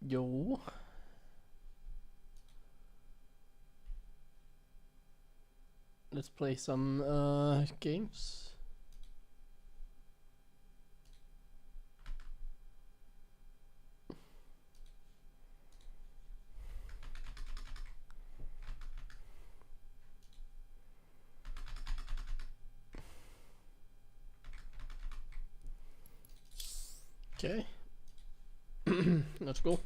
Yo. Let's play some games. Okay. Let's go.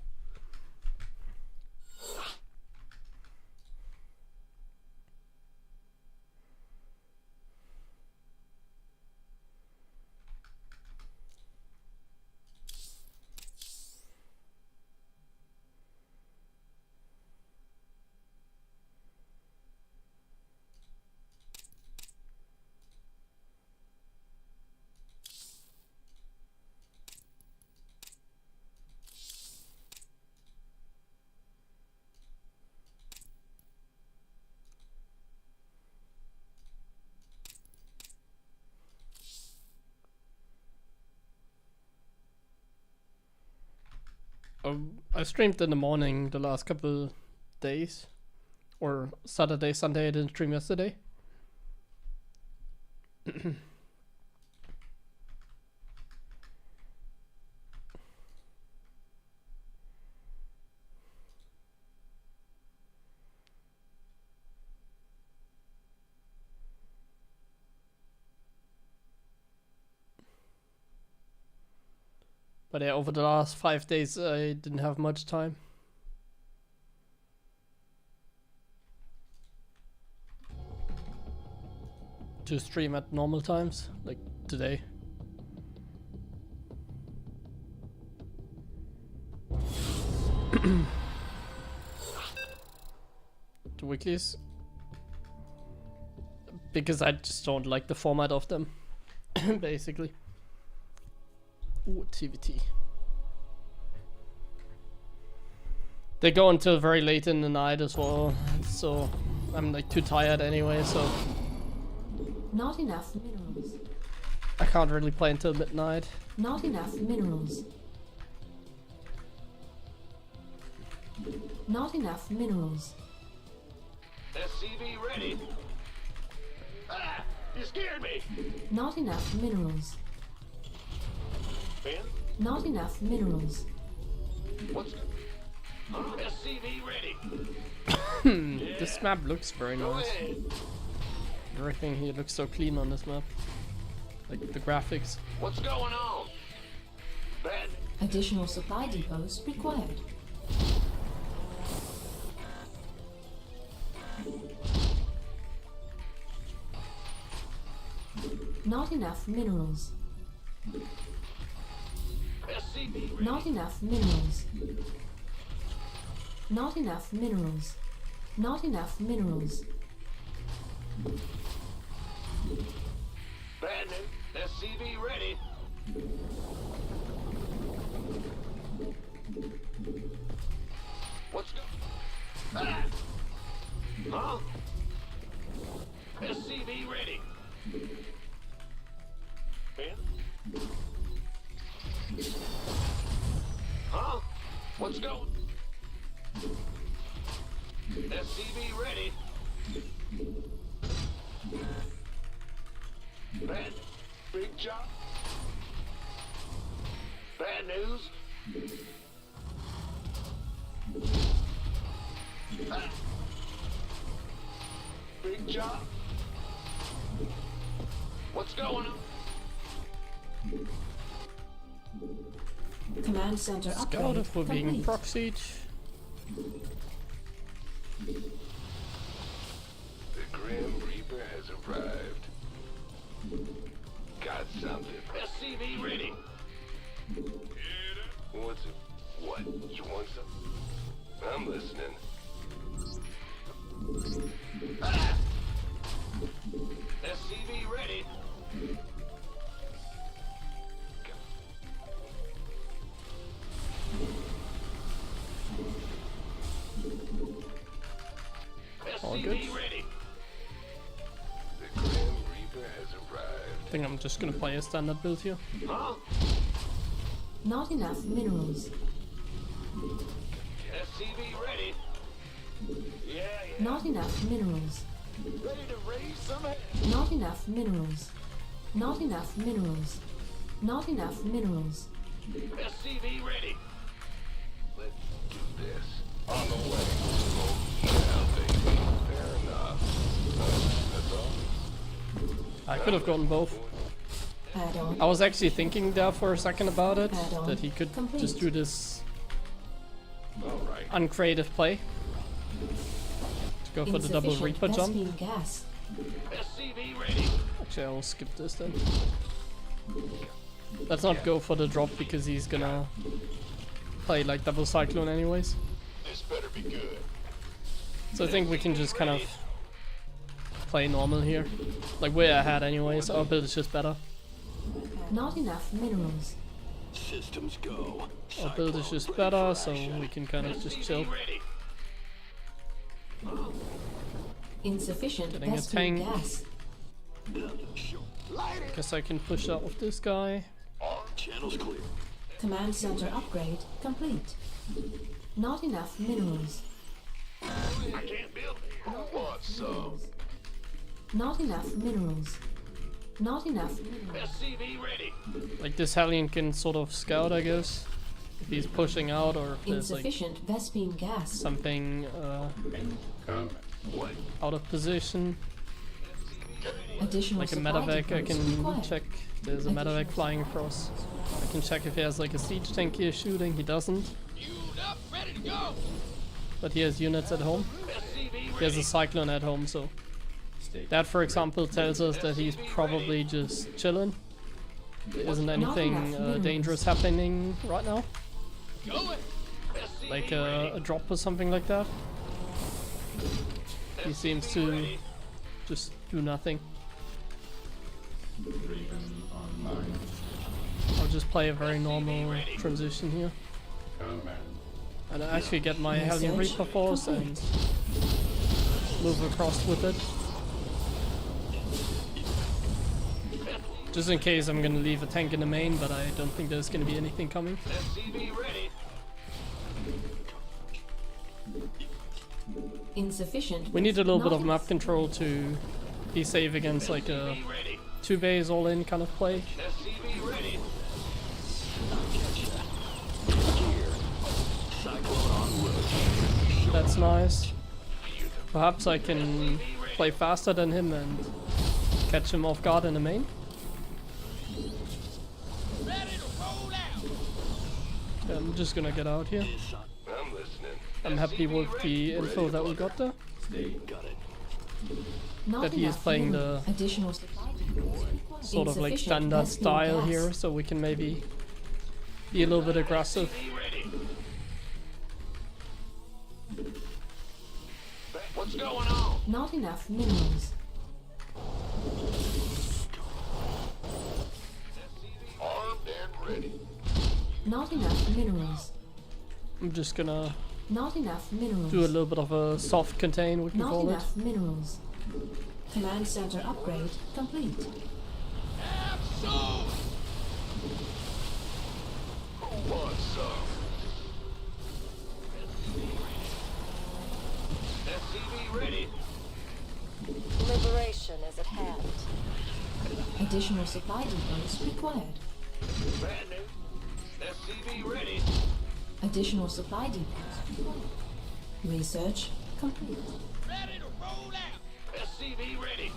I streamed in the morning the last couple days, or Saturday, Sunday. I didn't stream yesterday. But yeah, over the last 5 days I didn't have much time. To stream at normal times, like today. The weeklies. Because I just don't like the format of them, basically. Ooh, TVT. They go until very late in the night as well, so I'm like too tired anyway, so... Not enough minerals. I can't really play until midnight. Not enough minerals. Not enough minerals. SCV ready. Ah! You scared me! Not enough minerals. Ben? Not enough minerals. What's... SCV ready. This map looks very Go nice. ahead. Everything here looks so clean on this map. Like the graphics. What's going on? Ben? Additional supply depots required. Not enough minerals. SCV ready. Not enough minerals. Not enough minerals. Not enough minerals. Bad news. SCV ready. What's going... Ah! Huh? SCV ready. Ben? Huh? What's going... SCV ready. Bad. Big job. Bad news. Ah. Big job. What's going on? Command center Scout upgrade if we're being complete. proxied. The Grim Reaper has arrived. Got something. SCV ready. What's it? What? You want some? I'm listening. Ah! SCV ready. All good. SCV ready. The Grim Reaper has arrived. I think I'm just gonna play a standard build here. Huh? Not enough minerals. SCV ready. Yeah, yeah. Not enough minerals. Ready to raise some hell. Not enough minerals. Not enough minerals. Not enough minerals. SCV ready. Let's do this. On the way. Oh, yeah, baby. Fair enough. That's all. I could have gotten both. Add-on. I was actually thinking there for a second about it, Add-on that he could complete. just do this All right. uncreative play. To go for the double Insufficient Reaper jump. Vespene gas. SCV ready. Actually, I will skip this then. Let's not go for the drop because he's gonna play like double Cyclone anyways. This better be good. So I think we can just kind of play normal here. Like we're ahead anyways, our build is just better. Not enough minerals. Systems go. Our build is just better, so we can kind of just chill. Ready. Insufficient Getting a Vespene tank. gas. Guess I can push out with this guy. Channels clear. Command center upgrade complete. Not enough minerals. I can't build it. Who wants some? Not enough minerals. Not enough minerals. SCV ready. Like this Hellion can sort of scout, I guess. If he's pushing out or if there's like Insufficient Vespene gas. something What? out of position. Additional Like a supply medevac, I depots can required. check. There's a medevac flying across. I can check if he has like a siege tank here shooting. He doesn't. Queued up, ready to go. But he has units at home. SCV He has a Cyclone at home, so that, for example, tells us that he's probably just chilling. There isn't anything dangerous happening right now, going. like a drop or something like that. He seems to just do nothing. I'll just play a very normal transition here. And I actually get my Hellion Reaper force and move across with it. Just in case I'm gonna leave a tank in the main, but I don't think there's gonna be anything coming. SCV ready. Insufficient. We need a little bit of Not map control to be safe against like a Ready. 2 bays all in kind of play. SCV ready. That's nice. Perhaps I can play faster than him and catch him off guard in the main. Ready to roll out. Yeah, I'm just gonna get out here. I'm listening. I'm happy with the info that we got there. Got it. Not That he is enough playing minerals. the Additional supply depots required. sort of like Insufficient standard Vespene style gas. here, so we can maybe be a little bit aggressive. SCV ready. What's going on? Not enough minerals. Armed and ready. Not enough minerals. I'm just gonna Not enough minerals. do a little bit of a soft contain, we can Not call it. enough minerals. Command center upgrade complete. Absolutely. Who wants some? SCV ready. Liberation is at hand. Additional supply depots required. Brand new. SCV ready. Additional supply depots required. Research complete. Ready to roll out. SCV ready.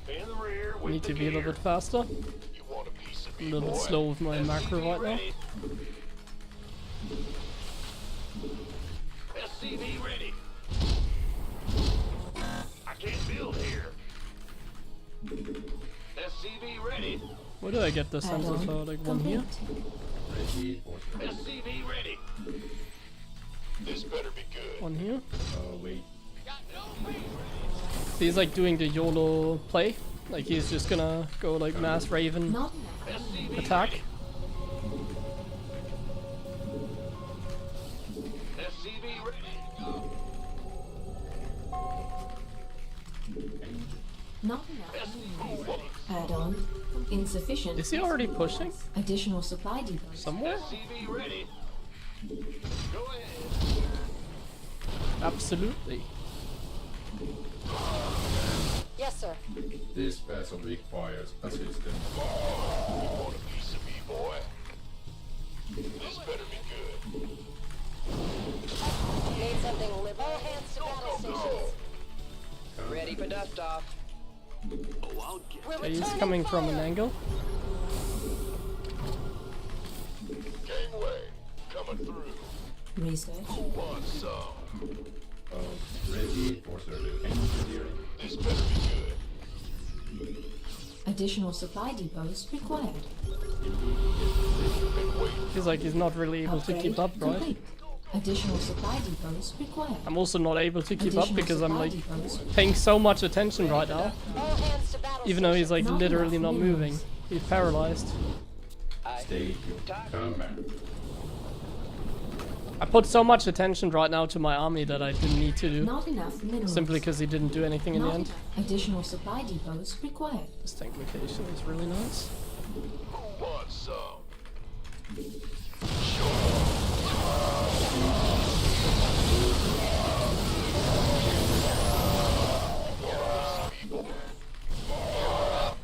In the rear with Need the to be a little gear. bit faster. You want a piece of A me, little bit boy? slow with my macro SCV right now. ready. SCV ready. I can't build here. SCV ready. Where do I get the sensors Add-on for? Like one here? complete. SCV ready. This better be good. One here? Got no wings. He's like doing the YOLO play. Like he's just gonna go like mass Raven Not enough. SCV attack. SCV ready. Not enough minerals. Add-on insufficient. Is he already pushing Additional supply depots. somewhere? SCV ready. Go ahead. Absolutely. Yes, sir. This vessel requires assistance. You want a piece of me, boy? This better be good. Need something liberal. All hands to battle stations. Ready for dust off. Oh, I'll get We're Okay, he's returning coming from an fire. angle. Gangway coming through. Research. Who wants some? Ready for service. Engineering. This better be good. Additional supply depots required. Been waiting. Feels like he's not really able to keep up, right? Complete. Additional supply depots required. I'm also not able to keep up Additional because I'm supply like depots. paying so much attention right now. All hands to battle Even though he's like Not literally enough not moving. minerals. He's paralyzed. Stay command. I put so much attention right now to my army that I didn't need to do. Not enough minerals. Simply because he didn't do anything in the Not end. enough. Additional supply depots required. This tank location is really nice. Who wants some?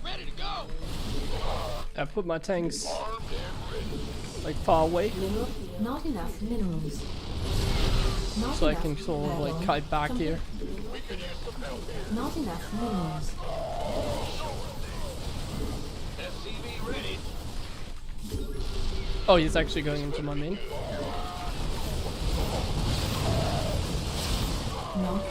Ready to go. I put my tanks Armed and ready. like far away Not enough minerals. Not so I enough can sort of like battle. kite back Complete. here. We could use some help here. Not enough minerals. SCV ready. Oh, he's actually going into my main. Not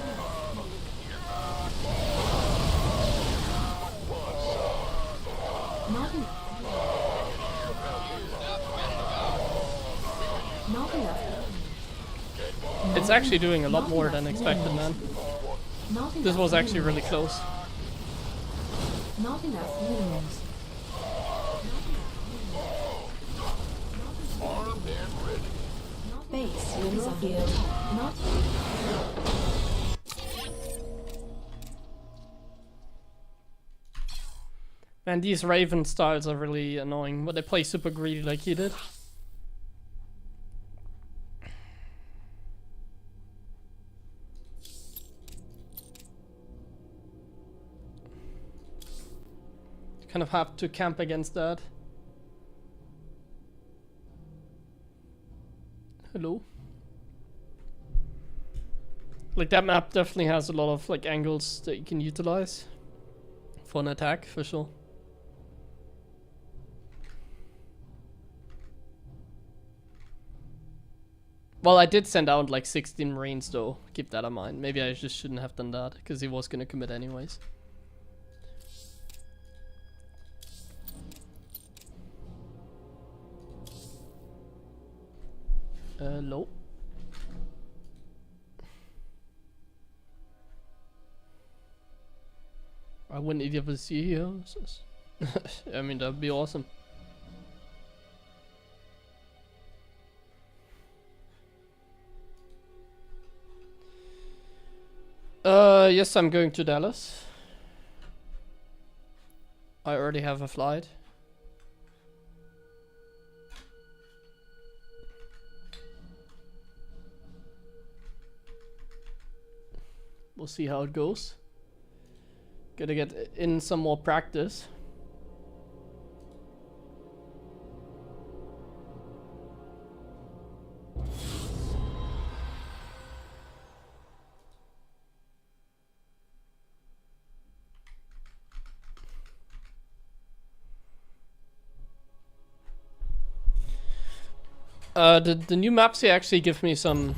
Not enough. Not enough. It's actually doing a lot more than expected, man. Not enough. This was actually minerals. really close. Not enough minerals. Armed and ready. Base is under attack. Not Man, these Raven styles are really annoying, but they play super greedy like he did. Kind of have to camp against that. Hello. Like that map definitely has a lot of like angles that you can utilize for an attack for sure. Well, I did send out like 16 Marines though, keep that in mind. Maybe I just shouldn't have done that, because he was gonna commit anyways. Low. I wouldn't even see here. I mean, that'd be awesome. Yes, I'm going to Dallas. I already have a flight. We'll see how it goes. Gotta get in some more practice. The new maps here actually give me some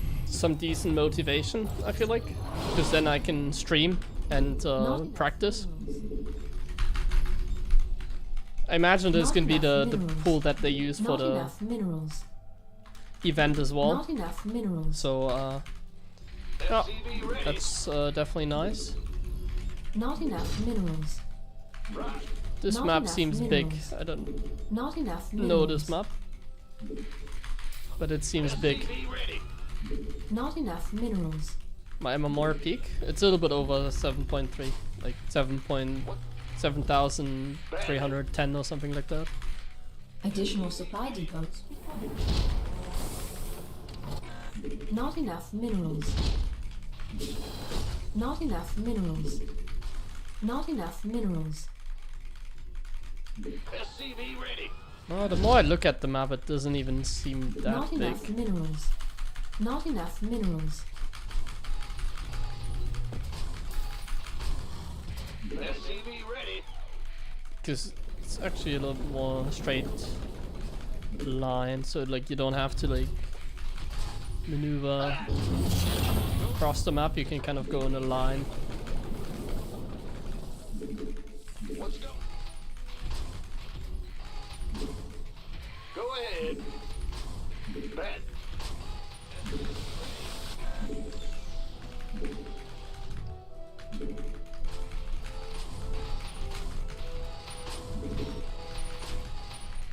decent motivation, I feel like, because then I can stream and practice. I imagine this can be the pool that they use for Not the enough minerals. event as well. Not enough minerals. So yeah, SCV ready. that's definitely nice. Not enough minerals. This Not map enough seems big. minerals. I don't Not enough know minerals. this map, but it seems big. SCV ready. Not enough minerals. My MMR peak, it's a little bit over 7.3, like 7,310 or something like that. Additional supply depots. Not enough minerals. Not enough minerals. Not enough minerals. SCV ready. Oh, the more I look at the map, it doesn't even seem that Not big. enough minerals. Not enough minerals. SCV ready. Because it's actually a little more straight line, so like you don't have to like maneuver across the map. You can kind of go in a line. Let's go. Go ahead. Bet.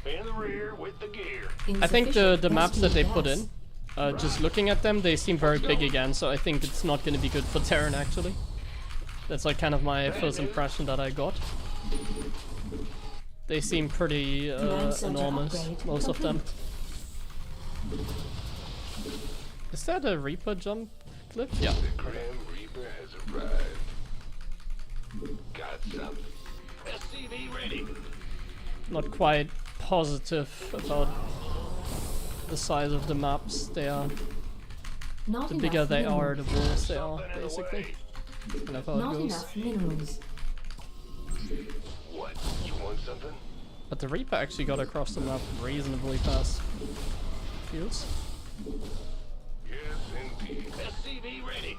In the rear with the gear. I think the Insufficient maps that they rescue put gas. in, just looking at them, they seem very big again. So I think it's not going to be good for Terran actually. That's like kind of my first impression that I got. They seem pretty Command center enormous, upgrade most of them. complete. Is that a Reaper jump cliff? Yeah. The Grim Reaper has arrived. Got something. SCV ready. Not quite positive about the size of the maps. They are Not the enough bigger they are, minerals. the worse they are, Something in the basically. way. Kind of how it Not goes. enough minerals. What? You want something? But the Reaper actually got across the map reasonably fast. Feels. Yes, indeed. SCV ready.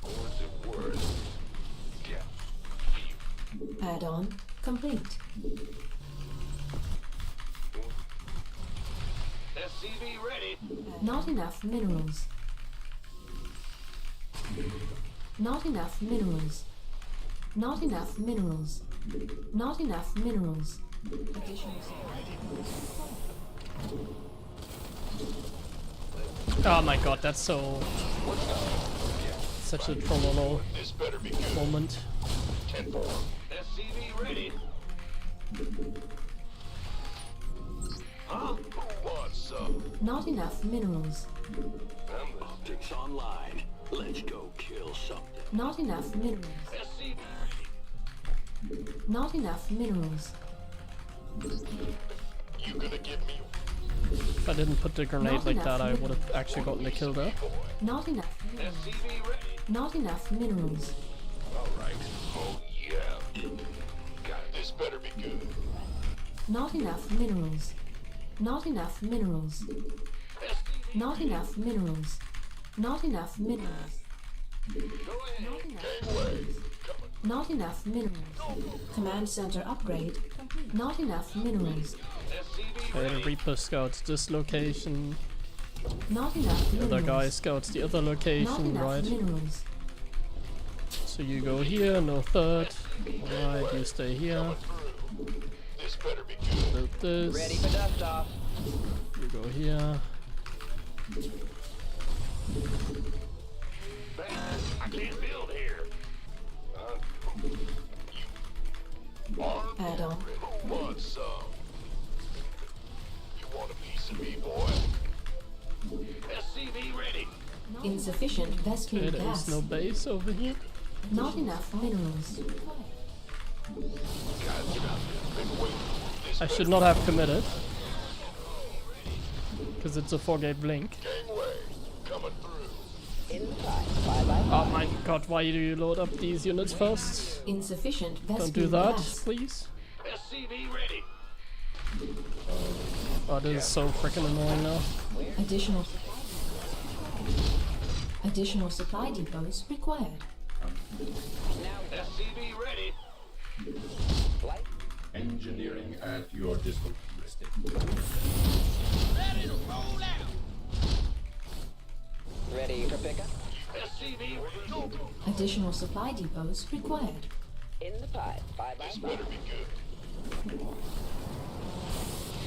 What's it worth? Yeah. Add-on complete. SCV ready. Not enough minerals. Not enough minerals. Not enough minerals. Not enough minerals. Oh my god, that's so... such a trollolo This better be good. moment. 10-4. SCV ready. Huh? Who wants some? Not enough minerals. Optics online. Let's go kill something. Not enough minerals. SCV ready. Not enough minerals. You gonna give me If I didn't put the grenade Not like enough that, I minerals. would have actually gotten the kill there. Not enough minerals. SCV ready. Not enough minerals. Alright. Oh yeah. God, this better be good. Not enough minerals. Not enough minerals. SCV Not enough minerals. Not enough minerals. go ahead. Not enough Gangway. Coming. Not enough minerals. Command center upgrade complete. Not enough minerals. SCV Okay, the ready. Reaper scouts this location, Not enough the minerals. other guy scouts the other Not location, enough right? minerals. So you go here, no third. Alright, you stay here. This better be good. Build Ready this. for dust off. You go here. Man, I can't build here. Armed Add-on. Who wants some? You want a piece of me, boy? SCV ready. Insufficient Vespene Okay, there gas. is no base over here. Not enough minerals. God, been waiting. This I should not have committed. Because it's a 4-gate blink. gangway coming through. In the pipe. Bye-bye. Oh my god, why do you load up these units first? Insufficient Vespene Don't do that, gas. please. SCV ready. Oh, this is so freaking annoying now. Additional supply depots required. SCV ready. Flight. Engineering at your disposal. Ready for pickup. SCV ready. Additional supply depots required. In the pipe. Bye-bye. This better be good.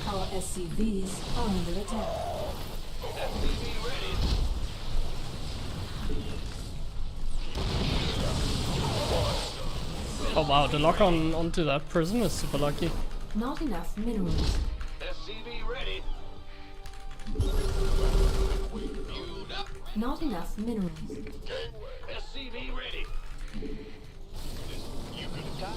Our SCVs are under attack. SCV ready. Oh wow, the lock on onto that prism is super lucky. Not enough minerals. SCV ready. Not enough minerals. SCV ready. You could attack.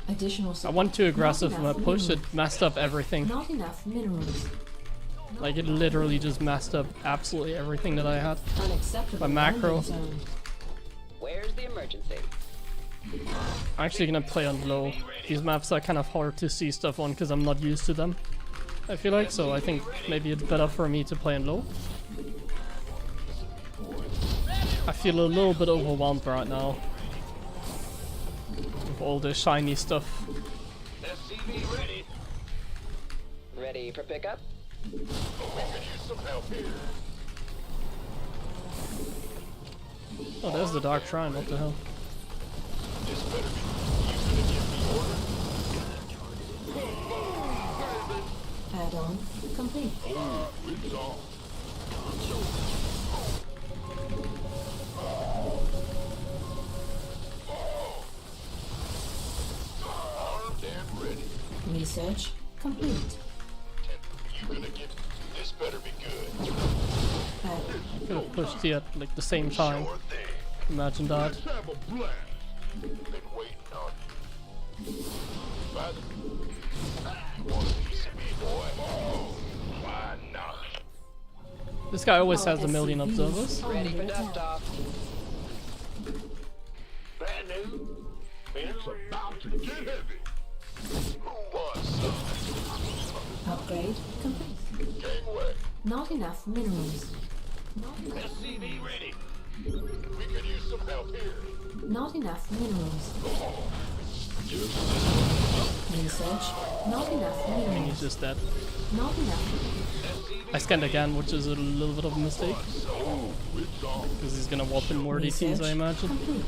Additional I supply. went too aggressive Not with my enough push, it minerals. messed up everything. Not enough minerals. Like, it literally just messed up absolutely everything that I had. Unacceptable. My macro. landing zone. Where's the emergency? I'm actually gonna play on low. These maps are kind of hard to see stuff on because I'm not used to them, I feel like, so I think maybe it's better for me to play on low. I feel a little bit overwhelmed right now with all the shiny stuff. SCV ready. Ready for pickup? We could use some help here. Oh, there's the Dark Shrine, what the hell. This better be. You gonna give me order? Add-on complete. Oh, it's on. Armed and ready. Research complete. You gonna get. This better be good. Add Could have pushed here at like the same time. Sure thing. Imagine that. Let's have a blast. Been waiting on you. By the... Want a piece of me, boy? Oh, why not? This guy always Our has a million SCVs observers. Ready for under attack. dust off. Brand new. It's about to get heavy. Who wants some? Upgrade complete. Gangway. Not enough minerals. SCV ready. We could use some help here. Not enough minerals. Research. Not enough I mean, he's minerals. just dead. Not enough. I scanned again, which is a little bit of a mistake. Oh, it's on. Because he's gonna whop in more DTs, I Research imagine. complete.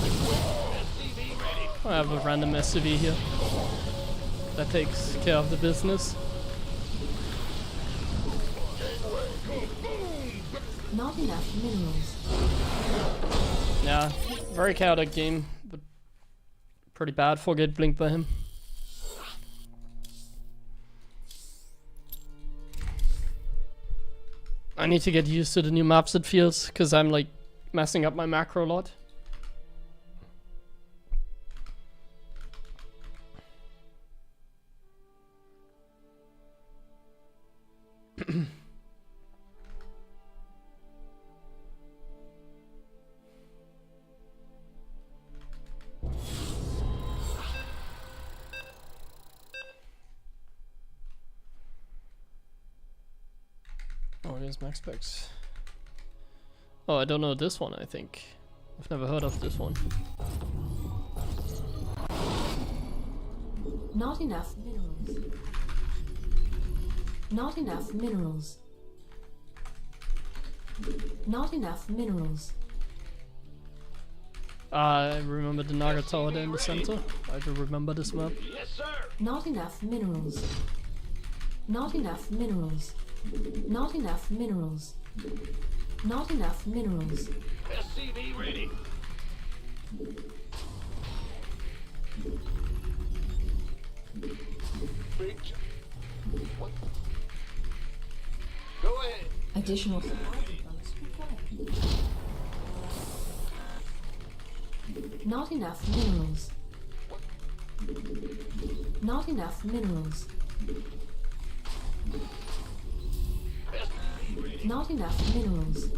SCV ready. I have a random SCV here. That takes care of the business. Not enough minerals. Yeah, very chaotic game, but pretty bad for get blinked by him. I need to get used to the new maps, it feels, because I'm like messing up my macro a lot. Oh, here's max specs. Oh, I don't know this one, I think. I've never heard of this one. Not enough minerals. Not enough minerals. Not enough minerals. I remember the Naga Tower there in the center. I do remember this map. Yes, sir. Not enough minerals. Not enough minerals. Not enough minerals. Not enough minerals. SCV ready. Big. What? Go ahead. Additional supply depots required. Not enough minerals. Not enough minerals. Not enough minerals.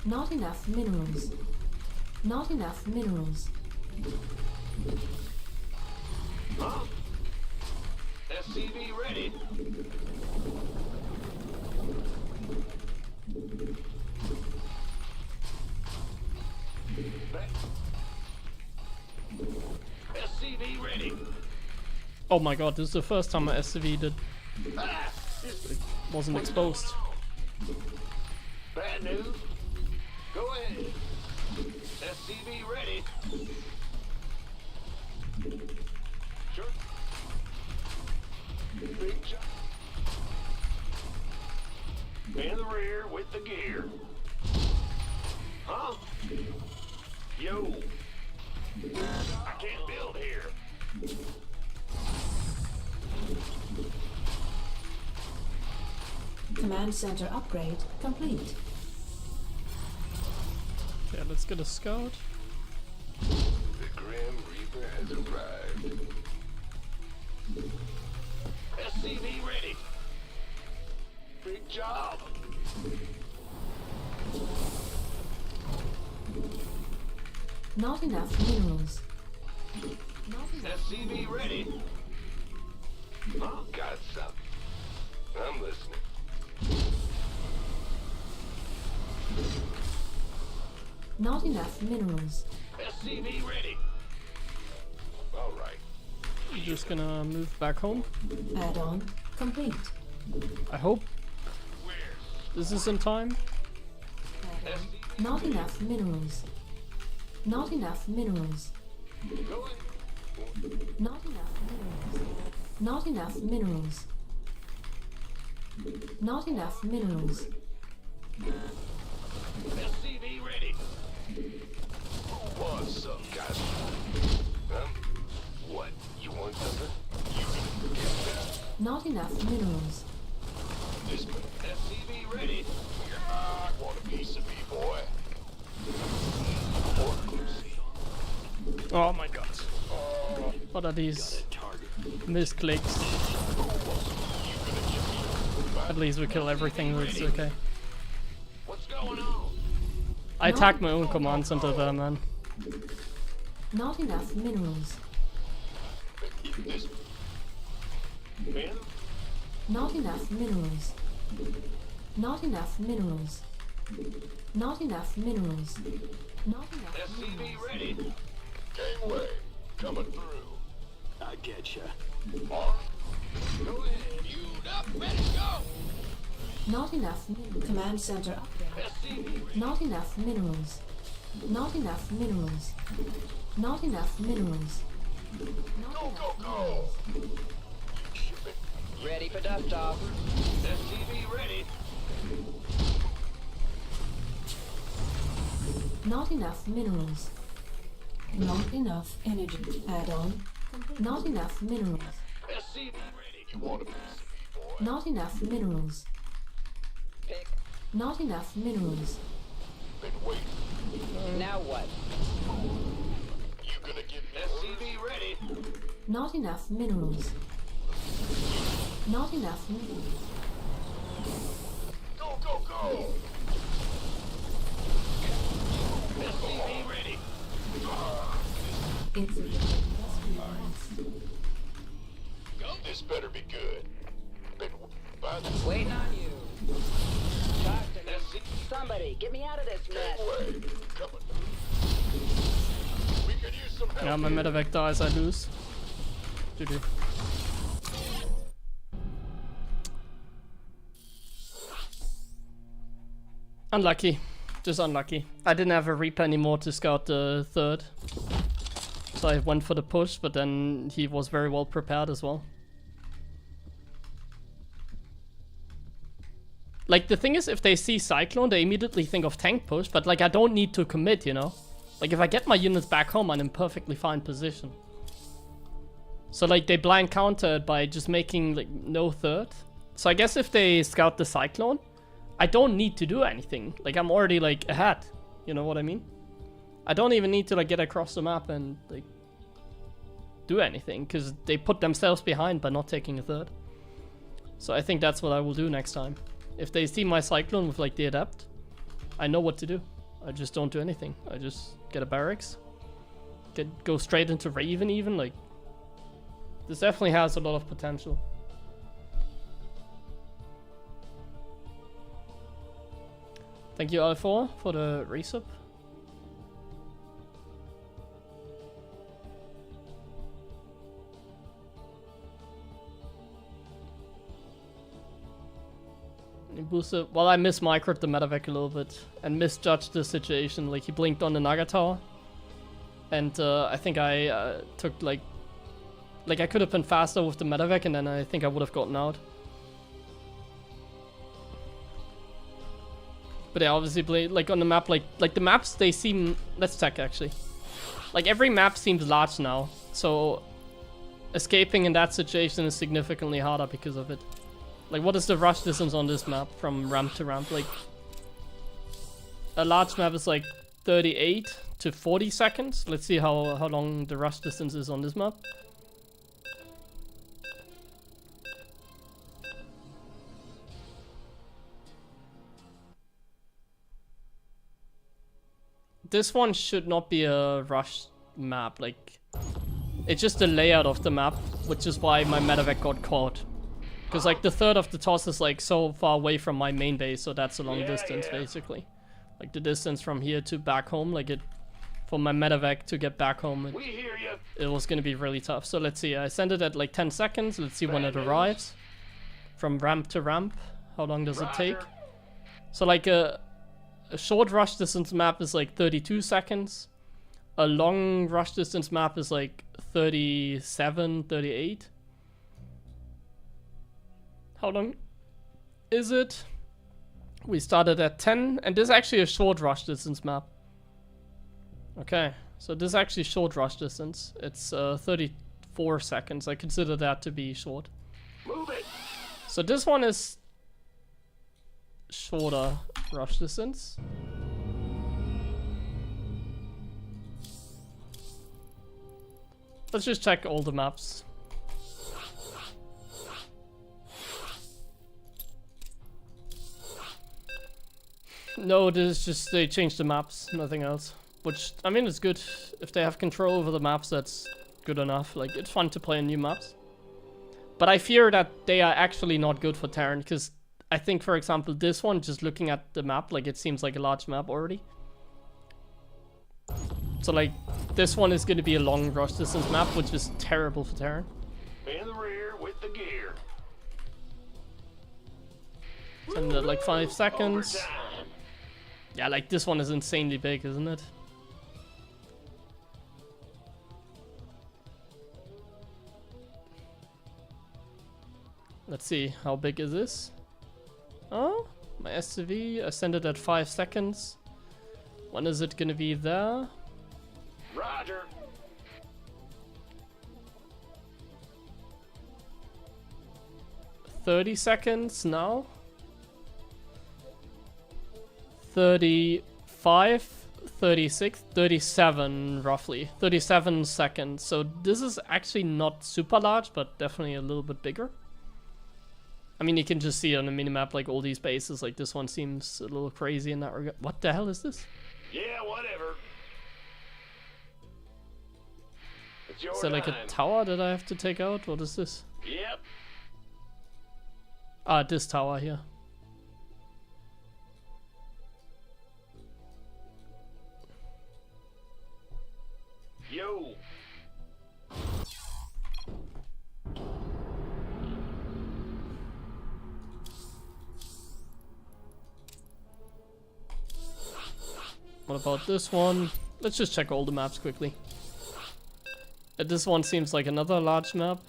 Not enough minerals. Not enough minerals. Huh? SCV ready. SCV ready. Oh my god, this is the first time my SCV did wasn't exposed. Brand new. Go ahead. SCV ready. Sure. Big shot. In the rear with the gear. Huh? Yo. I can't build. Command center upgrade complete. Okay, let's get a scout. The Grim Reaper has arrived. SCV ready. Big job. Not enough minerals. SCV ready. Oh, got something. I'm listening. Not enough minerals. SCV ready. All right. I'm just gonna move back home. Add-on complete. I hope Where? this is in time. SCV Not enough minerals. Not enough minerals. going. Not enough minerals. Not enough minerals. Not enough minerals. SCV ready. Who wants some, guys? What? You want something? You can get that. Not enough minerals. This one. SCV ready. Yeah, I want a piece of me, boy. Or Lucy. Oh my god. What are these misclicks? At least we kill everything, that's okay. What's going on? I attacked my own commands into there, man. Not enough minerals. This. Man? Not enough minerals. Not enough minerals. Not enough minerals. Not enough SCV minerals. ready. Gangway. Coming through. I getcha. On. Go ahead. Queued up. Ready to go. Not enough minerals. Command center upgrade. SCV ready. Not enough minerals. Not enough minerals. Not enough minerals. Not Go, enough go, go. minerals. Ship it. Ready for dust off. SCV ready. Not enough minerals. Not enough energy. Add-on. Not enough minerals. SCV ready. You want a piece of me, boy? Not enough minerals. Pick. Not enough minerals. Been waiting. Now what? You gonna get SCV ready. Not enough minerals. Not enough minerals. Go, go, go. SCV ready. This better be good. Been by the Waiting on you. Talk to me. SCV Somebody, get me out of this mess. way. Coming. We could use some help. Yeah, my medevac dies, I lose. GG. Unlucky. Just unlucky. I didn't have a Reaper anymore to scout the third. So I went for the push, but then he was very well prepared as well. Like, the thing is, if they see Cyclone, they immediately think of tank push, but like, I don't need to commit, you know? Like, if I get my units back home, I'm in perfectly fine position. So like, they blind counter it by just making like no third. So I guess if they scout the Cyclone, I don't need to do anything. Like, I'm already like ahead. You know what I mean? I don't even need to like get across the map and like do anything, because they put themselves behind by not taking a third. So I think that's what I will do next time. If they see my Cyclone with like the Adept, I know what to do. I just don't do anything. I just get a barracks, go straight into Raven even. Like, this definitely has a lot of potential. Thank you Al4 for the resub. Booster. Well, I mismicroed the medevac a little bit and misjudged the situation. Like, he blinked on the Naga tower, and I think I took like I could have been faster with the medevac, and then I think I would have gotten out. But yeah, obviously, like on the map, like the maps, they seem. Let's check actually. Like, every map seems large now, so escaping in that situation is significantly harder because of it. Like, what is the rush distance on this map from ramp to ramp? Like, a large map is like 38 to 40 seconds. Let's see how long the rush distance is on this map. This one should not be a rush map. Like, it's just the layout of the map, which is why my medevac got caught. Because like the third of the toss is like so far away from my main base, so that's a long distance basically. Like the distance from here to back home, like it, for my medevac to get back home, We hear you. it was gonna be really tough. So let's see, I send it at like 10 seconds. Let's see when it arrives. From ramp to ramp, how long does it take? So like a short rush distance map is like 32 seconds. A long rush distance map is like 37, 38. How long is it? We started at 10, and this is actually a short rush distance map. Okay, so this is actually short rush distance. It's 34 seconds. I consider that to be short. Move it. So this one is shorter rush distance. Let's just check all the maps. No, this is just they changed the maps, nothing else. Which, I mean, it's good. If they have control over the maps, that's good enough. Like, it's fun to play in new maps. But I fear that they are actually not good for Terran, because I think, for example, this one, just looking at the map, like, it seems like a large map already. So, like, this one is going to be a long rush distance map, which is terrible for Terran. In the rear with the gear. Send it at like 5 seconds. Overtime. Yeah, like, this one is insanely big, isn't it? Let's see, how big is this? Oh, my SCV, I send it at 5 seconds. When is it gonna be there? Roger. $30 seconds now. 35, 36, 37 roughly. 37 seconds. So this is actually not super large, but definitely a little bit bigger. I mean, you can just see on the minimap, like, all these bases. Like, this one seems a little crazy in that regard. What the hell is this? Yeah, whatever. It's your Is there like a time. tower that I have to take out? What is this? Yep. Ah, this tower here. Yo. What about this one? Let's just check all the maps quickly. This one seems like another large map.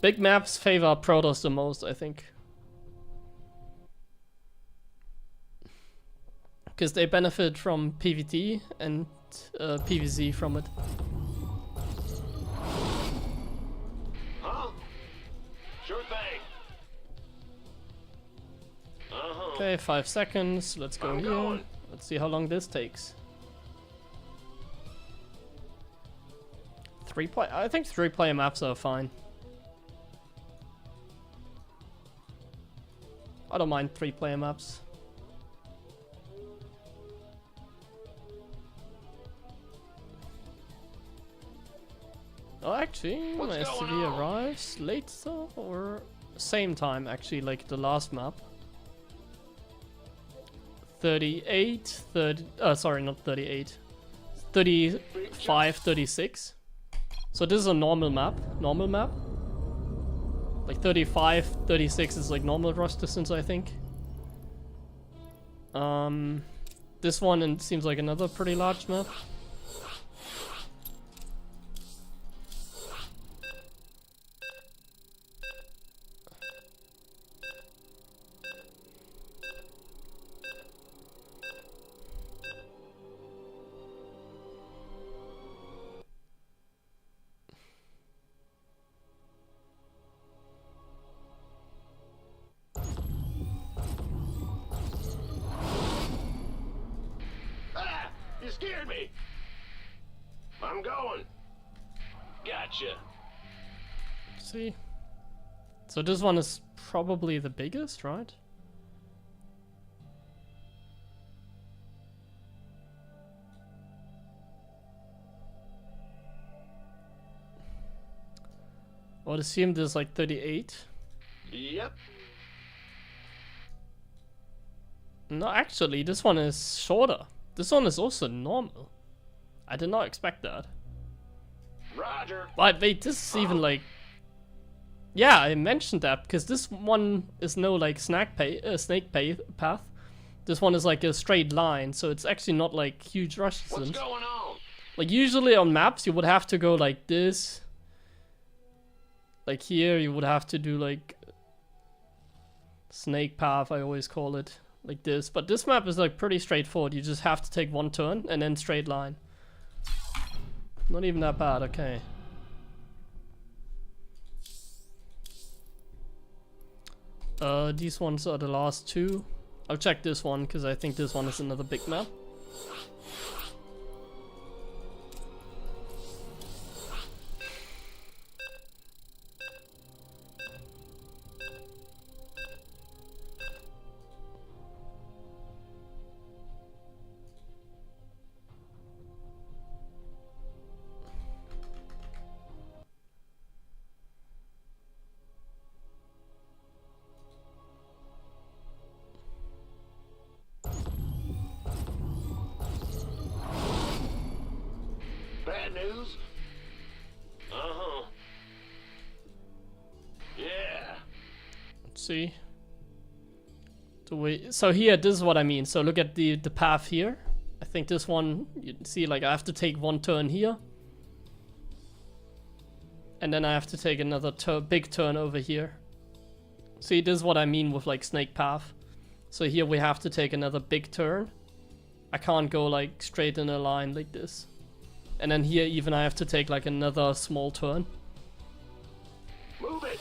Big maps favor Protoss the most, I think. Because they benefit from PvT and PvZ from it. Huh? Sure thing. Uh-huh. Okay, 5 seconds. Let's go I'm here. going. Let's see how long this takes. I think 3-player maps are fine. I don't mind 3-player maps. Oh, actually, my What's going SCV on? arrives later or same time, actually, like the last map. 38, 30, sorry, not 38. 35, 36. So this is a normal map, Like 35, 36 is like normal rush distance, I think. This one seems like another pretty large map. I'm going. Gotcha. See? So this one is probably the biggest, right? I would assume there's like 38. Yep. No, actually, this one is shorter. This one is also normal. I did not expect that. Roger. But wait, this is even like... Yeah, I mentioned that because this one is no like snake path. This one is like a straight line, so it's actually not like huge rush What's distance. going on? Like usually on maps you would have to go like this. Like here you would have to do like snake path, I always call it, like this. But this map is like pretty straightforward. You just have to take one turn and then straight line. Not even that bad, okay. These ones are the last two. I'll check this one because I think this one is another big map. Bad news? Uh-huh. Yeah. Let's see. So here, this is what I mean. So look at the path here. I think this one, you see, like I have to take one turn here. And then I have to take another big turn over here. See, this is what I mean with like snake path. So here we have to take another big turn. I can't go like straight in a line like this. And then here even I have to take like another small turn. Move it.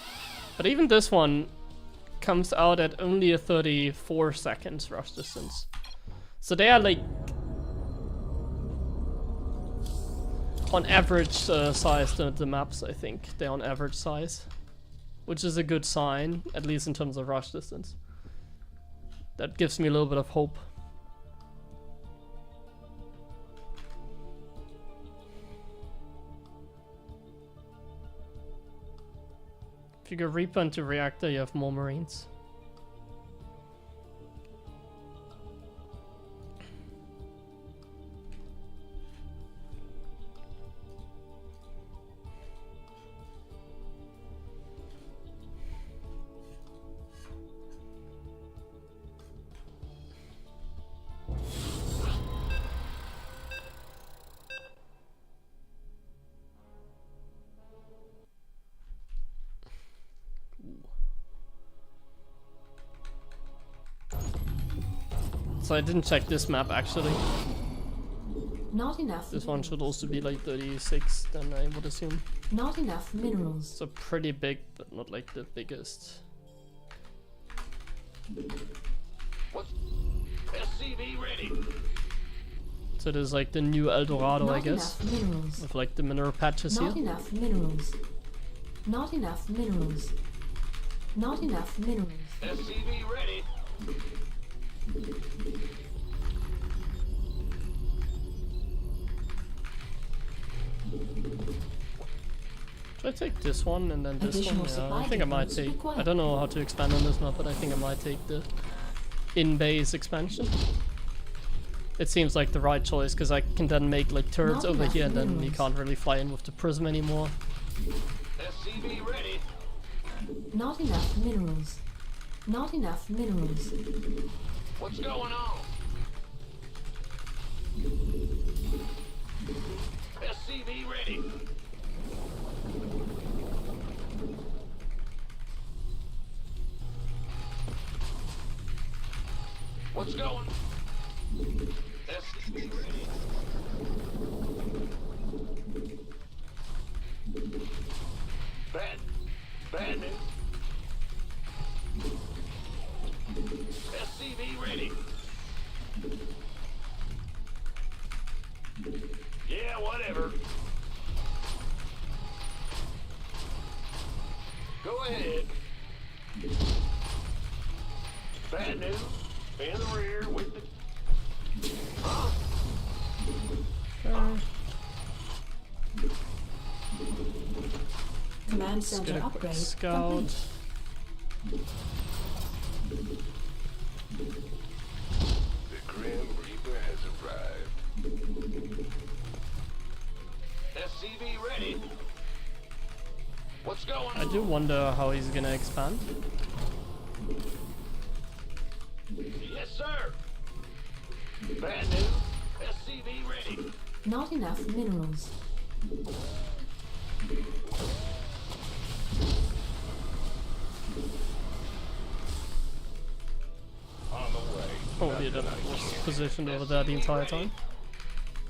But even this one comes out at only a 34 seconds rush distance. So they are like on average size, the maps, I think. They're on average size. Which is a good sign, at least in terms of rush distance. That gives me a little bit of hope. If you go Reaper into Reactor, you have more Marines. So I didn't check this map actually. Not enough. This one should also be like 36, then I would assume. Not enough minerals. So pretty big, but not like the biggest. What's SCV ready? So there's like the new El Dorado, Not I guess. enough minerals. With like the mineral patches Not here. enough minerals. Not enough minerals. Not enough minerals. SCV ready. Should I take this one and then this Additional one? Yeah, supply I think I might depots take... required. I don't know how to expand on this map, but I think I might take the in-base expansion. It seems like the right choice, because I can then make like turrets Not over enough here and then you minerals. can't really fly in with the prism anymore. SCV ready. Not enough minerals. Not enough minerals. What's going on? SCV ready. What's going? SCV ready. Bad news. SCV ready. Yeah, whatever. Bad news. In the rear with the... Command Let's center get a quick upgrade scout. complete. The Grim Reaper has arrived. SCV ready. What's going on? I do wonder how he's gonna expand. Yes, sir. Bad news. SCV ready. Not enough minerals. On the way. Oh, yeah, that was positioned over there the entire time.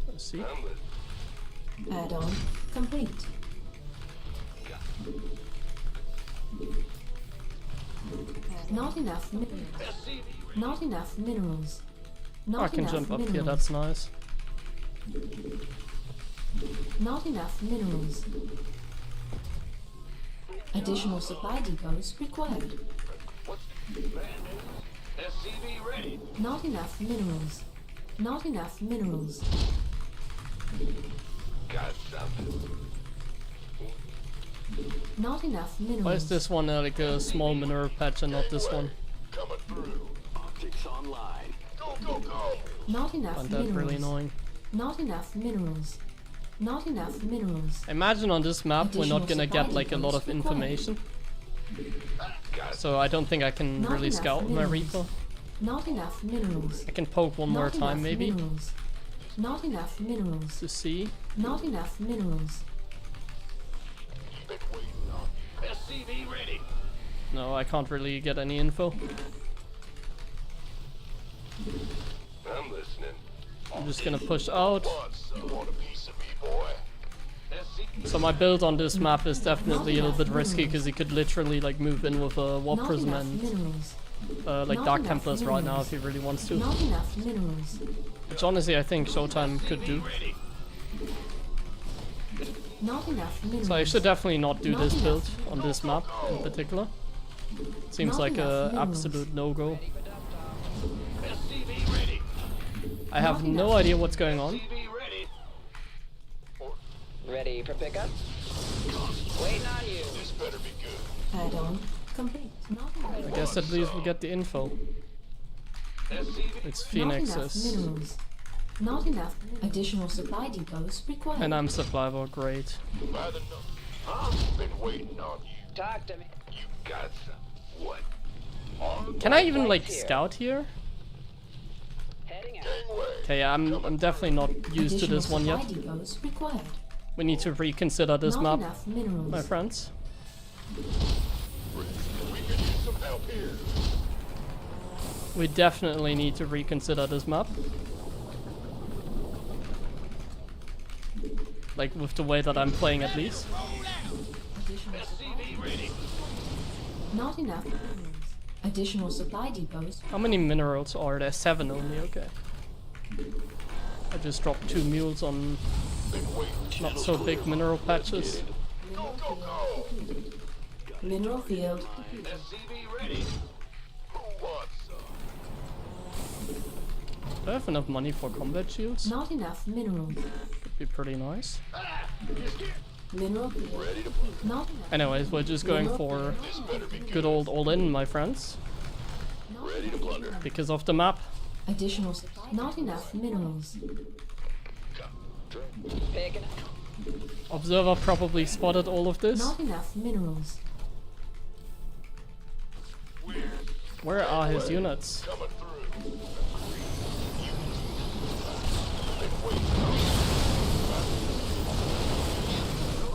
Let's see. I'm with Add-on complete. Not enough minerals. SCV ready. Not enough minerals. Oh, I Not can enough jump up minerals. here, that's nice. Not enough minerals. Additional supply depots required. What's bad news? SCV ready. Not enough minerals. Not enough minerals. Got something. Not enough minerals. Why is this one like a small mineral patch and not this one? Coming through. Optics online. Go, go, go. Not enough Find that minerals. really annoying. Not enough minerals. Not enough minerals. Imagine on this map we're not Additional gonna get supply like a lot of depots required. information. Got So I don't think I can Not really enough scout my minerals. Reaper. Not enough minerals. I can poke one more Not time enough maybe Minerals. Not enough minerals. to see. Not enough minerals. been waiting on. SCV ready. No, I can't really get any info. I'm listening. I'm just gonna push out. You want a piece of me, boy? SCV. So my build on this map is definitely a little bit risky because he could literally like move in with a Warp Not Prism enough and minerals. like Not Dark enough Templars right now minerals. if he really wants to. Not enough minerals. Which honestly I think Showtime could do. Ready. Not enough minerals. So I should definitely not do Not this enough. build on this map in particular. Seems Not like enough a minerals. absolute no-go. SCV ready. I have Not no enough. idea what's going on. SCV ready. Ready for pickup? Waiting on you. This better be good. Add-on complete. Not I enough. guess at least we get the info. SCV. It's Not enough Phoenixes. minerals. Not enough. Additional supply depots required. And I'm survivor, great. By the number. I've been waiting on you. Talk to me. You got some. What? On Can I even like Here. scout here? Heading out. way. Okay, yeah, I'm definitely not used to Additional this one yet. supply depots required. We need to reconsider this Not map, enough minerals. my friends. We could use some help here. We definitely need to reconsider this map. Like with the way that I'm playing at least. Additional SCV ready. Not enough minerals. Additional supply depots. How many minerals are there? 7 only, okay. I just dropped 2 mules on Been waiting. not so big mineral patches. Go, go, go. Mineral field. SCV ready. Who wants some? Do I have enough money for combat shields? Not enough minerals. Could be pretty nice. Mineral field. Ready to play. Not enough. Anyways, we're just going for This better be good old all-in, my friends. ready to plunder. Because of the map. Additional supply. Not enough minerals. Picking up. Observer probably spotted all of this. Not enough minerals. Where are his units? Coming through. Been waiting on you.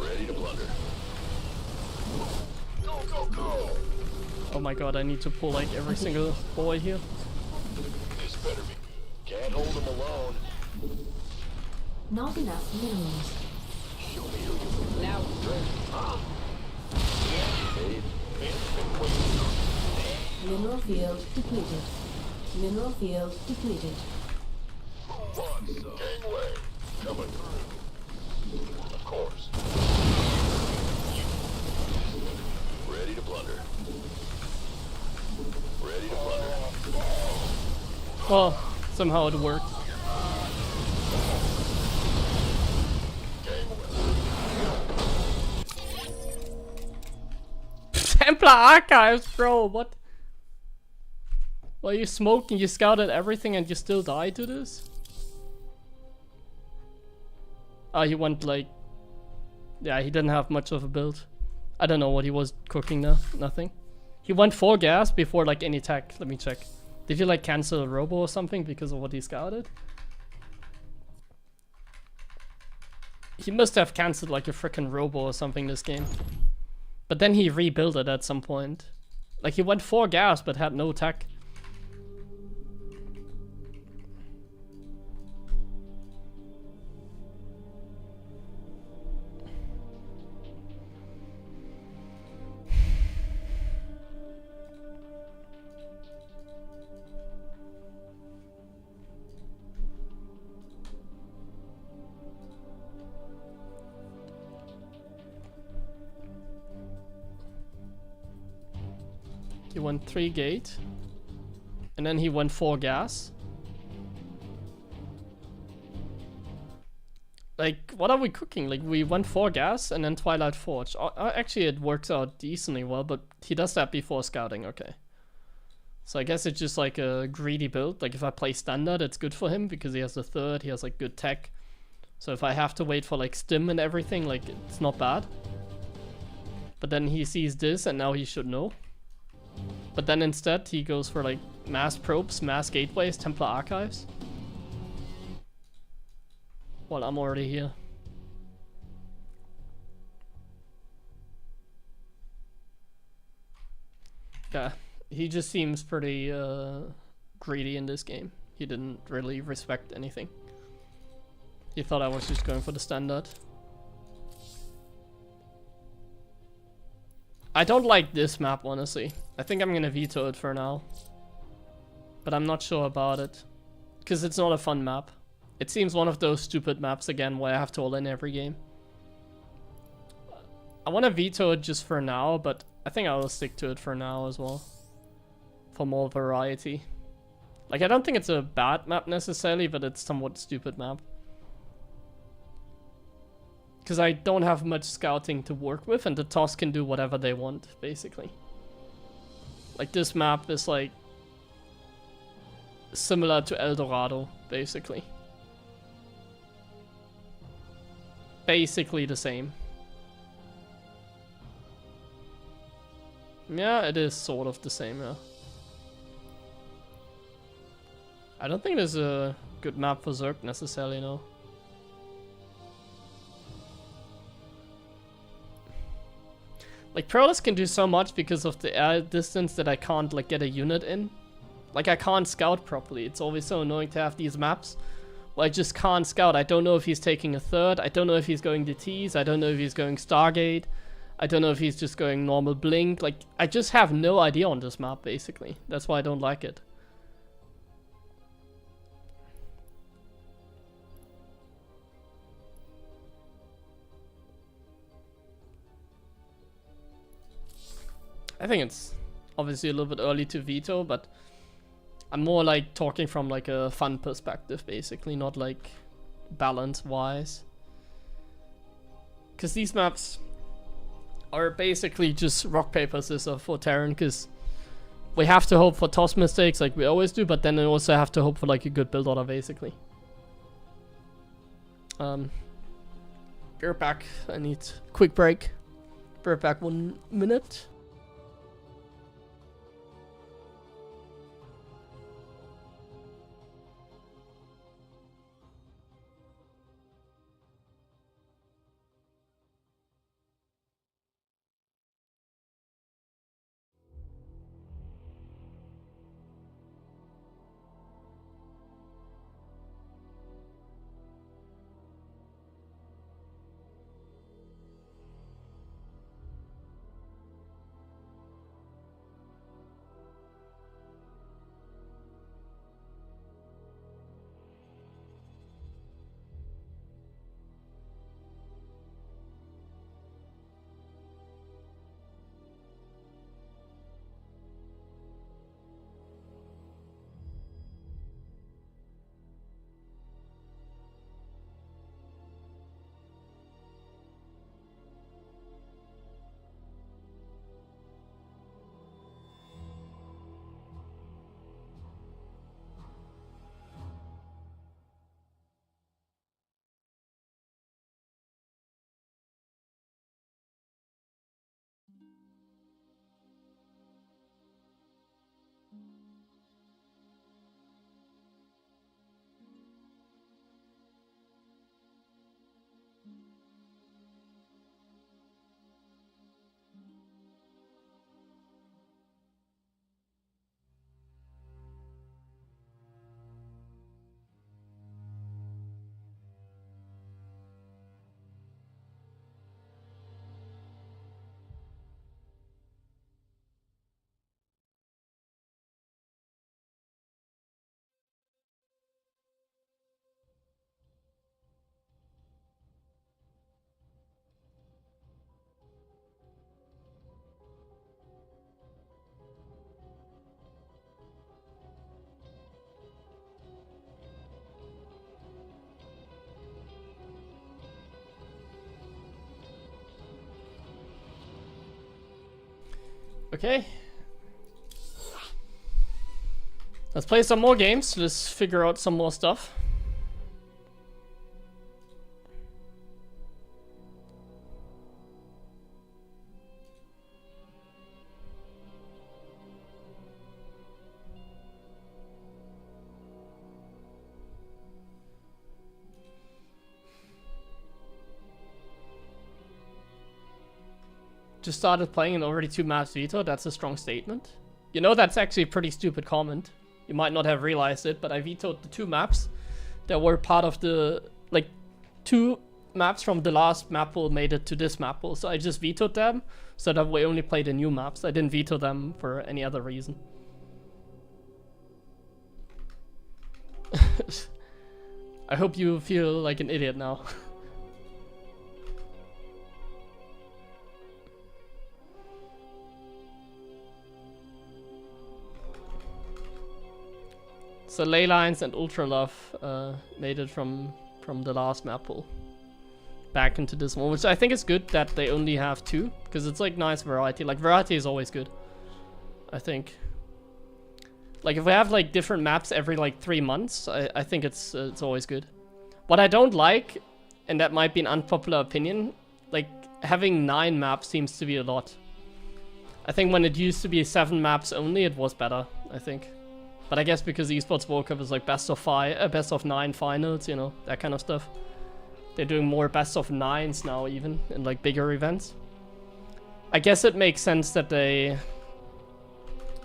Ready to plunder. Go, go, go. Oh my god, I need to pull like every single boy here. This better be good. Can't hold them alone. Not enough minerals. Now. Mineral field depleted. Mineral field depleted. Who wants some? Gangway. Coming through. Of course. Ready to plunder. Ready to plunder. Well, somehow it worked. Templar Archives, bro, what? Well, you smoked and you scouted everything and you still died to this? Ah, he went like... Yeah, he didn't have much of a build. I don't know what he was cooking now. Nothing. He went 4 gas before like any tech. Let me check. Did he like cancel a robo or something because of what he scouted? He must have cancelled like a freaking robo or something this game. But then he rebuilt it at some point. Like he went 4 gas but had no tech. He went 3 gate. And then he went 4 gas. Like, what are we cooking? Like, we went 4 gas and then Twilight Forge. Actually, it works out decently well, but he does that before scouting, okay. So I guess it's just like a greedy build. Like, if I play standard, it's good for him because he has the 3rd, he has like good tech. So if I have to wait for like stim and everything, like, it's not bad. But then he sees this and now he should know. But then instead, he goes for like mass probes, mass gateways, Templar Archives. Well, I'm already here. Yeah, he just seems pretty greedy in this game. He didn't really respect anything. He thought I was just going for the standard. I don't like this map, honestly. I think I'm gonna veto it for now. But I'm not sure about it. Because it's not a fun map. It seems one of those stupid maps again where I have to all in every game. I want to veto it just for now, but I think I will stick to it for now as well. For more variety. Like, I don't think it's a bad map necessarily, but it's somewhat stupid map. Because I don't have much scouting to work with, and the TOS can do whatever they want, basically. Like, this map is like similar to El Dorado, basically. Basically the same. Yeah, it is sort of the same, yeah. I don't think there's a good map for Zerg necessarily, no. Like, Protoss can do so much because of the air distance that I can't, like, get a unit in. Like, I can't scout properly. It's always so annoying to have these maps where I just can't scout. I don't know if he's taking a 3rd. I don't know if he's going DTs. I don't know if he's going Stargate. I don't know if he's just going normal Blink. Like, I just have no idea on this map, basically. That's why I don't like it. I think it's obviously a little bit early to veto, but I'm more like talking from like a fun perspective, basically, not like balance-wise. Because these maps are basically just rock, paper, scissors for Terran, because we have to hope for toss mistakes like we always do, but then we also have to hope for like a good build order, basically. Be right back. I need a quick break. Be right back 1 minute. Okay. Let's play some more games. Let's figure out some more stuff. Just started playing and already 2 maps veto. That's a strong statement. You know, that's actually a pretty stupid comment. You might not have realized it, but I vetoed the 2 maps that were part of the, like, 2 maps from the last map pool made it to this map pool. So I just vetoed them so that we only play the new maps. I didn't veto them for any other reason. I hope you feel like an idiot now. So Ley Lines and Ultra Love made it from the last map pool back into this one, which I think is good that they only have 2, because it's like nice variety. Like variety is always good, I think. Like if we have like different maps every like 3 months, I think it's always good. What I don't like, and that might be an unpopular opinion, like having 9 maps seems to be a lot. I think when it used to be 7 maps only, it was better, I think. But I guess because Esports World Cup is like best of 9 finals, you know, that kind of stuff. They're doing more best of 9s now, even in like bigger events. I guess it makes sense that they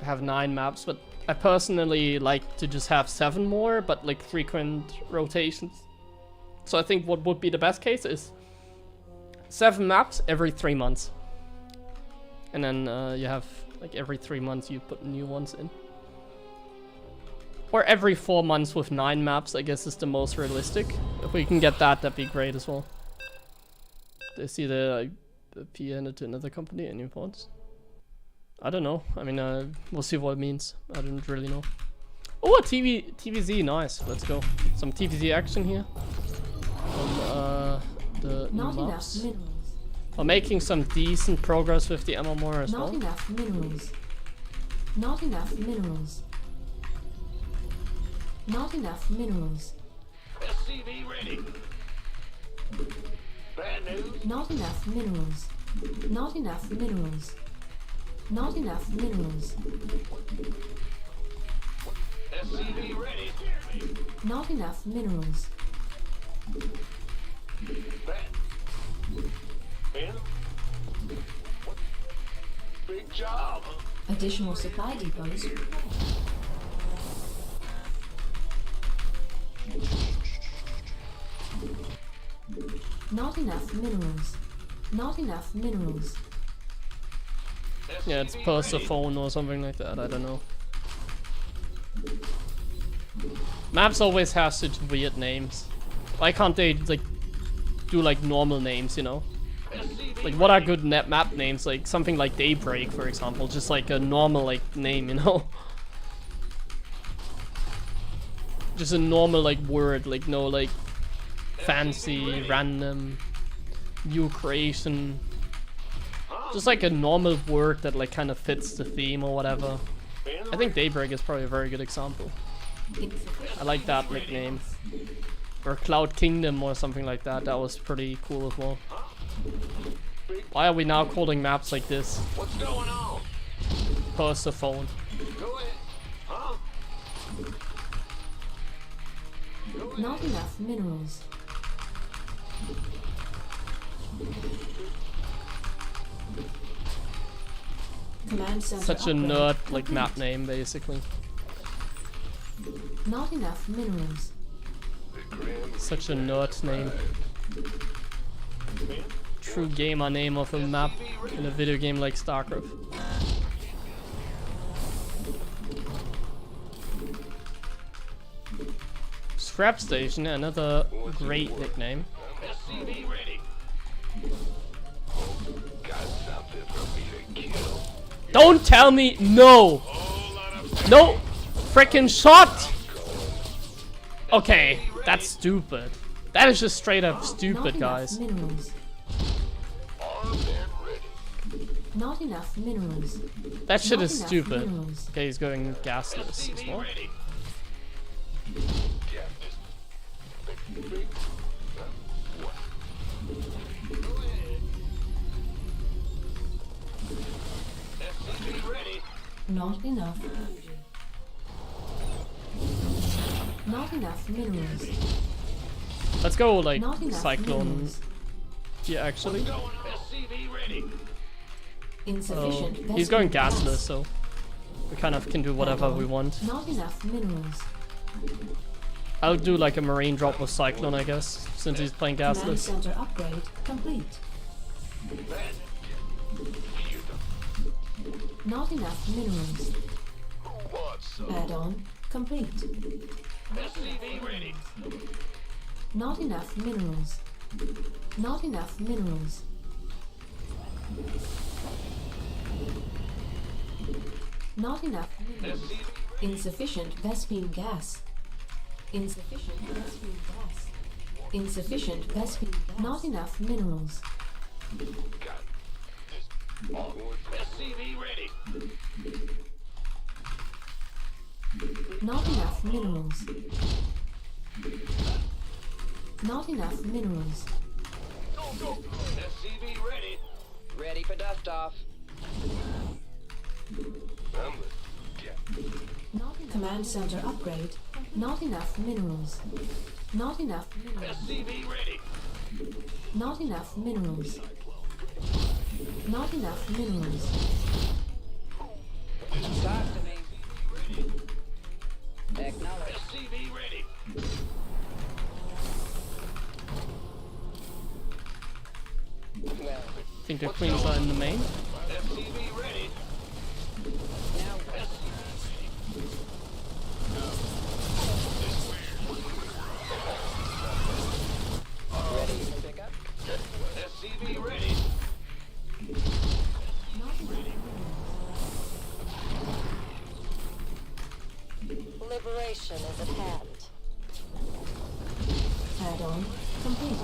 have 9 maps, but I personally like to just have 7 more, but like frequent rotations. So I think what would be the best case is 7 maps every 3 months. And then you have like every 3 months you put new ones in. Or every 4 months with 9 maps, I guess is the most realistic. If we can get that, that'd be great as well. They see the P handed to another company, any thoughts? I don't know. I mean, we'll see what it means. I don't really know. Oh, a TVZ, nice. Let's go. Some TVZ action here. The Not new enough maps. minerals. We're making some decent progress with the MMR as Not well. enough minerals. Not enough minerals. Not enough minerals. SCV ready. Bad news. Not enough minerals. Not enough minerals. Not enough minerals. SCV ready. Not enough minerals. Bad. In. Big job. Additional supply depots. Not enough minerals. Not enough minerals. Yeah, it's Persephone or something like that, I don't know. Maps always have such weird names. Why can't they like do like normal names, you know? Like what are good map names? Like something like Daybreak, for example, just like a normal like name, you know? Just a normal like word, like no like fancy, random, new creation. Just like a normal word that like kind of fits the theme or whatever. I think Daybreak is probably a very good example. I like that nickname. Or Cloud Kingdom or something like that. That was pretty cool as well. Why are we now calling maps like this? What's going on? Persephone. Go ahead. Huh? Not enough minerals. Command center Such a upgrade nerd like complete. map name basically. Not enough minerals. Such a nerd name. True gamer name of a map in a video game like StarCraft. Scrap Station, another great nickname. SCV ready. Got something for me to kill. Don't tell me no! No! Frickin' shot! Okay, that's stupid. That is just straight up Not stupid, enough guys. minerals. Armed and ready. Not enough minerals. That shit Not is enough stupid. minerals. Okay, he's going gasless as SCV well. ready. Get this. Big. What? Go ahead. SCV ready. Not enough energy. Not enough minerals. Let's go like Not enough cyclone. minerals. Yeah, actually. Going on. SCV ready. Insufficient. Oh, he's going Vespene gas. gasless, so we kind of can do whatever we want. Not enough minerals. I'll do like a marine drop with cyclone, I guess, since he's playing Command gasless. center upgrade complete. Not enough minerals. Who wants some? Add-on complete. SCV ready. Not enough minerals. Not enough minerals. Not enough minerals. SCV Insufficient Vespene gas. Insufficient Vespene gas. Insufficient Vespene gas. Not enough minerals. got this. Onward. SCV ready. Not enough minerals. Not enough minerals. Go. SCV ready. Ready for dust off. Not enough. Command center upgrade. Not enough minerals. Not enough minerals. SCV ready. Not enough minerals. Not enough minerals. Talk to me. Acknowledge. SCV ready. Well, I think the queens are in the main. SCV ready. now ready for pickup. SCV ready. Liberation is at hand. Add-on complete.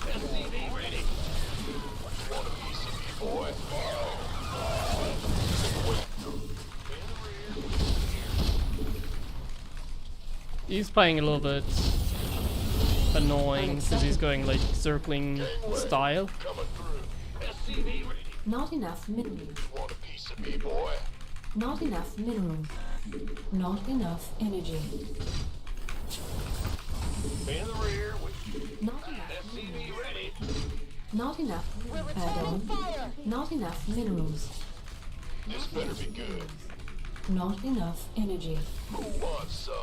SCV ready. Want a piece of me, boy? He's playing a little bit annoying because he's going like circling style. Coming through. SCV ready. Not enough minerals. Want a piece of me, boy? Not enough minerals. Not enough energy. In the rear with Not enough. SCV ready. Not enough. Add-on. Not enough minerals. This better be good. Not enough energy. Who wants some?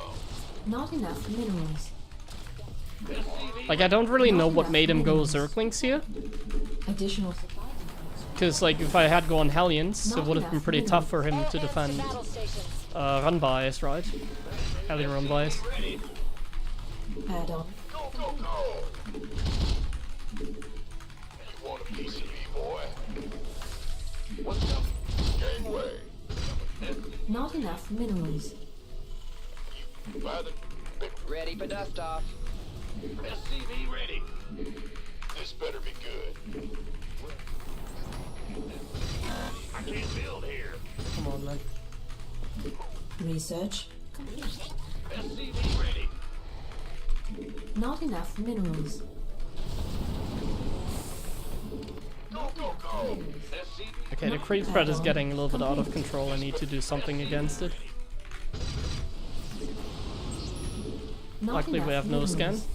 Not enough minerals. Like I don't really know what made him go Zerglings here, Additional supply. because like if I had gone Hellions, it would have been pretty tough for him to defend Battle stations. run bias, right? Hellion run bias. Add-on. Go. You want a piece of me, boy? What's up? Gangway. Not enough minerals. By the big Ready for dust off. SCV ready. This better be good. I can't build here. Come on, man. Research. SCV ready. Not enough minerals. Go. SCV. Okay, the creep spread is getting a little bit out of control. I need to do something against it. Not Luckily, we enough have no scan. minerals.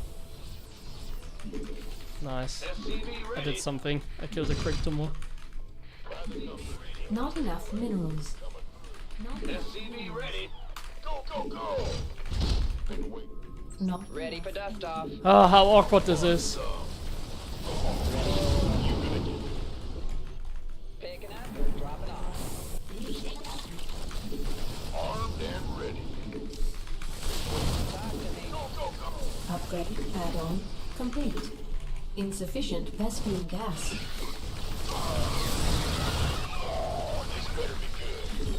Nice. SCV I ready. did something. I killed a Cryptomore. Not enough minerals. SCV ready. Go. Been waiting. Not Ready for dust off. Oh, how awkward this is. Picking up or dropping off. Armed and ready. Talk to me. Go. upgrade. Add-on complete. Insufficient Vespene gas. This better be good.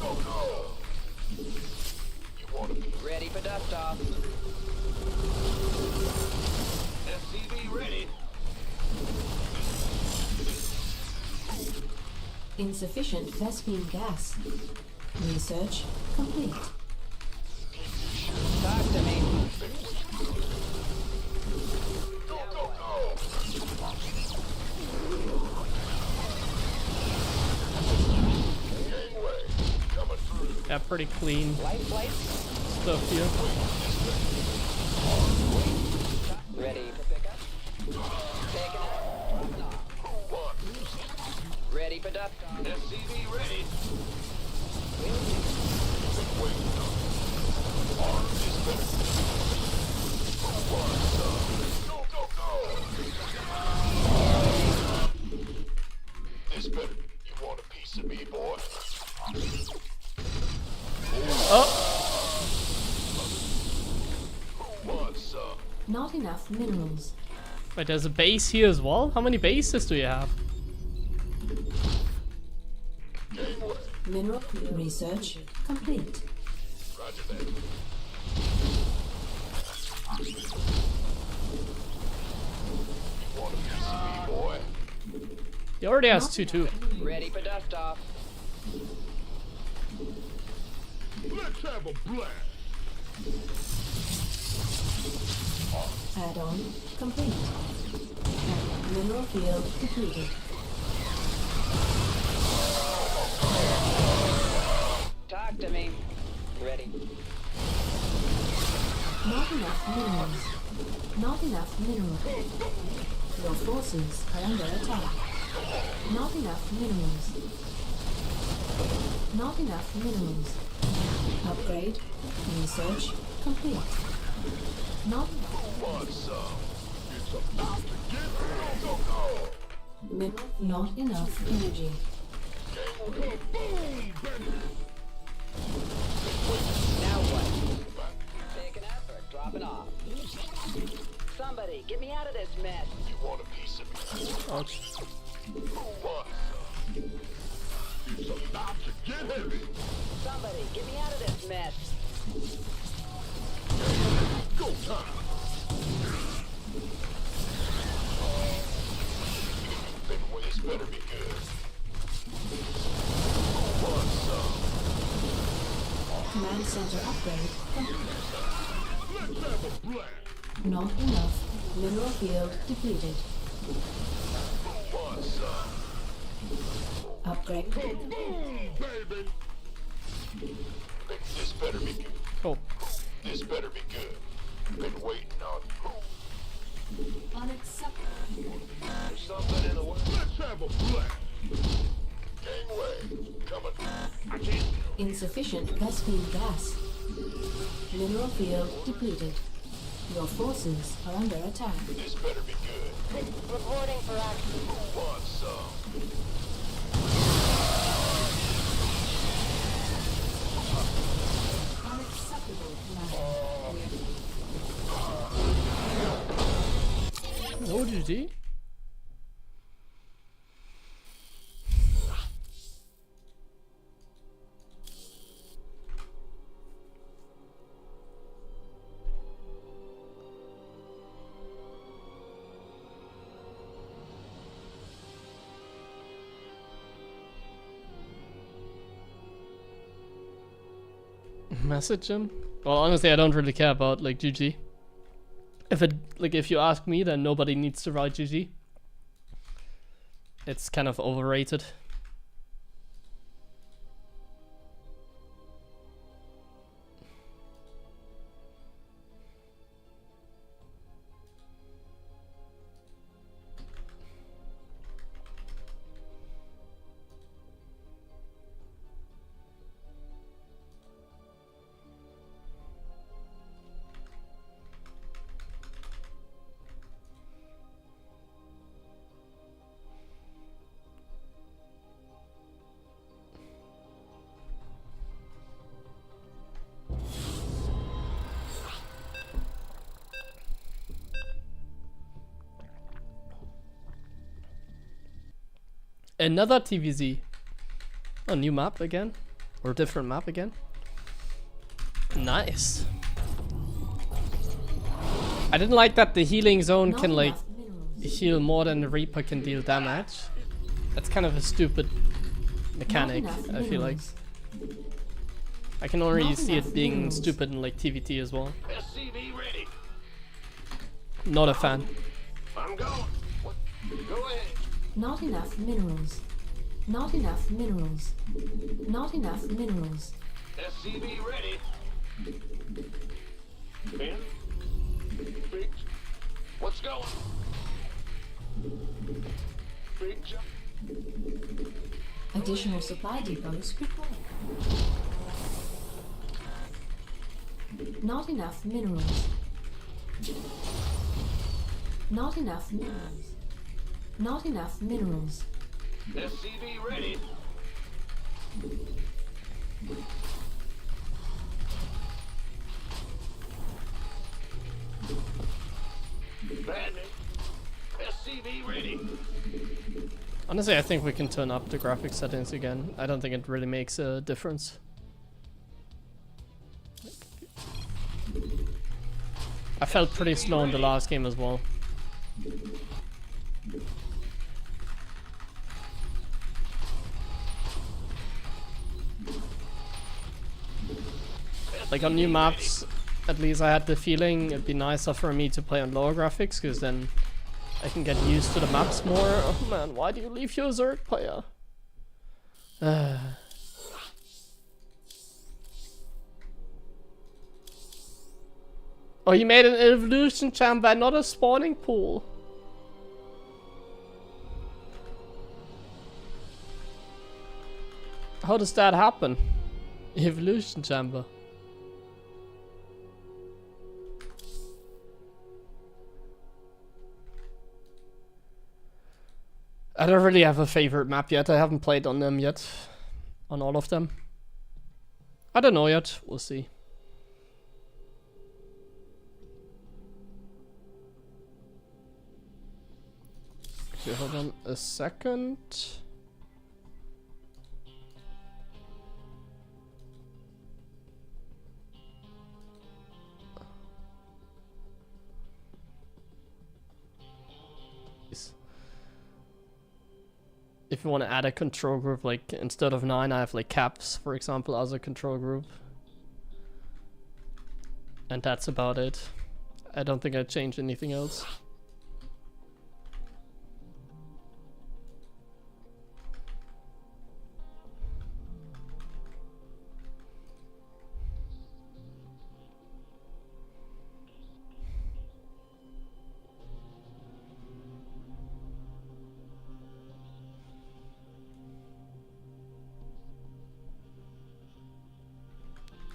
Go. You want a piece? Ready for dust off. SCV ready. Insufficient Vespene gas. Research complete. Talk to me. Go, go, go! Gangway, coming through. Yeah, pretty clean Light flight. stuff here. Ready for pickup. Taking it. Who wants? Ready for dust off. SCV ready. Go, go, go! This better. You want a piece of me, boy? Oh, Who wants some? Not enough minerals. wait, there's a base here as well? How many bases do you have? Gangway. Mineral research complete. Roger that. You want a piece of me, boy? He already has 2-2. Ready for dust off. Let's have a blast. Add-on complete. Mineral field depleted. Talk to me. Ready. Not enough minerals. Not enough minerals. Your forces are under attack. Not enough minerals. Not enough minerals. Upgrade. Research complete. Not enough. Want some? It's about to get go, go, go! Not enough energy. Gangway. Boom, baby! Now what? Taking up or dropping off? Somebody, get me out of this mess. You want a piece of me? Ouch. Who wants some? It's about to get heavy. Somebody, get me out of this mess. Go time. This better be good. Who wants some? Command center upgrade complete. Let's have a blast. Not enough. Mineral field depleted. Who wants some? Upgrade. Boom, baby! This better be good. Oh, This better be good. Been waiting on you. Unacceptable. There's something in the way. Let's have a blast. Gangway, coming. I can't. Insufficient Vespene gas. Mineral field depleted. Your forces are under attack. This better be good. Reporting for action. Who wants some? Unacceptable. no GG. Message him? Well, honestly, I don't really care about like GG. If you ask me, then nobody needs to write GG. It's kind of overrated. Another TVZ. A new map again? Or a different map again? Nice. I didn't like that the healing zone can like heal more than the Reaper can deal damage. That's kind of a stupid mechanic, Not enough I feel like. minerals. I can already Not see it enough being minerals. stupid in like TVT as well. SCV ready. Not a fan. I'm going. What? Go ahead. Not enough minerals. Not enough minerals. Not enough minerals. SCV ready. In. Big. What's going? Big jump. Additional supply depots required. Not enough minerals. Not enough minerals. Not enough minerals. SCV ready. Bandit. SCV ready. Honestly, I think we can turn up the graphics settings again. I don't think it really makes a difference. I felt pretty slow in the last game as well. Like on new maps, at least I had the feeling it'd be nicer for me to play on lower graphics, because then I can get used to the maps more. Oh man, why do you leave your Zerg player? Oh, he made an evolution chamber, not a spawning pool. How does that happen? Evolution chamber. I don't really have a favorite map yet. I haven't played on them yet. On all of them. I don't know yet. We'll see. Okay, hold on a second. If you want to add a control group, like instead of 9, I have like caps, for example, as a control group. And that's about it. I don't think I'd change anything else.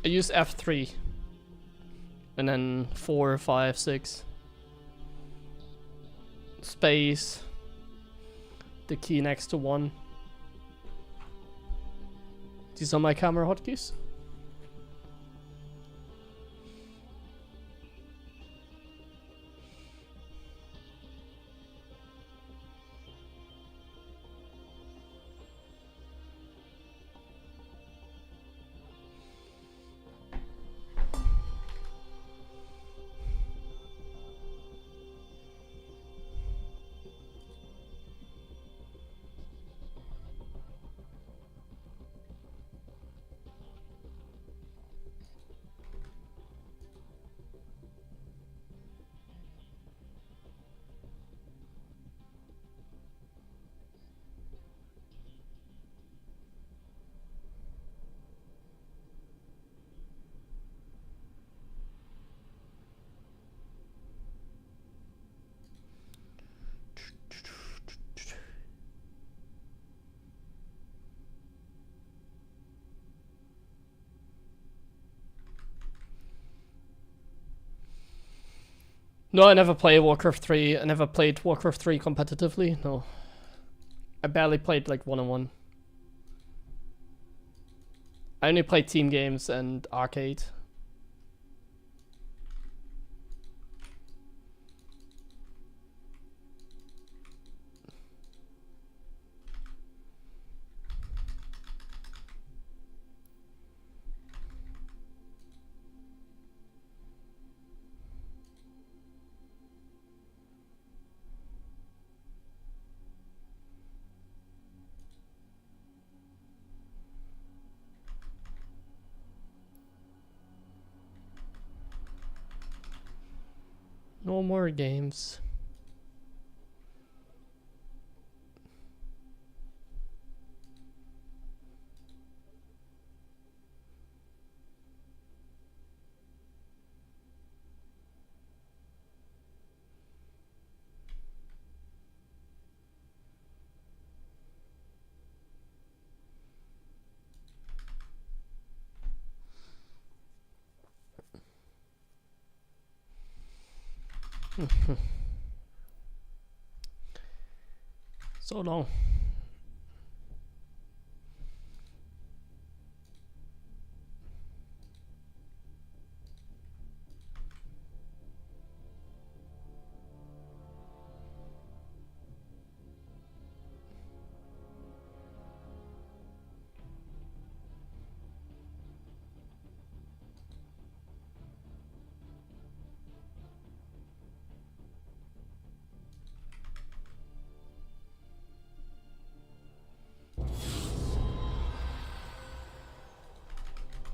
I use F3 and then 4, 5, 6 space, the key next to 1. These are my camera hotkeys. No, I never played Warcraft 3. I never played Warcraft 3 competitively. No. I barely played like 1-on-1. I only played team games and arcade. No more games. So long.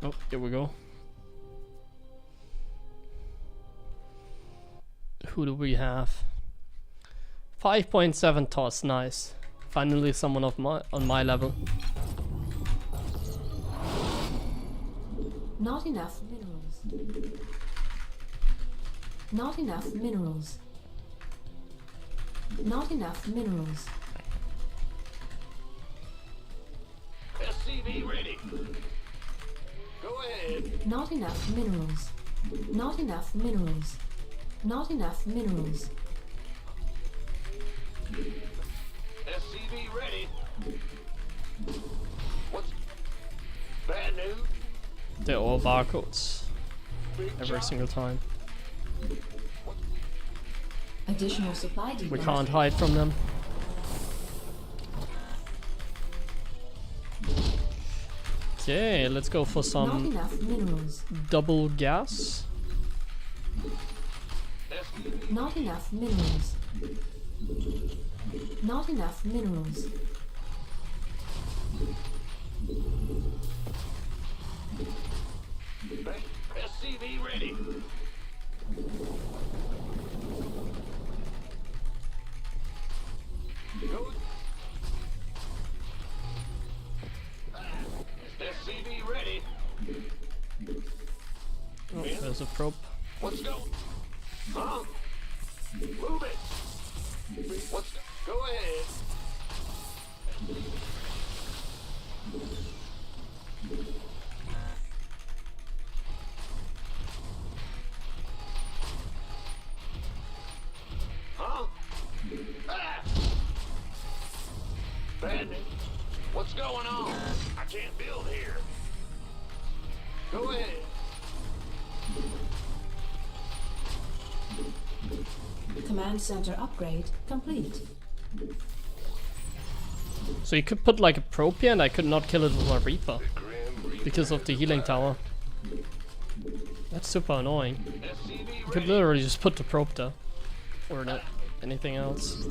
Oh, here we go. Who do we have? 5.7 toss, nice. Finally someone of on my level. Not enough minerals. Not enough minerals. Not enough minerals. SCV ready. Go ahead. Not enough minerals. Not enough minerals. Not enough minerals. SCV ready. What's bad news? They're all barcodes. Big Every job. single time. Additional supply We depots. can't hide from them. Okay, let's go for Not some enough minerals. double gas. SCV Not enough minerals. Not enough minerals. SCV ready. Go. SCV ready. Oh, there's a probe. Let's go. Huh? Move it. Let's go ahead. Huh? Ah! Bandit, what's going on? I can't build here. Go ahead. Command center upgrade complete. So you could put like a probe here and I could not kill it with my Reaper Grim Reaper. because of the healing tower. That's super annoying. SCV You could ready. literally just put the probe there. Or not anything else.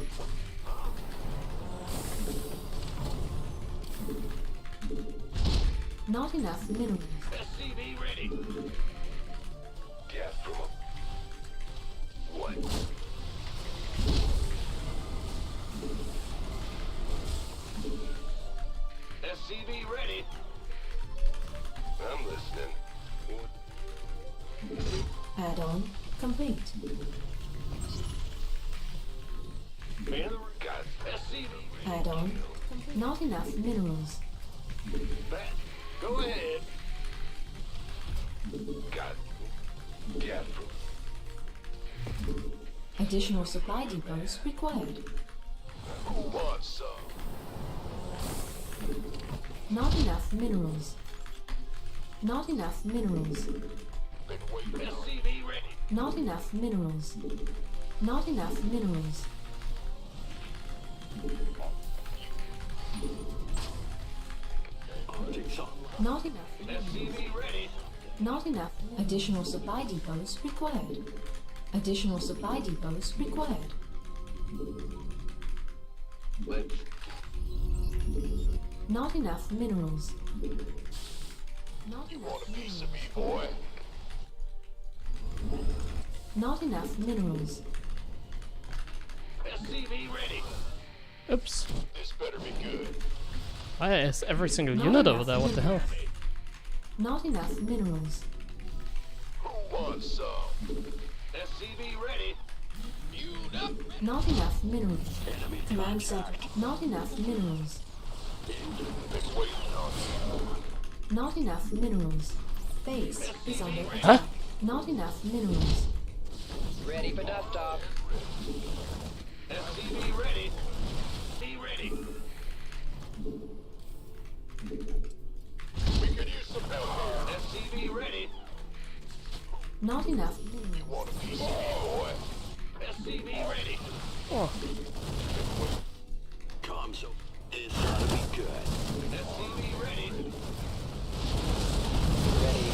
Not enough minerals. SCV ready. Gas from what? SCV ready. I'm listening. Add-on complete. Man, got SCV. Add-on. Not enough minerals. Back. Go ahead. Got gas from Additional supply depots required. who wants some? Not enough minerals. Not enough minerals. Been waiting. SCV ready. Not enough minerals. Not enough minerals. Optics online. Not enough. SCV ready. Not enough. Additional supply depots required. Additional supply depots required. Let's Not enough minerals. Not enough want a piece minerals. of me, boy. Not enough minerals. SCV ready. Oops. This better be good. Why is every single Not unit enough over there? What the hell? Not enough minerals. Who wants some? SCV ready. Fueled up. Not enough minerals. Enemy Command center. Not enough minerals. Been waiting on you. Not enough minerals. Base is under attack. Huh? Not enough minerals. Ready for dust off. SCV ready. Be ready. We could use some help here. SCV ready. Not enough minerals. Want a piece of me, boy? SCV ready. Oh, comms. This ought to be good. SCV ready. Ready.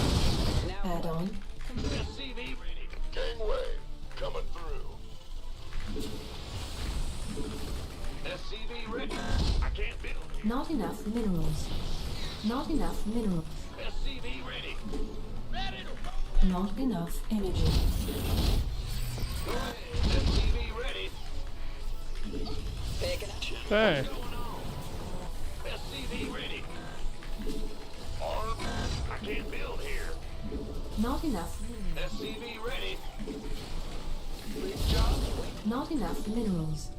Now. Add on. SCV ready. Gangway coming through. SCV ready. I can't build. Not enough minerals. Not enough minerals. SCV ready. Ready to roll. Not enough energy. SCV ready. Picking up. okay. SCV ready. Arm. I can't build here. Not enough minerals. SCV ready. Big job. Not enough minerals.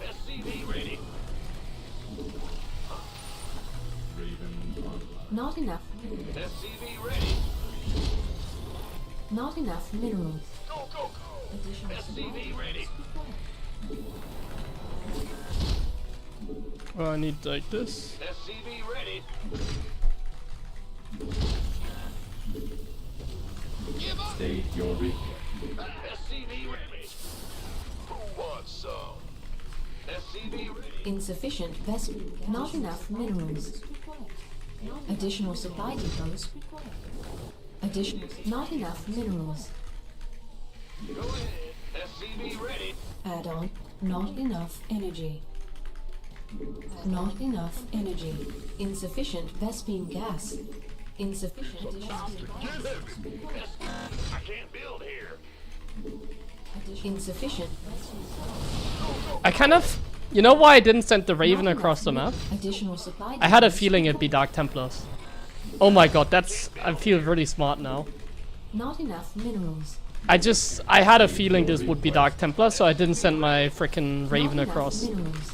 SCV ready. Raven online. Not enough minerals. SCV ready. Not enough minerals. Go, go, go. Additional SCV ready. Well, I need like this. SCV ready. Give up. State your request. SCV ready. Who wants some? SCV ready. Insufficient vessel. Not enough minerals. Additional supply depots. Additional. Not enough minerals. Go ahead. SCV ready. Add on. Not enough energy. Not enough energy. Insufficient Vespine gas. Insufficient additional. Get heavy. I can't build here. Insufficient. I kind of, you know why I didn't send the Raven across the map? Additional supply. I had a depots. feeling it'd be Dark Templars. Oh my god, that's, I feel really smart now. Not enough minerals. I had a feeling this would be Dark Templar, so I didn't send my frickin' Raven Not enough across. minerals.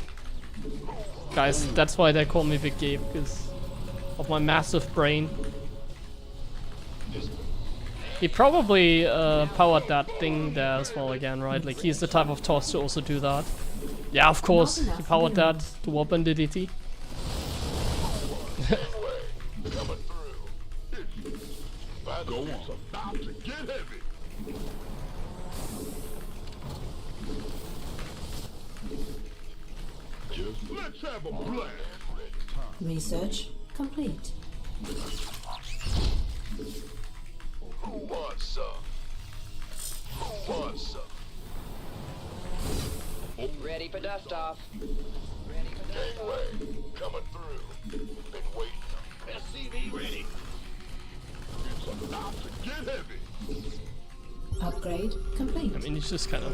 Guys, that's why they call me Big Gabe, because of my massive brain. He probably powered that thing there as well again, right? Like, he's the type of toss to also do that. Yeah, of course, he powered that to open the DT. Coming through. Go on. About to get heavy. Just let's have a blast. Research complete. Who wants some? Who wants some? Ready for dust off. Gangway coming through. Been waiting. SCV ready. It's about to get heavy. Upgrade complete. I mean, he's just kind of...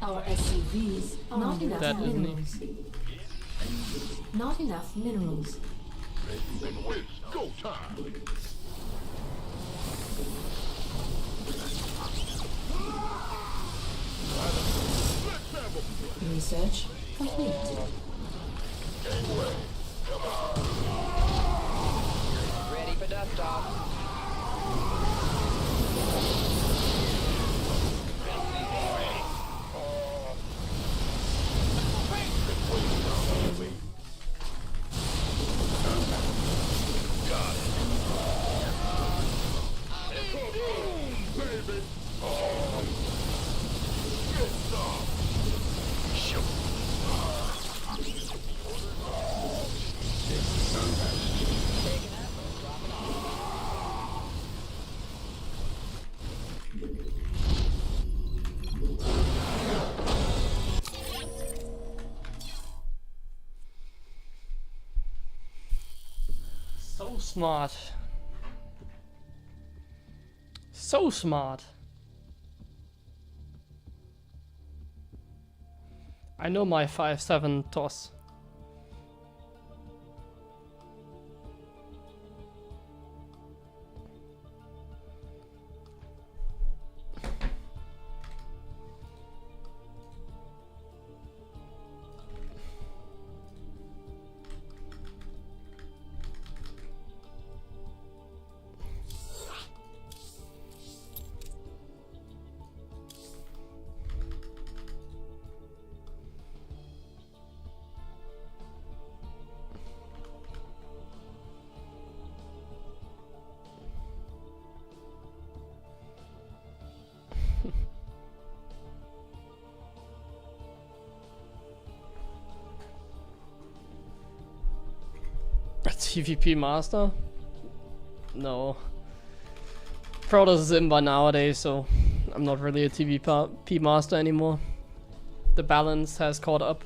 Our SCVs are not enough That, isn't he? minerals. Not enough minerals. Been waiting. Go time. Let's have a Research complete. gangway. Ready for dust off. Baby. So smart. So smart. I know my 5/7 toss. TVP master? No. Protoss is in by nowadays, so I'm not really a TVP master anymore. The balance has caught up.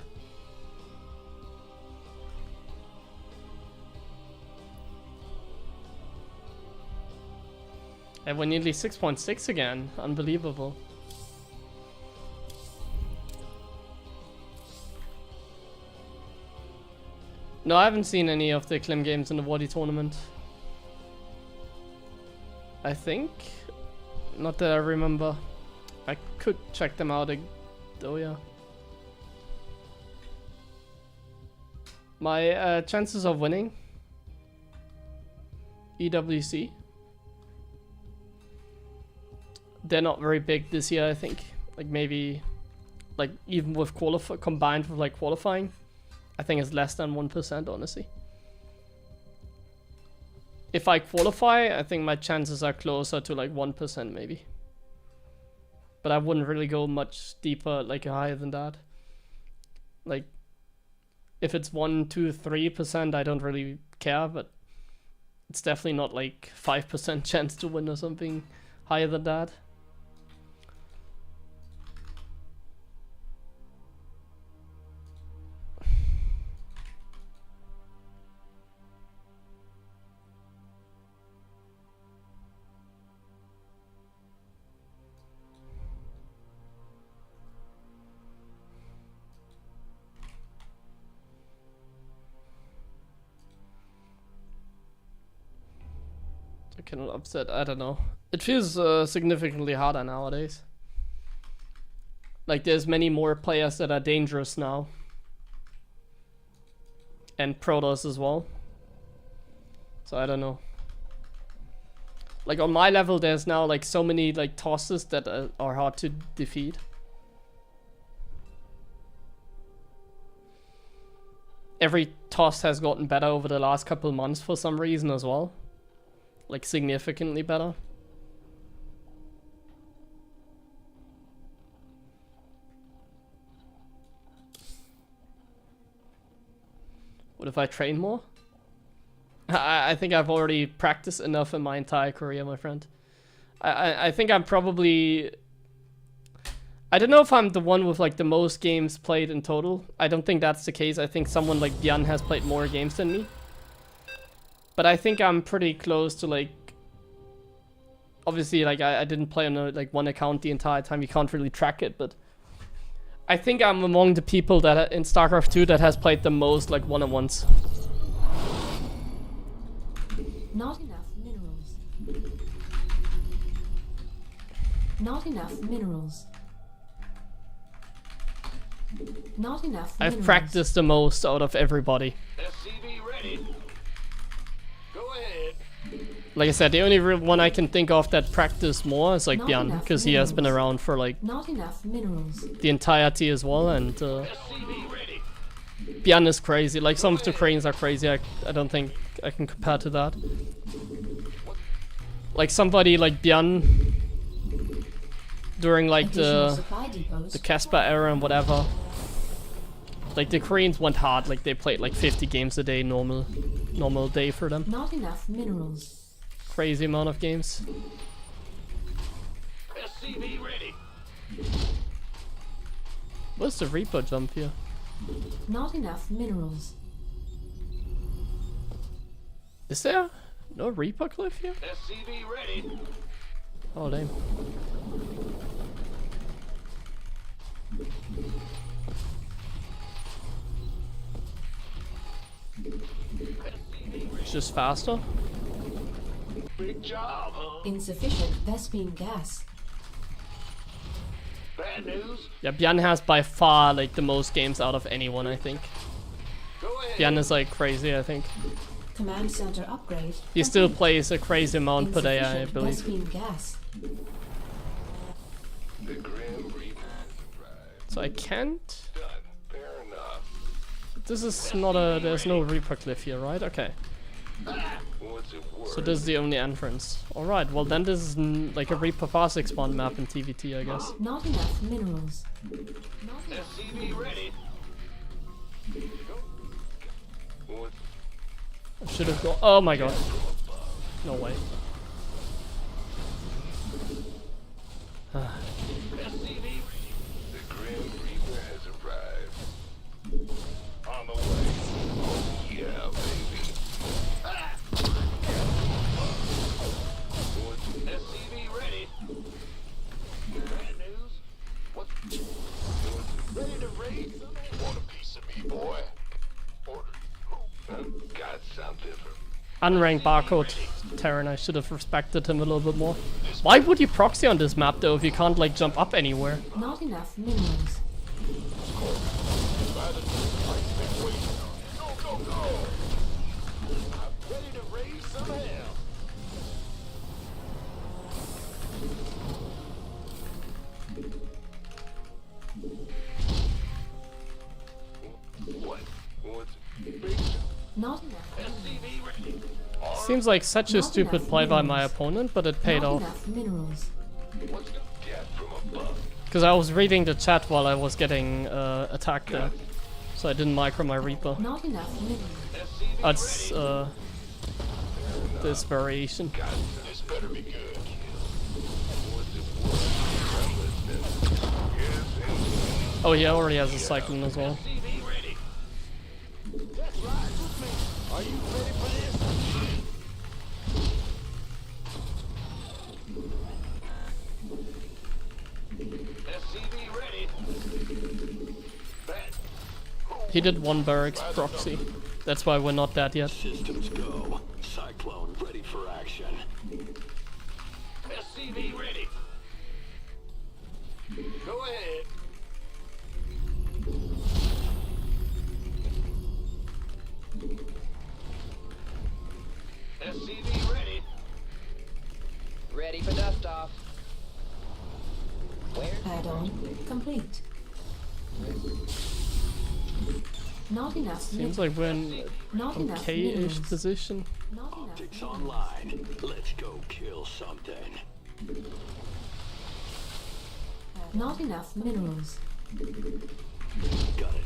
And we're nearly 6.6 again. Unbelievable. No, I haven't seen any of the Klim games in the Wadi tournament. I think. Not that I remember. I could check them out though, yeah. My chances of winning EWC, they're not very big this year, I think. Like maybe, like even with combined with like qualifying, I think it's less than 1%, honestly. If I qualify, I think my chances are closer to like 1% maybe. But I wouldn't really go much deeper, like higher than that. Like, if it's 1, 2, 3%, I don't really care, but it's definitely not like 5% chance to win or something higher than that. I cannot upset, I don't know. It feels significantly harder nowadays. Like there's many more players that are dangerous now. And Protoss as well. So I don't know. Like on my level there's now like so many like tosses that are hard to defeat. Every toss has gotten better over the last couple months for some reason as well. Like significantly better. What if I train more? I think I've already practiced enough in my entire career, my friend. I think I'm probably... I don't know if I'm the one with like the most games played in total. I don't think that's the case. I think someone like Björn has played more games than me. But I think I'm pretty close to like... Obviously, like I didn't play on like one account the entire time. You can't really track it, but... I think I'm among the people that in StarCraft 2 that has played the most like one-on-ones. Not enough minerals. Not enough minerals. Not enough minerals. I've practiced the most out of everybody. SCV ready. Go ahead. Like I said, the only real one I can think of that practiced more is like Björn, because he has been around for like not enough minerals. The entirety as well, and SCV ready. Björn is crazy. Like some of the cranes are crazy. I don't think I can compare to that. Like somebody like Björn during like the Casper era and whatever. Like the Koreans went hard. Like they played like 50 games a day, normal day for them. Not enough minerals. Crazy amount of games. SCV ready. What's the Reaper jump here? Not enough minerals. Is there no Reaper cliff here? SCV ready. Oh damn. It's just faster. Big job, huh? Insufficient Vespene gas. Bad news? Yeah, Bjarne has by far like the most games out of anyone, I think. Go ahead. Bjarne is like crazy, I think. Command center upgrade. He still complete. plays a crazy amount per day, I Insufficient believe. Vespene gas. The Grim Reaper has arrived. So I can't. Done. Fair enough. This is not a. There's no Reaper cliff here, right? Okay. What's it worth? So this is the only entrance. Alright, well then this is like a Reaper fast expand map in TVT, I guess. Not enough minerals. Not enough. SCV ready. What? I should have gone. Oh my god. No way. SCV ready. The Grim Reaper has arrived. On the way. Oh yeah, baby. What's SCV ready? Bad news? What? Ready to raise some? Want a piece of me, boy? Order. Got something for Unranked barcode Terran, I should have respected him a little bit more. Why would you proxy on this map though if you can't like jump up anywhere? Not enough minerals. Go, go, go! I'm ready to raise some hell. What? What's big? Not enough. SCV ready. Seems like such a Not stupid enough play by my minerals. opponent, but it paid Not off. enough minerals. What's the get from above? Because I was reading the chat while I was getting attacked there. So I didn't micro my Reaper. Not enough minerals. SCV That's this variation. This better be good. What's it worth? I'm listening. Yes, indeed. Oh, he already has a cyclone as well. SCV ready. That's right with me. Are you ready for this? SCV ready. Bet. He did one barracks proxy. That's why we're not dead yet. Systems go. Cyclone ready for action. SCV ready. Go ahead. SCV ready. Ready for dust off. Where? Add-on complete. Not enough Seems minerals. like we're in Not enough okay-ish minerals. position. Not enough Optics minerals. online. Let's go kill something. Not enough minerals. Got it.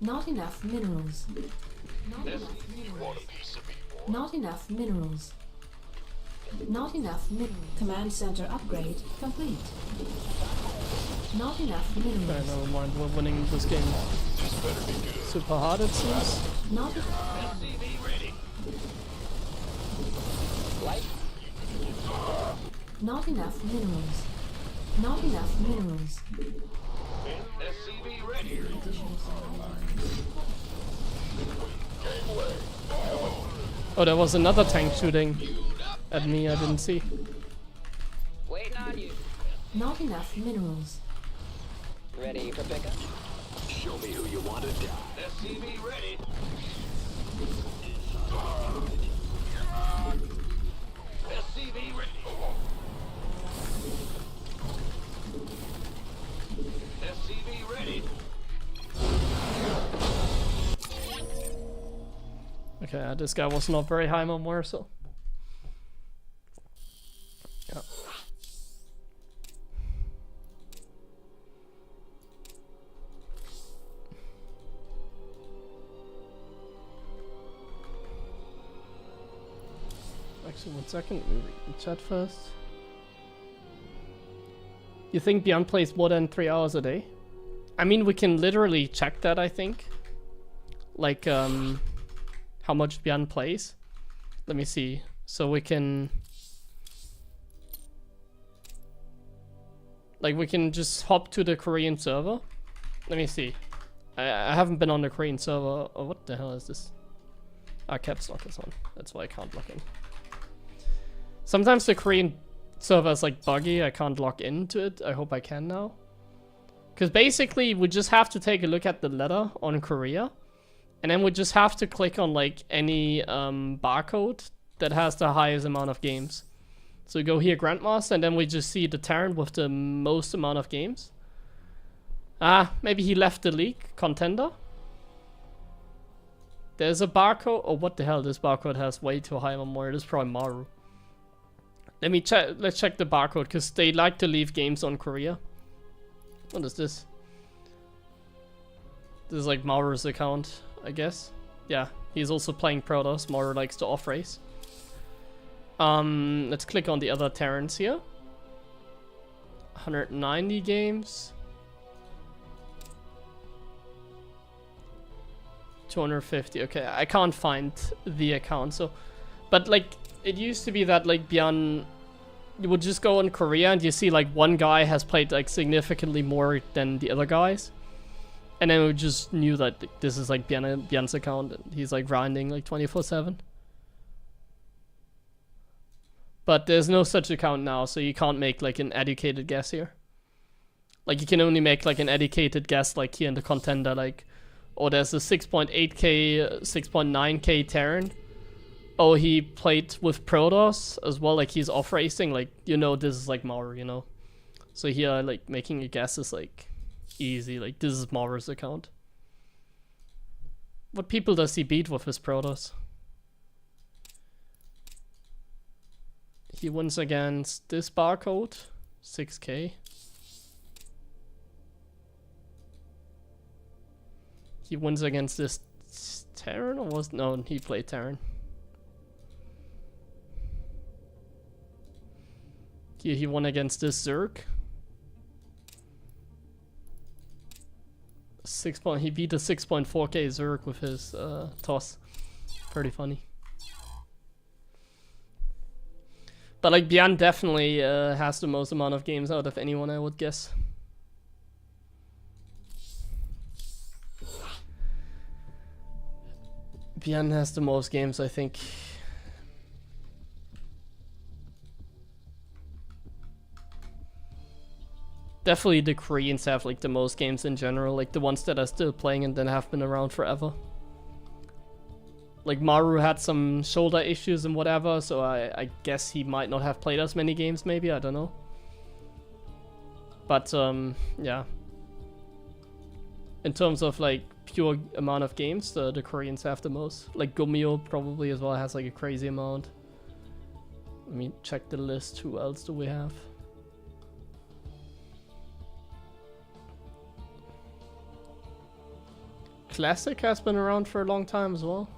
Not enough minerals. Not enough minerals. Piece of me, boy. Not enough minerals. Not enough minerals. Command center upgrade complete. Not enough Okay, minerals. never mind. We're winning this game super hard, it seems. Not enough. SCV ready. Light? Not enough minerals. Not enough minerals. SCV ready. Oh, there was another tank shooting at me. I didn't see. Waiting on you. Not enough minerals. Ready for pickup? Show me who you want to die. SCV ready. SCV ready. SCV ready. Okay, this guy was not very high more, so. Yeah. Actually, 1 second. Let me read the chat first. You think Beyond plays more than 3 hours a day? I mean, we can literally check that, I think. Like, how much Beyond plays. Let me see. So we can... Like, we can just hop to the Korean server. Let me see. I haven't been on the Korean server. Oh, what the hell is this? Caps lock is on. That's why I can't log in. Sometimes the Korean server is like buggy. I can't log into it. I hope I can now. Because basically we just have to take a look at the letter on Korea. And then we just have to click on like any barcode that has the highest amount of games. So we go here, Grandmaster, and then we just see the Terran with the most amount of games. Maybe he left the league. Contender. There's a barcode. Oh, what the hell? This barcode has way too high on more. This is probably Maru. Let me check. Let's check the barcode because they like to leave games on Korea. What is this? This is like Maru's account, I guess. Yeah, he's also playing Protoss. Maru likes to off race. Let's click on the other Terrans here. 190 games. 250. Okay, I can't find the account. So, but like it used to be that like Bjorn, you would just go on Korea and you see like one guy has played like significantly more than the other guys, and then we just knew that this is like Bjorn's account. And he's like grinding like 24/7. But there's no such account now, so you can't make like an educated guess here. Like you can only make like an educated guess like here in the contender, like, oh, there's a 6.8k, 6.9k Terran. Oh, he played with Protoss as well, like he's off racing, like, you know, this is like Maru, you know. So here, like, making a guess is like easy, like this is Maru's account. What people does he beat with his Protoss? He wins against this barcode, 6k. He wins against this Terran, or was no? He played Terran. He won against this Zerg. He beat a 6.4k Zerg with his toss. Pretty funny. But like Bjorn definitely has the most amount of games out of anyone, I would guess. Bjorn has the most games, I think. Definitely the Koreans have like the most games in general, like the ones that are still playing and then have been around forever. Like Maru had some shoulder issues and whatever, so I guess he might not have played as many games, maybe, I don't know. But yeah. In terms of like pure amount of games, the Koreans have the most. Like Gomeo probably as well has like a crazy amount. Let me check the list. Who else do we have? Classic has been around for a long time as well.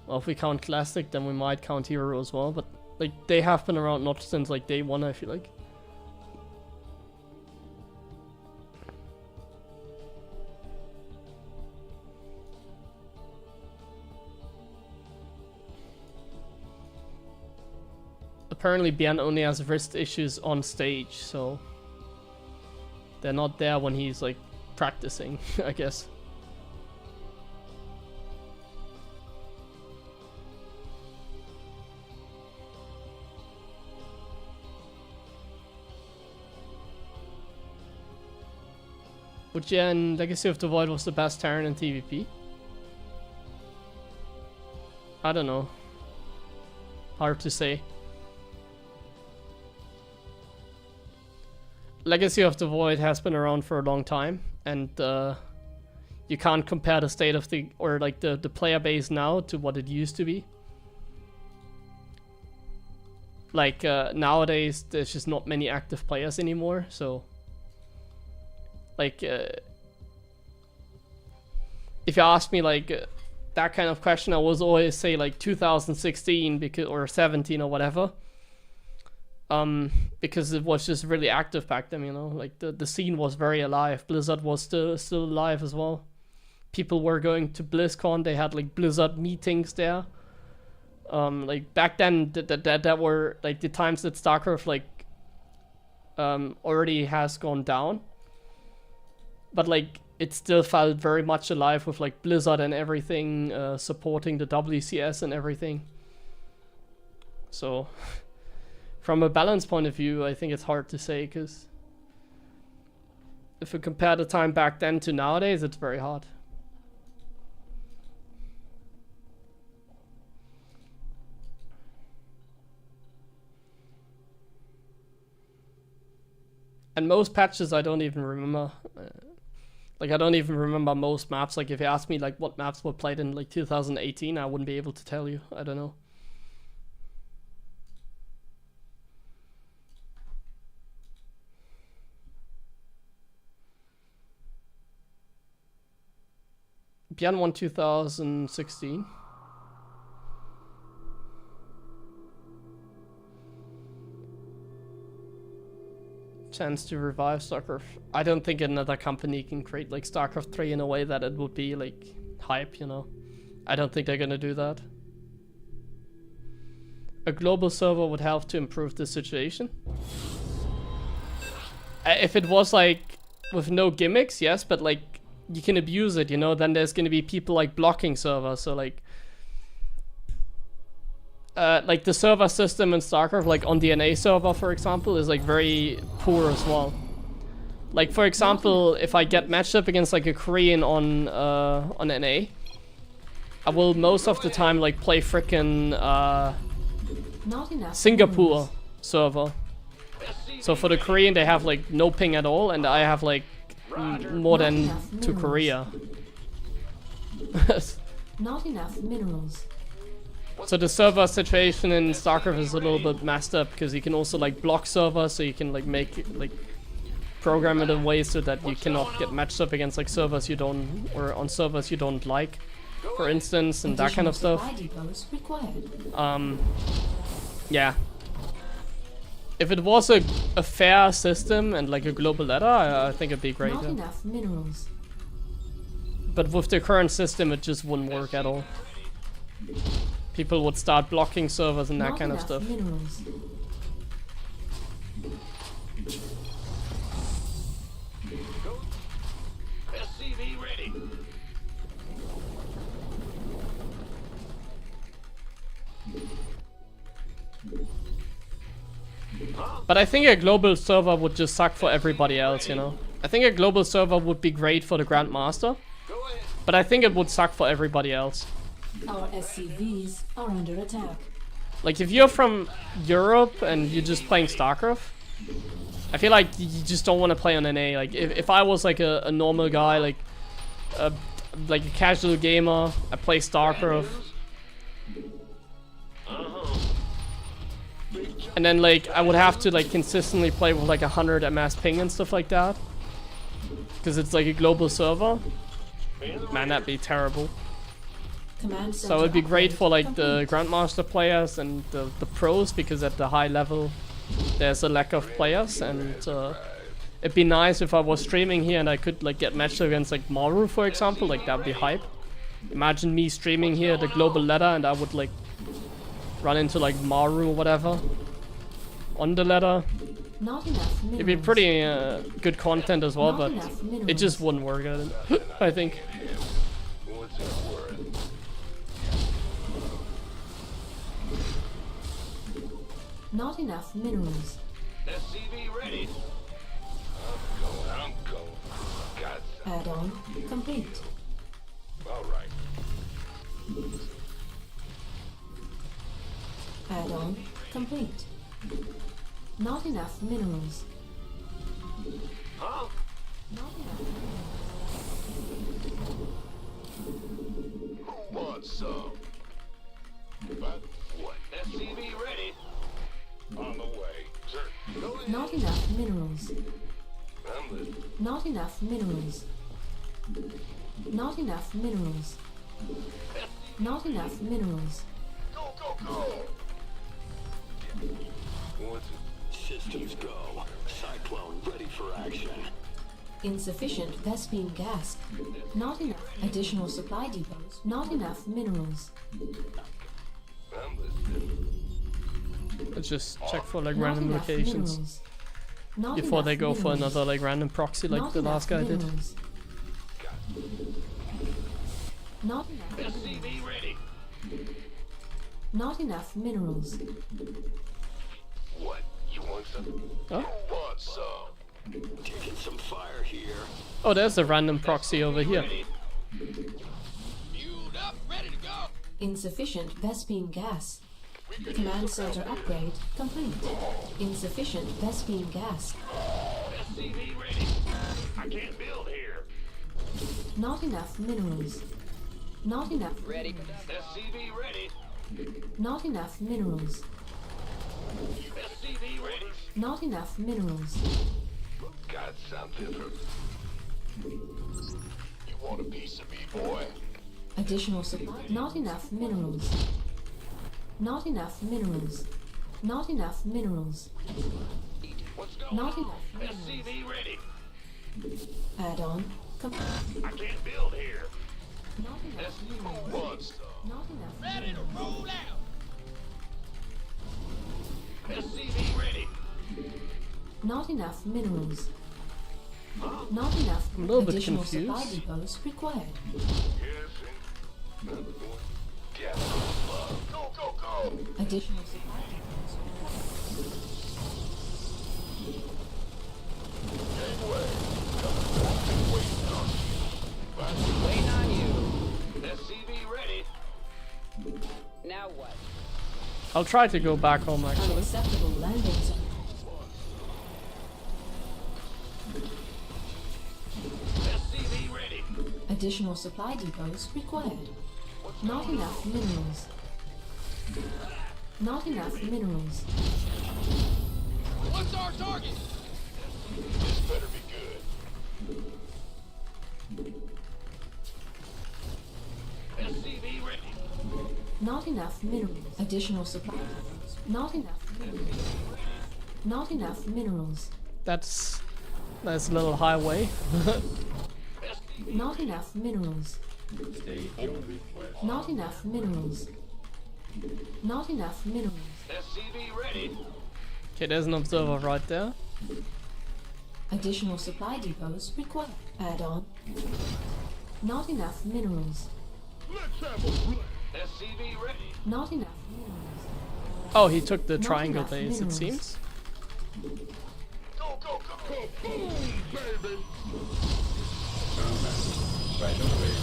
Well, if we count Classic, then we might count Hero as well, but like they have been around not since like day one, I feel like. Apparently Bjorn only has wrist issues on stage, so they're not there when he's like practicing, I guess. Which in Legacy of the Void was the best Terran in TVP? I don't know. Hard to say. Legacy of the Void has been around for a long time, and you can't compare the state of the, or like the player base now to what it used to be. Like nowadays there's just not many active players anymore, so like if you ask me like that kind of question, I was always say like 2016 because, or 17 or whatever. Because it was just really active back then, you know, like the scene was very alive. Blizzard was still alive as well. People were going to BlizzCon, they had like Blizzard meetings there. Like back then that were like the times that StarCraft like already has gone down. but like it still felt very much alive with like Blizzard and everything supporting the WCS and everything. So from a balance point of view, I think it's hard to say, because if you compare the time back then to nowadays, it's very hard. And most patches I don't even remember. Like I don't even remember most maps. Like if you ask me like what maps were played in like 2018, I wouldn't be able to tell you. I don't know. Beyond 1 2016. Chance to revive StarCraft. I don't think another company can create like StarCraft 3 in a way that it would be like hype, you know. I don't think they're gonna do that. A global server would help to improve the situation. If it was like with no gimmicks, yes, but like you can abuse it, you know, then there's gonna be people like blocking servers, so like the server system in StarCraft, like on the NA server, for example, is like very poor as well. Like for example, if I get matched up against like a Korean on NA, I will most of the time like play frickin' Singapore server. So for the Korean, they have like no ping at all, and I have like more than to Korea. Not enough minerals. So the server situation in StarCraft is a little bit messed up, because you can also like block servers, so you can like make it, like program it in ways so that you cannot get matched up against like servers you don't, or on servers you don't like, for instance, and that kind of stuff. Yeah. If it was a fair system and like a global ladder, I think it'd be great. Not enough minerals. But with the current system, it just wouldn't work at all. People would start blocking servers and that kind of stuff. Minerals. SCV ready. But I think a global server would just suck for everybody else, you know? I think a global server would be great for the Grandmaster, but I think it would suck for everybody else. Our SCVs are under attack. Like if you're from Europe and you're just playing StarCraft, I feel like you just don't want to play on NA. Like if I was like a normal guy, like a casual gamer, I play StarCraft, and then like I would have to like consistently play with like 100 ms ping and stuff like that, because it's like a global server. Man, that'd be terrible. So it'd be great for like the Grandmaster players and the pros, because at the high level there's a lack of players, and it'd be nice if I was streaming here and I could like get matched against like Maru, for example. Like that'd be hype. Imagine me streaming here the global ladder and I would like run into like Maru or whatever on the ladder. Not enough minerals. It'd be pretty good content as well, Not but enough minerals. it just wouldn't work. I think. What's it worth? Not enough minerals. SCV ready. I'm going. Got some. Add-on complete. All right. Add-on complete. Not enough minerals. Huh? Not enough Who wants some? But what? SCV ready. On the way. Sir, go ahead. Not enough minerals. I'm listening. Not enough minerals. Not enough minerals. Not enough minerals. Go, go, go. What's it? Systems go. Cyclone ready for action. Insufficient Vespene gas. Not enough additional supply depots. Not enough minerals. I'm listening. Let's just check for like Not random enough locations minerals. Not before they enough go for minerals. another like random proxy like Not the last enough guy did. minerals. SCV ready. Not enough minerals. What? You want some? Oh. Who wants some? Taking some fire here. Oh, there's a random proxy over here. Ready. Fueled up, ready to go. Insufficient Vespene gas. Command center upgrade complete. Insufficient Vespene gas. SCV ready. I can't build here. Not enough minerals. Not enough. Ready for dust. SCV ready. Not enough minerals. SCV ready. Not enough minerals. Got something for... You want a piece of me, boy? Additional supply. Not enough minerals. Not enough minerals. Not enough minerals. What's going Not on? enough minerals. SCV ready. Add-on complete. I can't build here. Not enough Who minerals. wants some? Not enough. Ready to roll out. SCV ready. Not enough minerals. Not enough. I'm a little bit Additional supply confused. depots required. Yes. Yeah. Go, go, go. Additional supply depots required. Gangway. Waiting on you. SCV ready. Now what? I'll try to go back home actually. Unacceptable landing zone. SCV ready. Additional supply depots required. Not enough minerals. Not enough minerals. What's our target? This better be good. SCV ready. Not enough minerals. Additional supply depots. Not enough minerals. Not enough minerals. That's a little highway. Not enough minerals. State your request. Not enough minerals. Not enough minerals. SCV ready. Okay, there's an observer right there. Additional supply depots required. Add-on. Not enough minerals. Let's have a blast. SCV ready. Not enough minerals. Oh, he took the Not triangle enough base, it minerals. seems. Go, go, go. Boom, baby. Right away.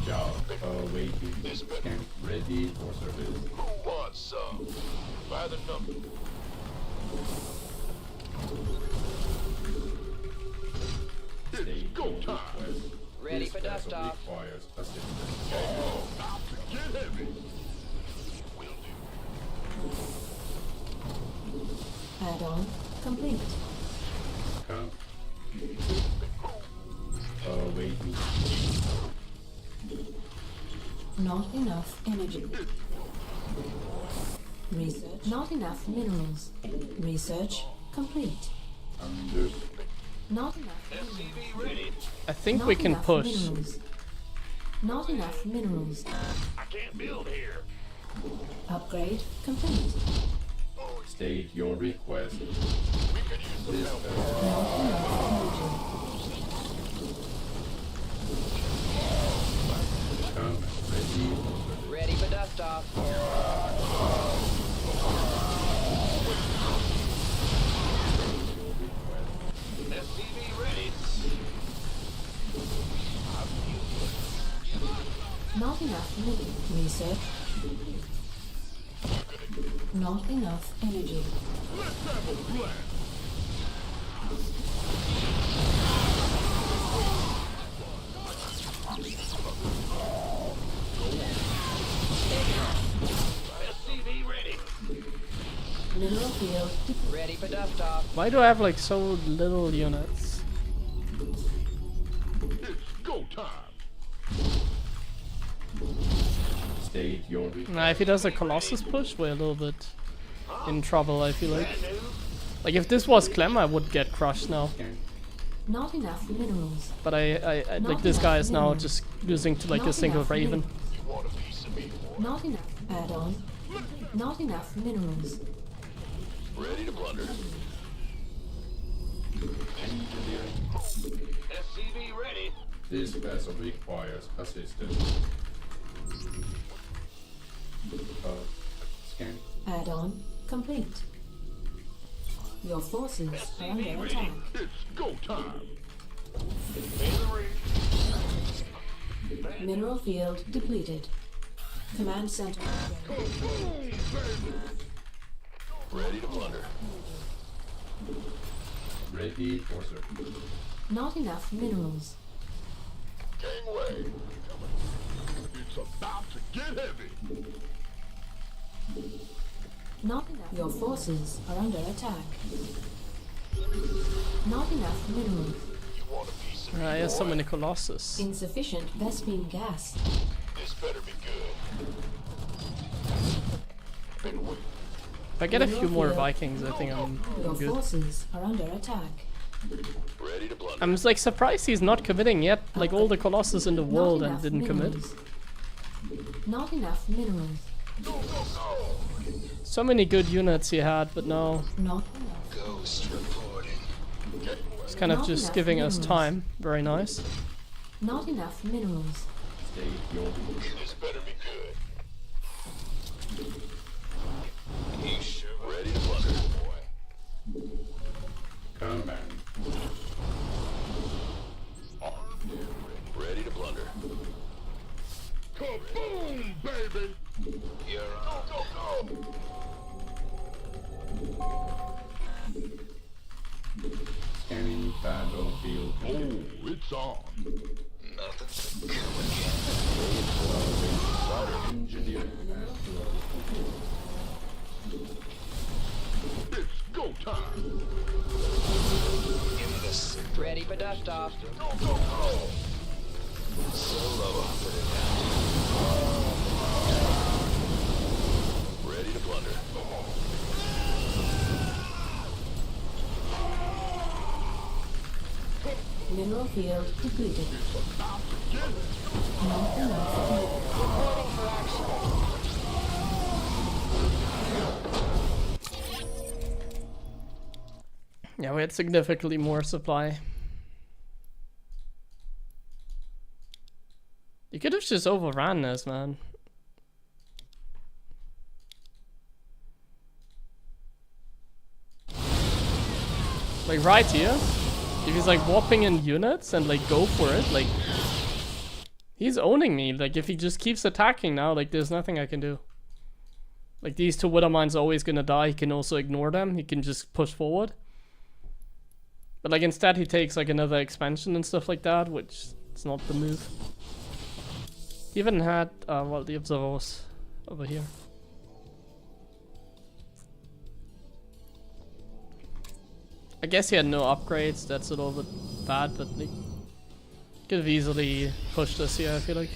Job awaiting. This better. Ready for service. Who wants some? By the number. State go your time. request. Ready This for dust vessel off. requires assistance. About to get heavy. Will do. Add-on complete. Come. Awaiting. Not enough energy. Research. Not enough minerals. Research complete. Under. Not enough minerals. SCV ready. I think Not we can enough push. Minerals. Not enough minerals. I can't build here. Upgrade complete. State your request. We could use some This help. vessel Not enough energy. come ready. Ready for dust off. SCV ready. Not enough minerals. Research. Not enough energy. Let's have a blast. SCV ready. Mineral field depleted. Ready for dust off. Why do I have like so little units? It's go time. State your request. Nah, if he does a Colossus push, we're a little bit in trouble, I feel like. Brand new. Like if this was Clem, I would get crushed now. Not enough minerals. But I Not like this guy enough is now minerals. just losing to like a Not single enough Raven. minerals. You want a piece of me, boy? Not enough. Add-on. Not enough minerals. Ready to plunder. SCV ready. This vessel requires assistance. Scan. Add-on complete. Your forces are under attack. It's go time. Mineral field depleted. Command center. Ready to blunder. Ready for service. Not enough minerals. Gangway. It's about to get heavy. Not enough. Your forces are under attack. Not enough minerals. You want a piece of me, I have so boy? many Colossus. Insufficient Vespene gas. This better be good. Been waiting. If I get a few more Vikings, I think I'm Your good. forces are under attack. Ready to blunder. I'm just like surprised he's not committing yet. Like all the Colossus in the world Not and enough didn't commit. minerals. Not enough minerals. So many good units he had, but no. Not enough. Ghost reporting. He's kind of Not just enough giving us minerals. time. Very nice. Not enough minerals. State your request. This better be good. He sure ready to blunder, boy. Command. Ready to blunder. Kaboom, baby! You're on. Go. Scanning battlefield. Oh, it's on. Nothing to come again. Engineering. It's go time. Give me this. Ready for dust off. Go. Solo operative. Ready to blunder. Mineral field depleted. Not enough. Reporting for action. Yeah, we had significantly more supply. You could have just overran this, man. Like right here, if he's like warping in units and like go for it, like he's owning me. Like if he just keeps attacking now, like there's nothing I can do. Like these two Wither Mines are always gonna die. He can also ignore them. He can just push forward. But like instead he takes like another expansion and stuff like that, which is not the move. He even had well, the observers over here. I guess he had no upgrades, that's a little bit bad, but like, could have easily pushed us here, I feel like.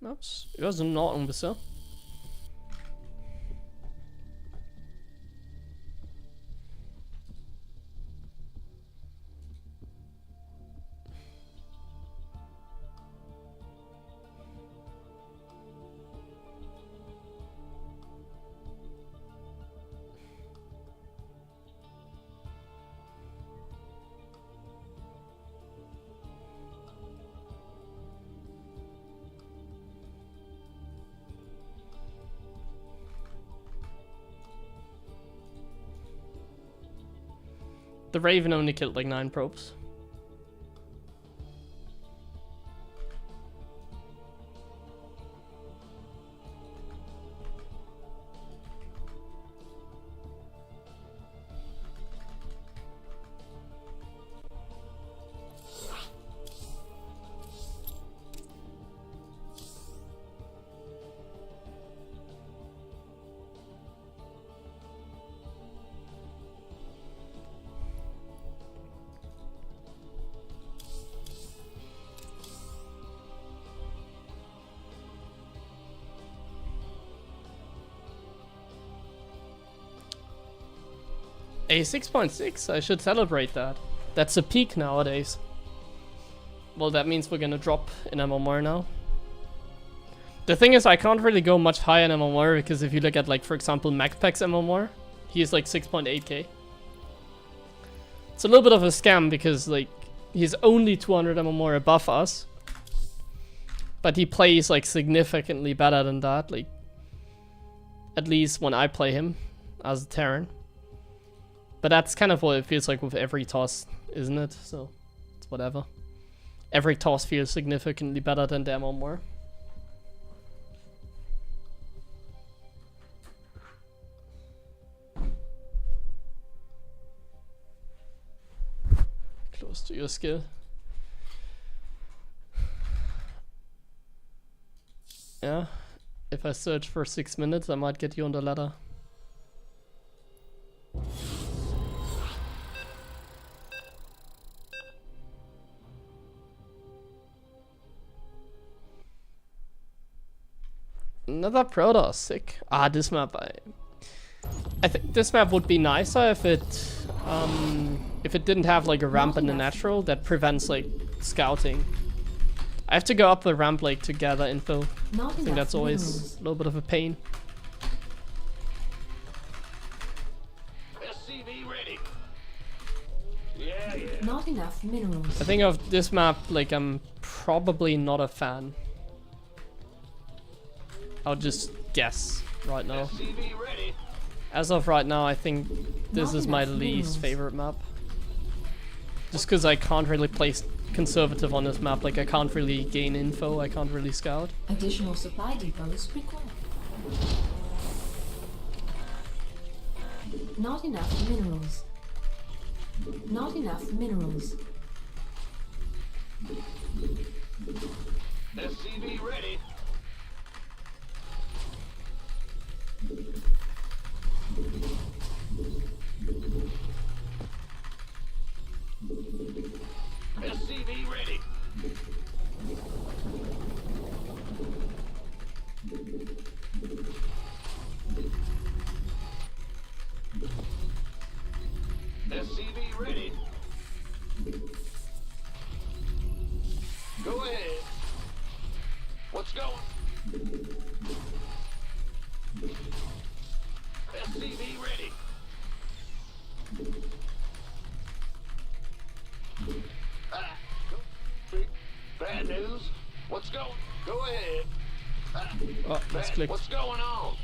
Oops, it was not on the The Raven only killed like 9 probes. A 6.6, I should celebrate that. That's a peak nowadays. Well, that means we're gonna drop in MMR now. The thing is, I can't really go much higher in MMR because if you look at, like, for example, MacPack's MMR, he is like 6.8k. It's a little bit of a scam because, like, He's only 200 ammo more above us. But he plays like significantly better than that. Like, at least when I play him as a Terran. But that's kind of what it feels like with every toss, isn't it? So, it's whatever. Every toss feels significantly better than the ammo more. Close to your skill. Yeah, if I search for 6 minutes, I might get you on the ladder. Another Protoss, sick. Ah, this map, I think this map would be nicer if it didn't have like a ramp in the natural that prevents like scouting. I have to go up the ramp like to gather info. I think that's always a little bit of a pain. SCV ready. Yeah. Not enough minerals. I think of this map, like I'm probably not a fan. I'll just guess right now. SCV ready. As of right now, I think this is my least favorite map. Just because I can't really play conservative on this map. Like I can't really gain info, I can't really scout. Additional supply depots required. Not enough minerals. Not enough minerals. SCV ready. SCV ready. SCV ready. Go ahead. What's going? SCV ready. Bad news. What's going? Go ahead. Oh, let's click. What's going on?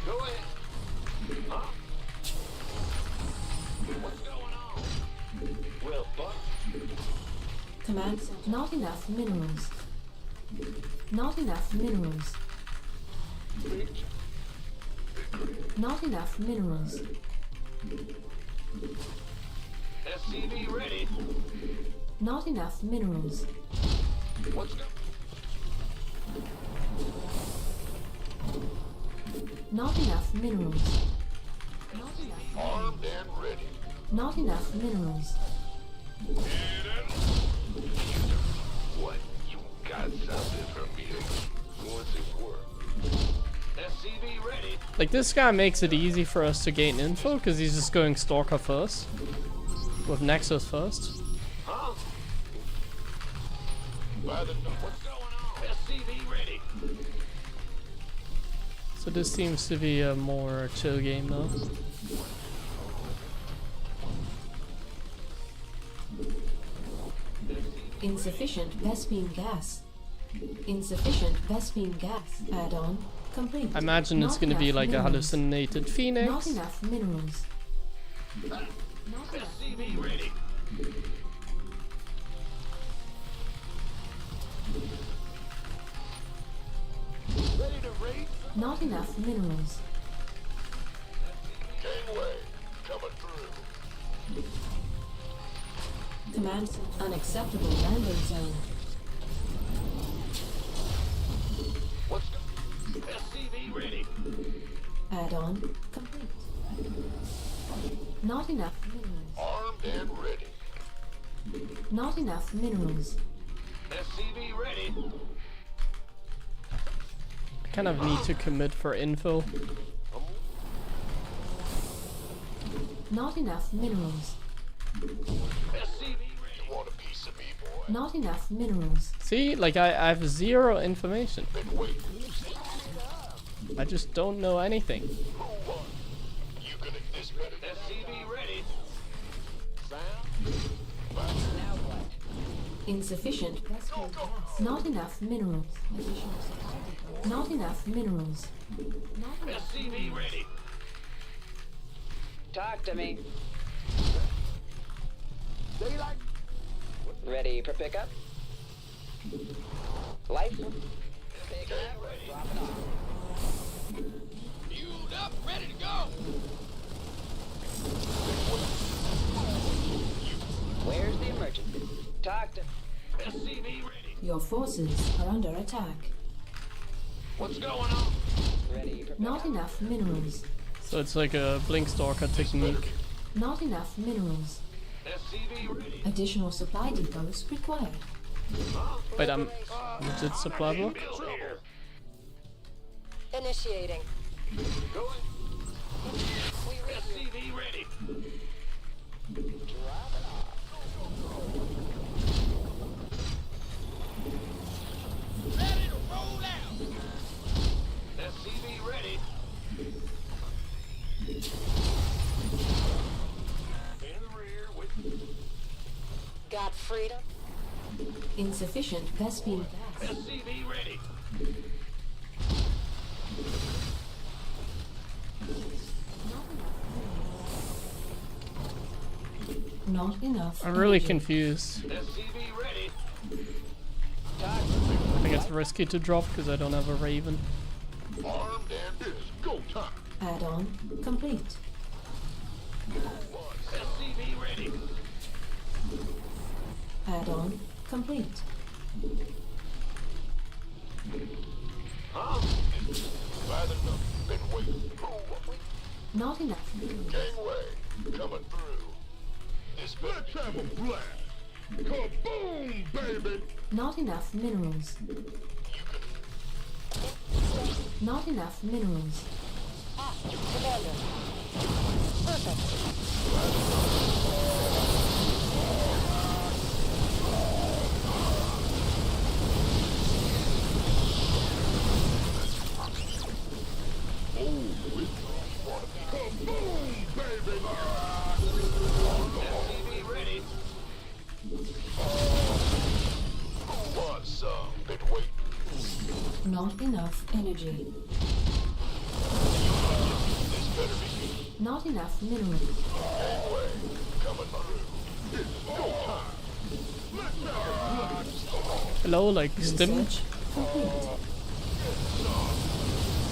Go ahead. Huh? What's going on? Well, Buck. Command center. Not enough minerals. Not enough minerals. Not enough minerals. SCV ready. Not enough minerals. What's going? Not enough minerals. Not enough. Armed and ready. Not enough minerals. What? You got something for me to once it work. SCV ready. Like this guy makes it easy for us to gain info because he's just going Stalker first. With Nexus first. Huh? What's going on? SCV ready. So this seems to be a more chill game now. Insufficient Vespine gas. Insufficient Vespine gas. Add-on complete. I imagine it's Not going to be enough like a minerals. hallucinated Not phoenix. enough minerals. Not enough SCV minerals. ready. Ready to raid? Not enough minerals. Gangway coming through. Command center. Unacceptable landing zone. What's going? SCV ready. Add-on complete. Not enough minerals. Armed and ready. Not enough minerals. SCV ready. I kind of need to commit for info. Not enough minerals. SCV ready. You want a piece of me, boy? Not enough minerals. See, like I have zero information. Been waiting. I just don't know anything. Who won? You gonna this minute? SCV ready. Insufficient Vespene gas. Not enough minerals. Additional supply depot. Not enough minerals. Not enough SCV ready. Talk to me. Daylight. Ready for pickup? Lights? Taking effort. Dropping off. Fueled up, ready to go. Where's the emergency? Talk to SCV ready. Your forces are under attack. What's going on? Ready for Not pickup? enough minerals. So it's like a blink stalker technique. Not enough minerals. SCV ready. Additional supply depots required. Wait, I'm legit supply block? Bill here. Initiating. Going. We read you. SCV ready. Dropping off. Ready to roll out. SCV ready. In the rear with Got freedom. Insufficient Vespene gas. SCV ready. Not enough. I'm really energy. confused. SCV ready. Talk. I think it's risky to drop because I don't have a Raven. Armed and it's go time. Add-on complete. SCV ready. Add-on complete. Huh? Bad enough. Been waiting. Not enough minerals. Gangway coming through. This Let's have a blast. Kaboom, baby. Not enough minerals. Not enough minerals. Commander. Perfect. Kaboom, baby. SCV ready. Want some? Been waiting. Not enough energy. This better be Not enough minerals. gangway coming through. It's go time. Let's have a blast. Hello, like stim? Research complete.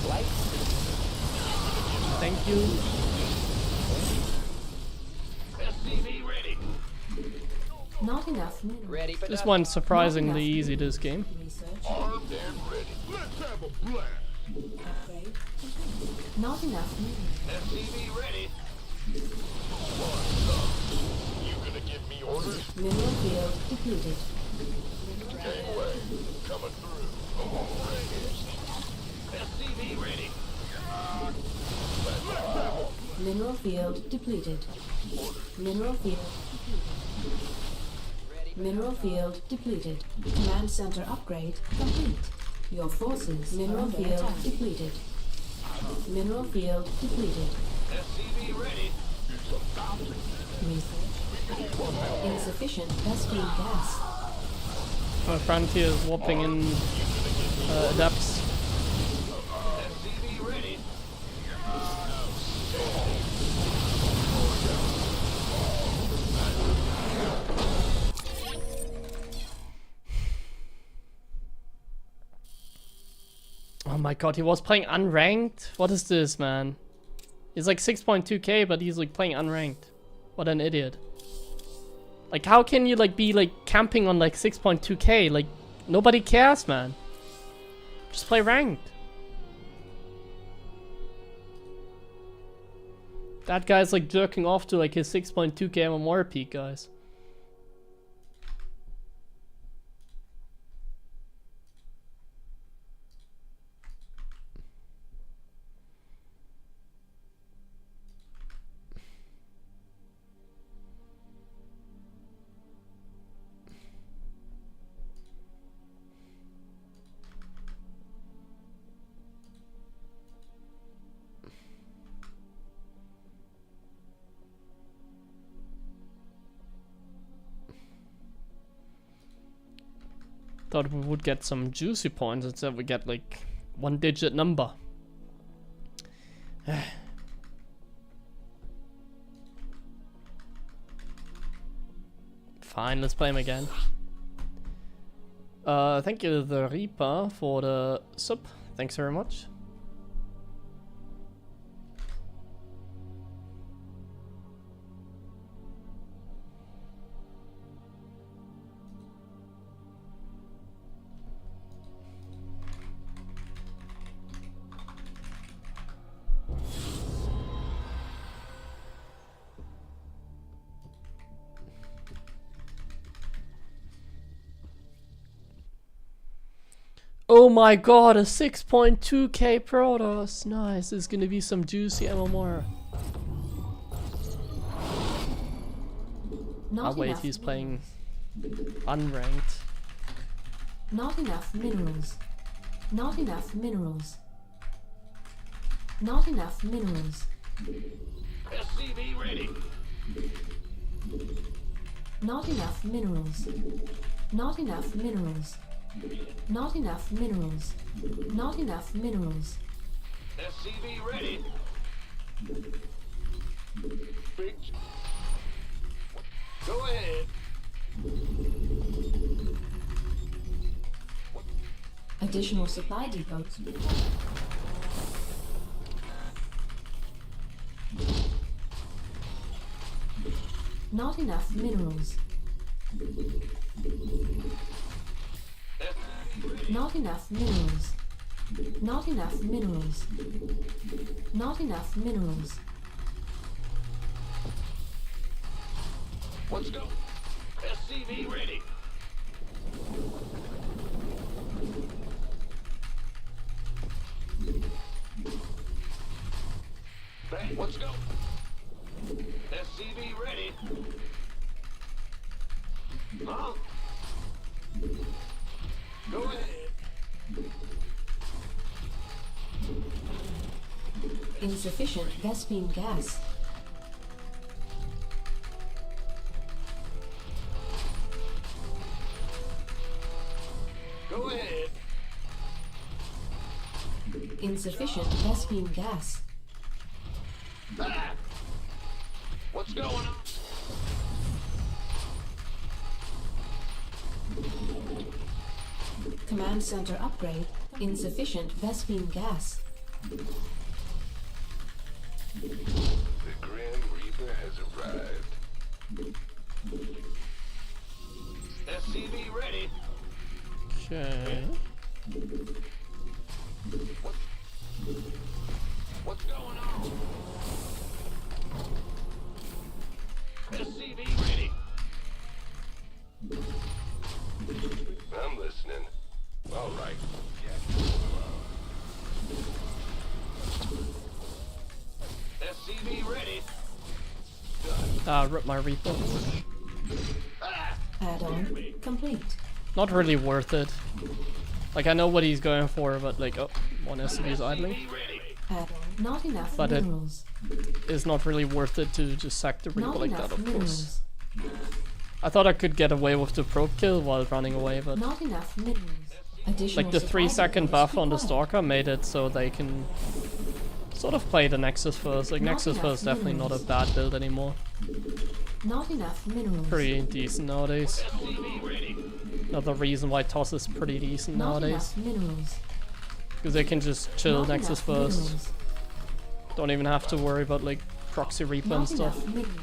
Lights? Thank you. SCV ready. Not enough minerals. Ready for This duck? one's surprisingly easy, this game. Research Armed and ready. Let's have a blast. upgrade complete. Not enough minerals. SCV ready. You gonna give me orders? Mineral field depleted. Gangway coming through. SCV ready. Mineral field depleted. Mineral field depleted. Mineral field depleted. Command center upgrade complete. Your forces. Mineral field depleted. Mineral field depleted. SCV ready. Research. Insufficient Vespene gas. My friend here is warping in adapts. SCV ready. Oh my god, he was playing unranked? What is this, man? He's like 6.2k, but he's like playing unranked. What an idiot. Like, how can you like be like camping on like 6.2k? Like, nobody cares, man. Just play ranked. That guy's like jerking off to like his 6.2k MMR peak, guys. Thought we would get some juicy points, instead we get like 1-digit number. Fine, let's play him again. Thank you, the Reaper, for the sub. Thanks very much. Oh my god, a 6.2k Protoss. Nice, there's gonna be some juicy MMR. Not Oh wait, enough he's playing minerals. unranked. Not enough minerals. Not enough minerals. Not enough minerals. SCV ready. Not enough minerals. Not enough minerals. Not enough minerals. Not enough minerals. SCV ready. Big. Go ahead. Additional supply depots. Not enough minerals. Not enough minerals. Not enough minerals. Not enough minerals. Let's go. SCV ready. Bang. Let's go. SCV ready. Huh? Go ahead. Insufficient Vespine gas. Go ahead. Insufficient Vespine gas. Ah! What's going on? Command center upgrade. Insufficient Vespine gas. The Grim Reaper has arrived. SCV ready. Okay. What's going on? SCV ready. I'm listening. All right. SCV ready. Rip my Reaper. Add-on complete. Not really worth it. Like, I know what he's going for, but like, oh, one SCV is idling. SCV ready. Add-on. Not enough But it- minerals. It's not really worth it to just sack the Reaper Not like enough that, of course. minerals. I thought I could get away with the probe kill while running away, but Not enough minerals. Additional like the supply 3-second depots buff on the required. Stalker made it so they can sort of play the Nexus first. Like, Not Nexus enough first is definitely not a minerals. bad build anymore. Not enough minerals. Pretty decent nowadays. SCV ready. Another reason why Toss is pretty decent Not nowadays. enough minerals. Because they can just chill Not Nexus enough first. minerals. Don't even have to worry about like proxy Reaper and Not stuff. enough minerals.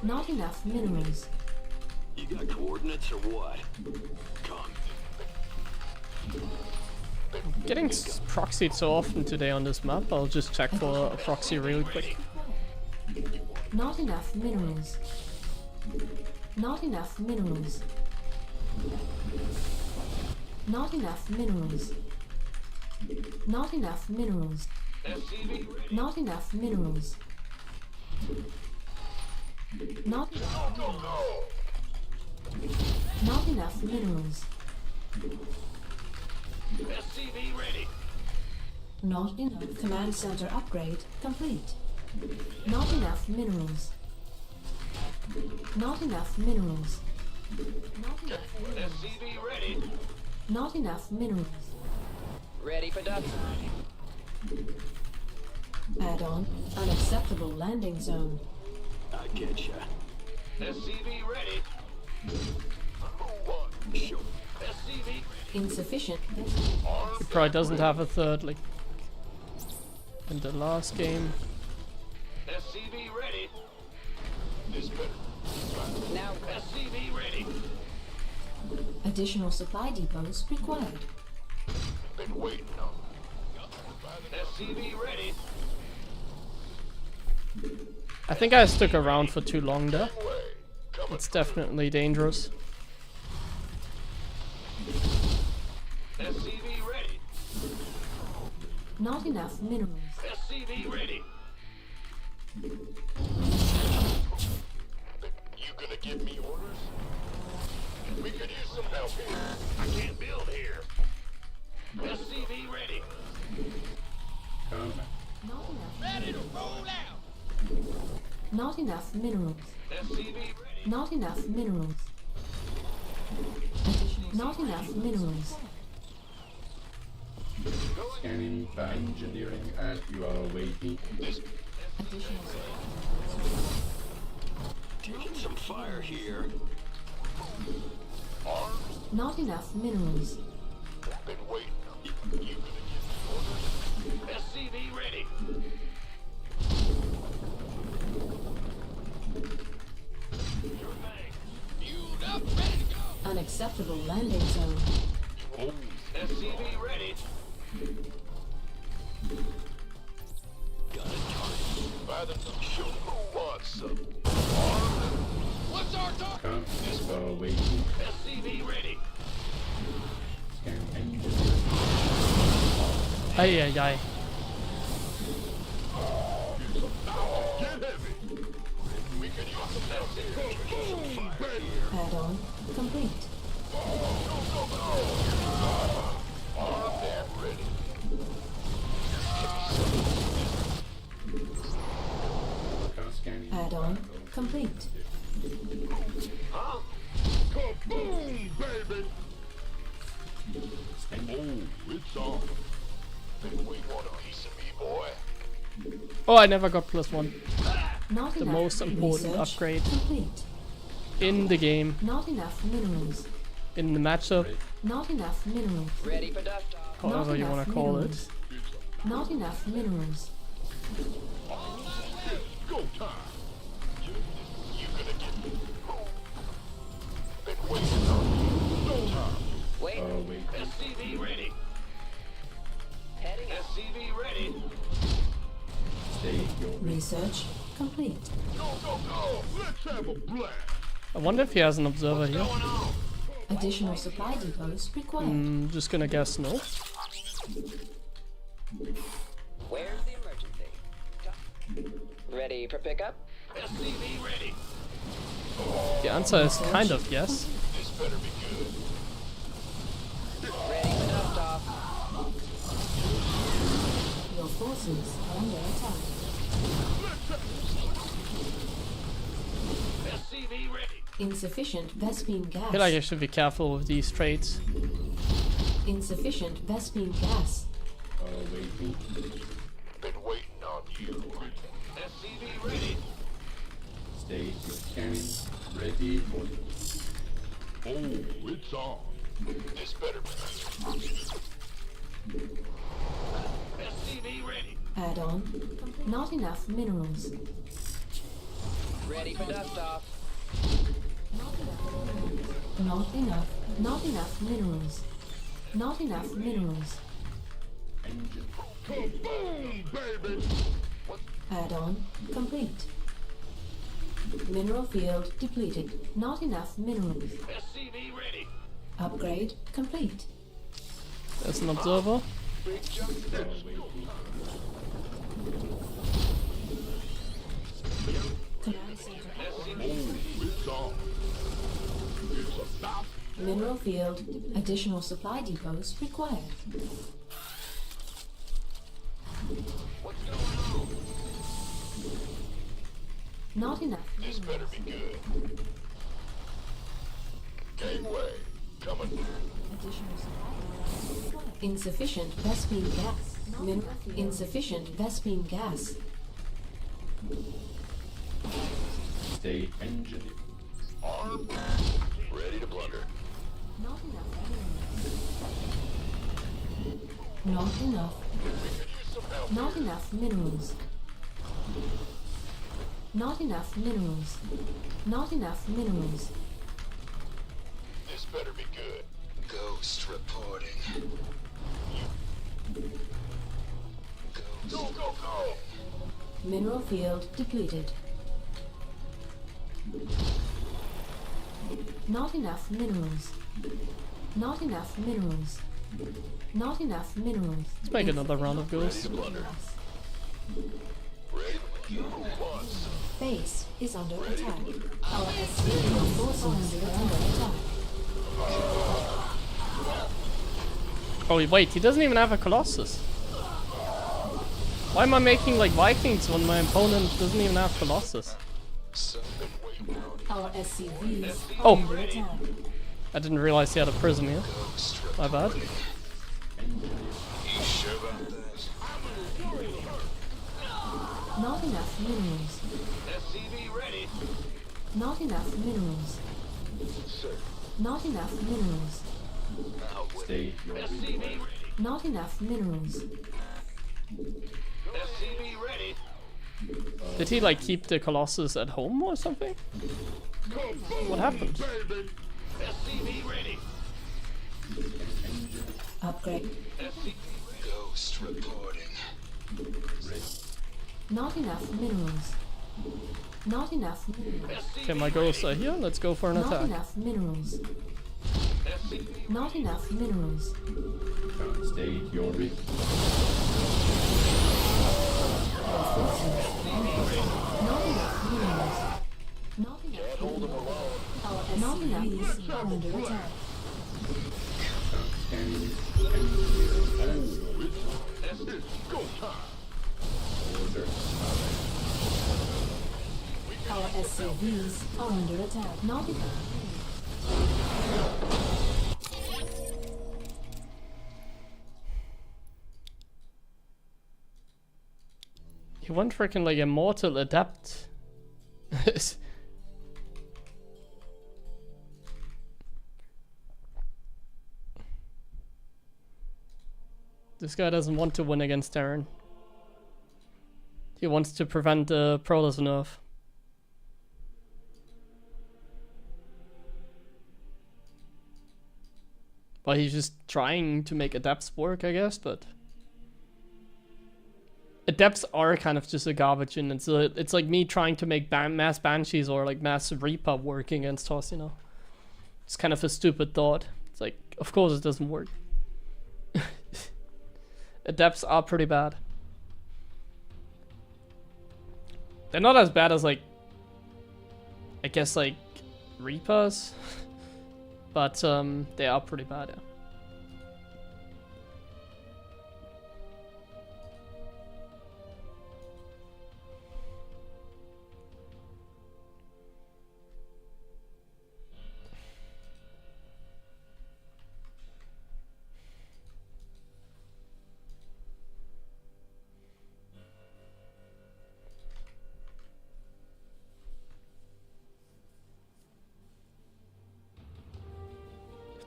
Not enough minerals. You got coordinates or what? Come. Getting proxied so often today on this map, I'll just check for a proxy really quick. Not enough minerals. Not enough minerals. Not enough minerals. Not enough minerals. SCV ready. Not enough minerals. Not Not enough minerals. SCV ready. Not enough. Command center upgrade complete. Not enough minerals. Not enough minerals. Not enough minerals. SCV ready. Not enough minerals. Ready for dust. Add-on. Unacceptable landing zone. I get ya. SCV ready. Who won? Sure. SCV Insufficient. He probably doesn't have a third, like in the last game. SCV ready. This better. Now SCV ready. Additional supply depots required. Been waiting on. SCV ready. I think I stuck around for too long there. Way. Coming. It's definitely dangerous. SCV ready. Not enough minerals. SCV ready. You gonna give me orders? We could use some help here. I can't build here. SCV ready. Come back. Not enough. Ready to roll out. Not enough minerals. SCV ready. Not enough minerals. Additional. Not enough minerals. Scanning by engineering as you are waiting. Additional. Taking some fire here. Not enough minerals. Been waiting on. You gonna give me orders? SCV ready. Your thing. Fueled up, ready to go. Unacceptable landing zone. SCV ready. Got it targeted. By the show, who wants some? What's our talk? Come as you are waiting. SCV ready. Scan engineering. Ay ay ay. Get heavy. We could use some help here. Boom, baby. Add-on complete. Armed and ready. Scanning. Add-on complete. Huh? Kaboom, baby. Scanning. Oh, it's on. Think we want a piece of me, boy? Oh, I never got +1. Not The enough. most important Research upgrade complete. in the game, Not enough minerals. in the matchup, Not enough minerals. ready for dust off. however you want enough to call minerals. it. Not enough minerals. Go time. You gonna get me? Been waiting on you. No time. Wait. Wait. SCV ready. Heading up. SCV ready. Stay your Research complete. Go, go, go. Let's have a blast. I wonder if he has an observer here. Going on. Additional supply depots required. Just gonna guess no. Where's the emergency? Ready for pickup? SCV ready. The answer is kind of yes. This better be good. Ready for dust off. Your forces are under attack. SCV ready. Insufficient Vespine I feel like I gas. should be careful with these traits. Insufficient Vespine gas. waiting. Been waiting on you. SCV ready. Stay your scanning. Ready for Oh, it's on. This better be. SCV ready. Add-on. Not enough minerals. Ready for dust off. Not enough. Not enough minerals. Not enough minerals. engine. Kaboom, baby. Add-on complete. Mineral field depleted. Not enough minerals. SCV ready. Upgrade complete. There's an observer. Big jump. Let's go. Command center. It's on. It's about. Mineral field. Additional supply depots required. What's going on? Not enough. This better be good. Gateway coming. Insufficient Vespine gas. Insufficient Vespine gas. State engineer. Armed. Ready to blunder. Not enough minerals. Not enough. Not enough minerals. Not enough minerals. Not enough minerals. This better be good. Ghost reporting. Go, go, go! Mineral field depleted. Not enough minerals. Not enough minerals. Not enough minerals. Let's make another round of Ready ghosts. to blunder. Ready? Once. Base is under attack. Our SCV forces are under attack. Oh wait, he doesn't even have a Colossus. Why am I making like Vikings when my opponent doesn't even have Colossus? Our SCVs are Oh. under attack. I didn't realize he had a prism here. My bad. You sure about that? Not enough minerals. SCV ready. Not enough minerals. Sir. Not enough minerals. Now with State your SCV ready. Not enough minerals. SCV ready. Did he like keep the Colossus at home or something? What happened? Baby. SCV ready. Upgrade. Ghost reporting. Not enough minerals. Not enough minerals. Okay, my ghosts are here. Let's go for an Not attack. enough minerals. Not enough minerals. State your Not enough minerals. Not enough minerals. Not enough are under attack. Our SCVs are under attack. Not enough. He went freaking like immortal adept. This guy doesn't want to win against Terran. He wants to prevent the Protoss nerf. Well, he's just trying to make adepts work, I guess, but adepts are kind of just a garbage, and it's like me trying to make mass banshees or like mass Reaper work against Toss, you know. It's kind of a stupid thought. It's like, of course it doesn't work. Adepts are pretty bad. They're not as bad as like, I guess like Reapers, but they are pretty bad, yeah.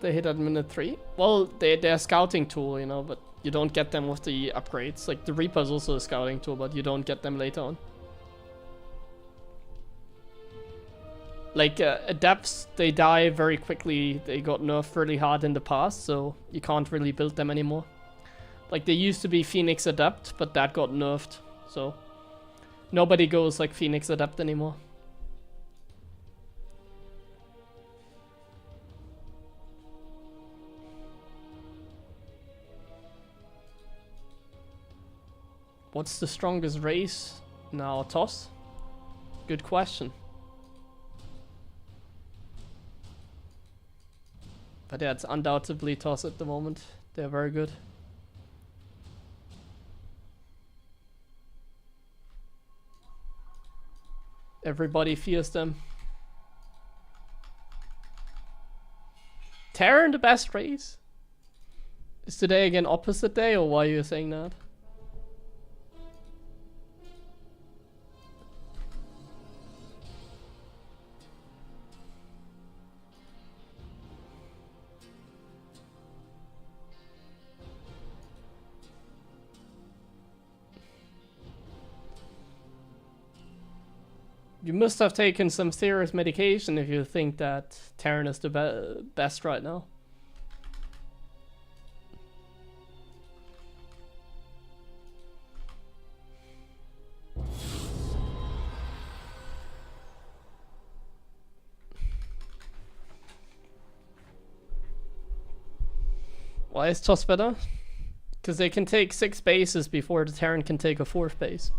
They hit at minute 3. Well, they're a scouting tool, you know, but you don't get them with the upgrades. Like the Reaper is also a scouting tool, but you don't get them later on. Like adepts, they die very quickly. They got nerfed really hard in the past, so you can't really build them anymore. Like they used to be Phoenix Adept, but that got nerfed, so nobody goes like Phoenix Adept anymore. What's the strongest race now? Toss? Good question. But yeah, it's undoubtedly Toss at the moment. They're very good. Everybody fears them. Terran the best race? Is today again opposite day, or why are you saying that? You must have taken some serious medication if you think that Terran is the best right now. Why is TOS better? Because they can take 6 bases before the Terran can take a 4th base.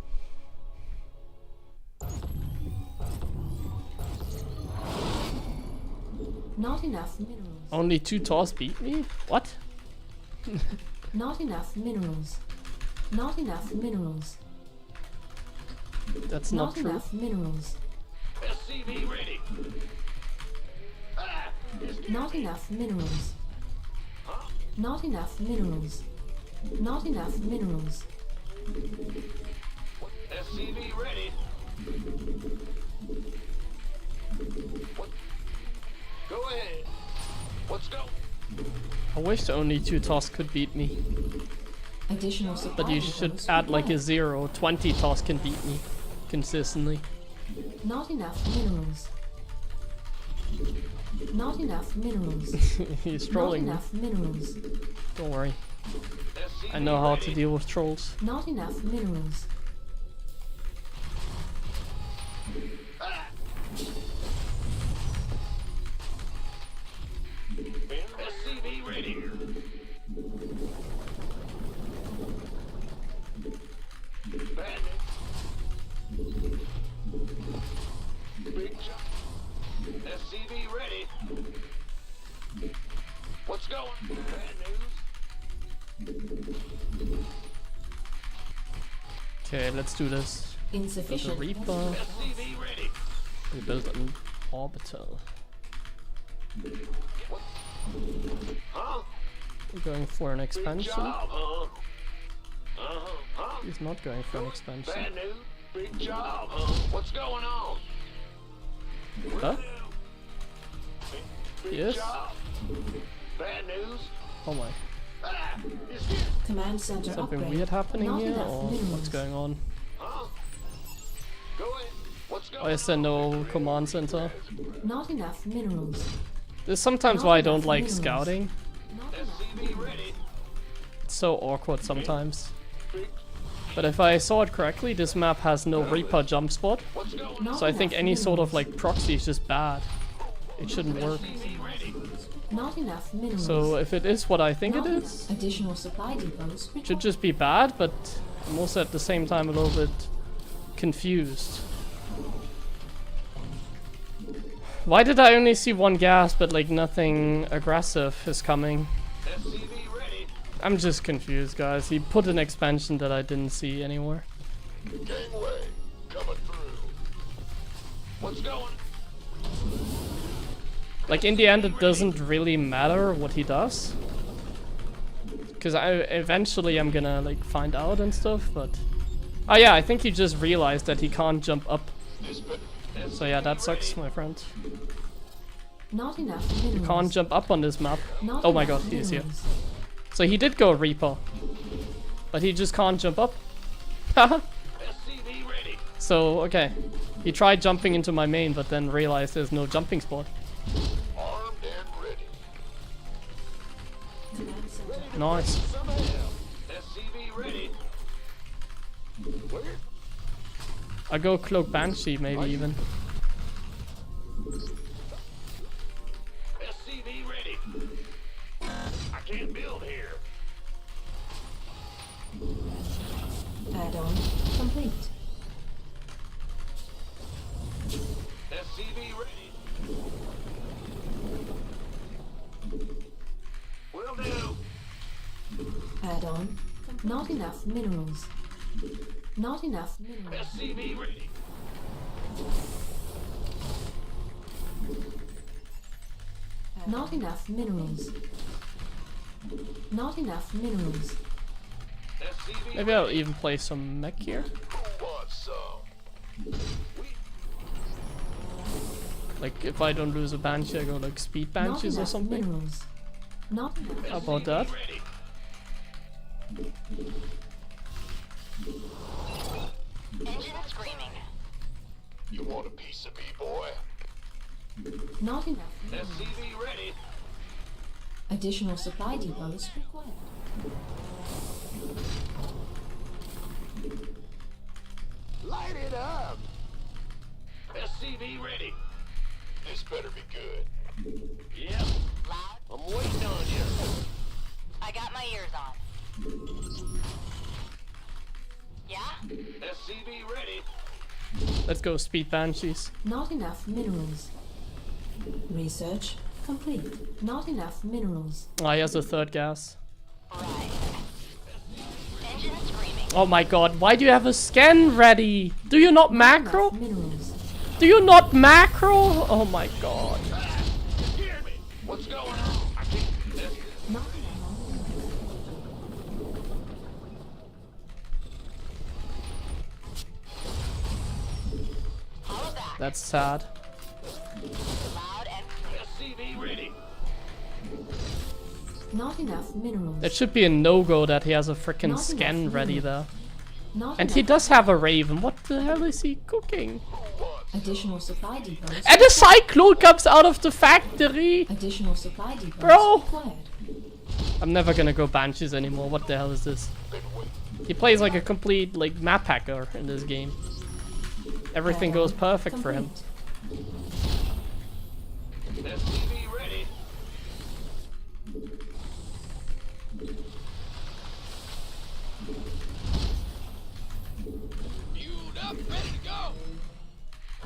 Not enough minerals. Only 2 TOS beat me? What? Not enough minerals. Not enough minerals. That's not true. Enough minerals. SCV ready. Ah, Not enough minerals. Not enough minerals. Not enough minerals. SCV ready. What? Go ahead. Let's go. I wish only 2 TOS could beat me. Additional supply But you should depots add like a required. 0. 20 TOS can beat me consistently. Not enough minerals. Not enough minerals. He's Not trolling me. enough minerals. Don't worry. SCV I know how to ready. deal with trolls. Not enough minerals. SCV ready. Bandit. Big jump. SCV ready. What's going? Bad news. Okay, let's do this. Build a Insufficient. Reaper. SCV ready. We build an orbital. Huh? We're going for an Big expansion. job, huh? Huh? He's not going for an expansion. Bad news. Big job, huh? What's going on? Huh? Big Yes? job. Bad news. Oh my. Ah, it's here. Command center Something upgrade. weird happening Not here, enough or minerals. what's going on? Huh? Go ahead. What's going Why is there no command center? Not enough minerals. This is sometimes Not why I enough don't like minerals. scouting. Not enough. SCV ready. It's so awkward sometimes. Big. But if I saw it correctly, this map has no Reaper jump spot. What's going on? Not So I think enough any sort of minerals. like proxy is just bad. It shouldn't work. SCV ready. Not enough minerals. So if it is what I think it Not enough. is, Additional supply depots it should required. just be bad, but I'm also at the same time a little bit confused. Why did I only see 1 gas but like nothing aggressive is coming? SCV ready. I'm just confused, guys. He put an expansion that I didn't see anywhere. Gangway. Coming through. What's going? Like in the end it doesn't really matter what he does. Cause eventually I'm gonna like find out and stuff, but... Oh yeah, I think he just realized that he can't jump up. So yeah, that sucks, my friend. Not enough minerals. Can't jump up on this map. Not Oh my enough god, he is here. minerals. So he did go Reaper. But he just can't jump up. Haha. SCV ready. So, okay. He tried jumping into my main, but then realized there's no jumping spot. Armed and ready. Command center. Nice. Some hell. SCV ready. Where? I go Cloak Banshee, maybe even. SCV ready. I can't build here. Add-on complete. SCV ready. Will do. Add-on. Not enough minerals. Not enough minerals. SCV ready. Not enough minerals. Not enough minerals. SCV Maybe I'll even play some mech here. who wants some? Like if I don't lose a Banshee, I go like speed Not Banshees or enough something. minerals. Not enough. How about that? Ready. Engine screaming. You want a piece of me, boy? Not enough. SCV ready. Additional supply depots required. Light it up. SCV ready. This better be good. Yep. Loud. I'm waiting on you. I got my ears on. Yeah? SCV ready. Let's go speed Banshees. Not enough minerals. Research complete. Not enough minerals. Ah, he has a third gas. Right. Engine screaming. Oh my god, why do you have a scan ready? Do you not macro? Enough minerals. Do you not macro? Oh my god. Hear me. What's going on? I can't do this. Not enough. Follow back. That's sad. Loud and SCV ready. Not enough minerals. It should be a no-go that he has a freaking Not scan enough ready minerals. there. Not And he enough. does have a Raven. What the hell is he cooking? Additional supply depots. And a Cyclone comes out of the factory! Additional supply depots Bro! required. I'm never gonna go Banshees anymore. What the hell is this? He plays like a complete like map hacker in this game. Everything goes perfect for him. Complete. SCV ready. Fueled up, ready to go.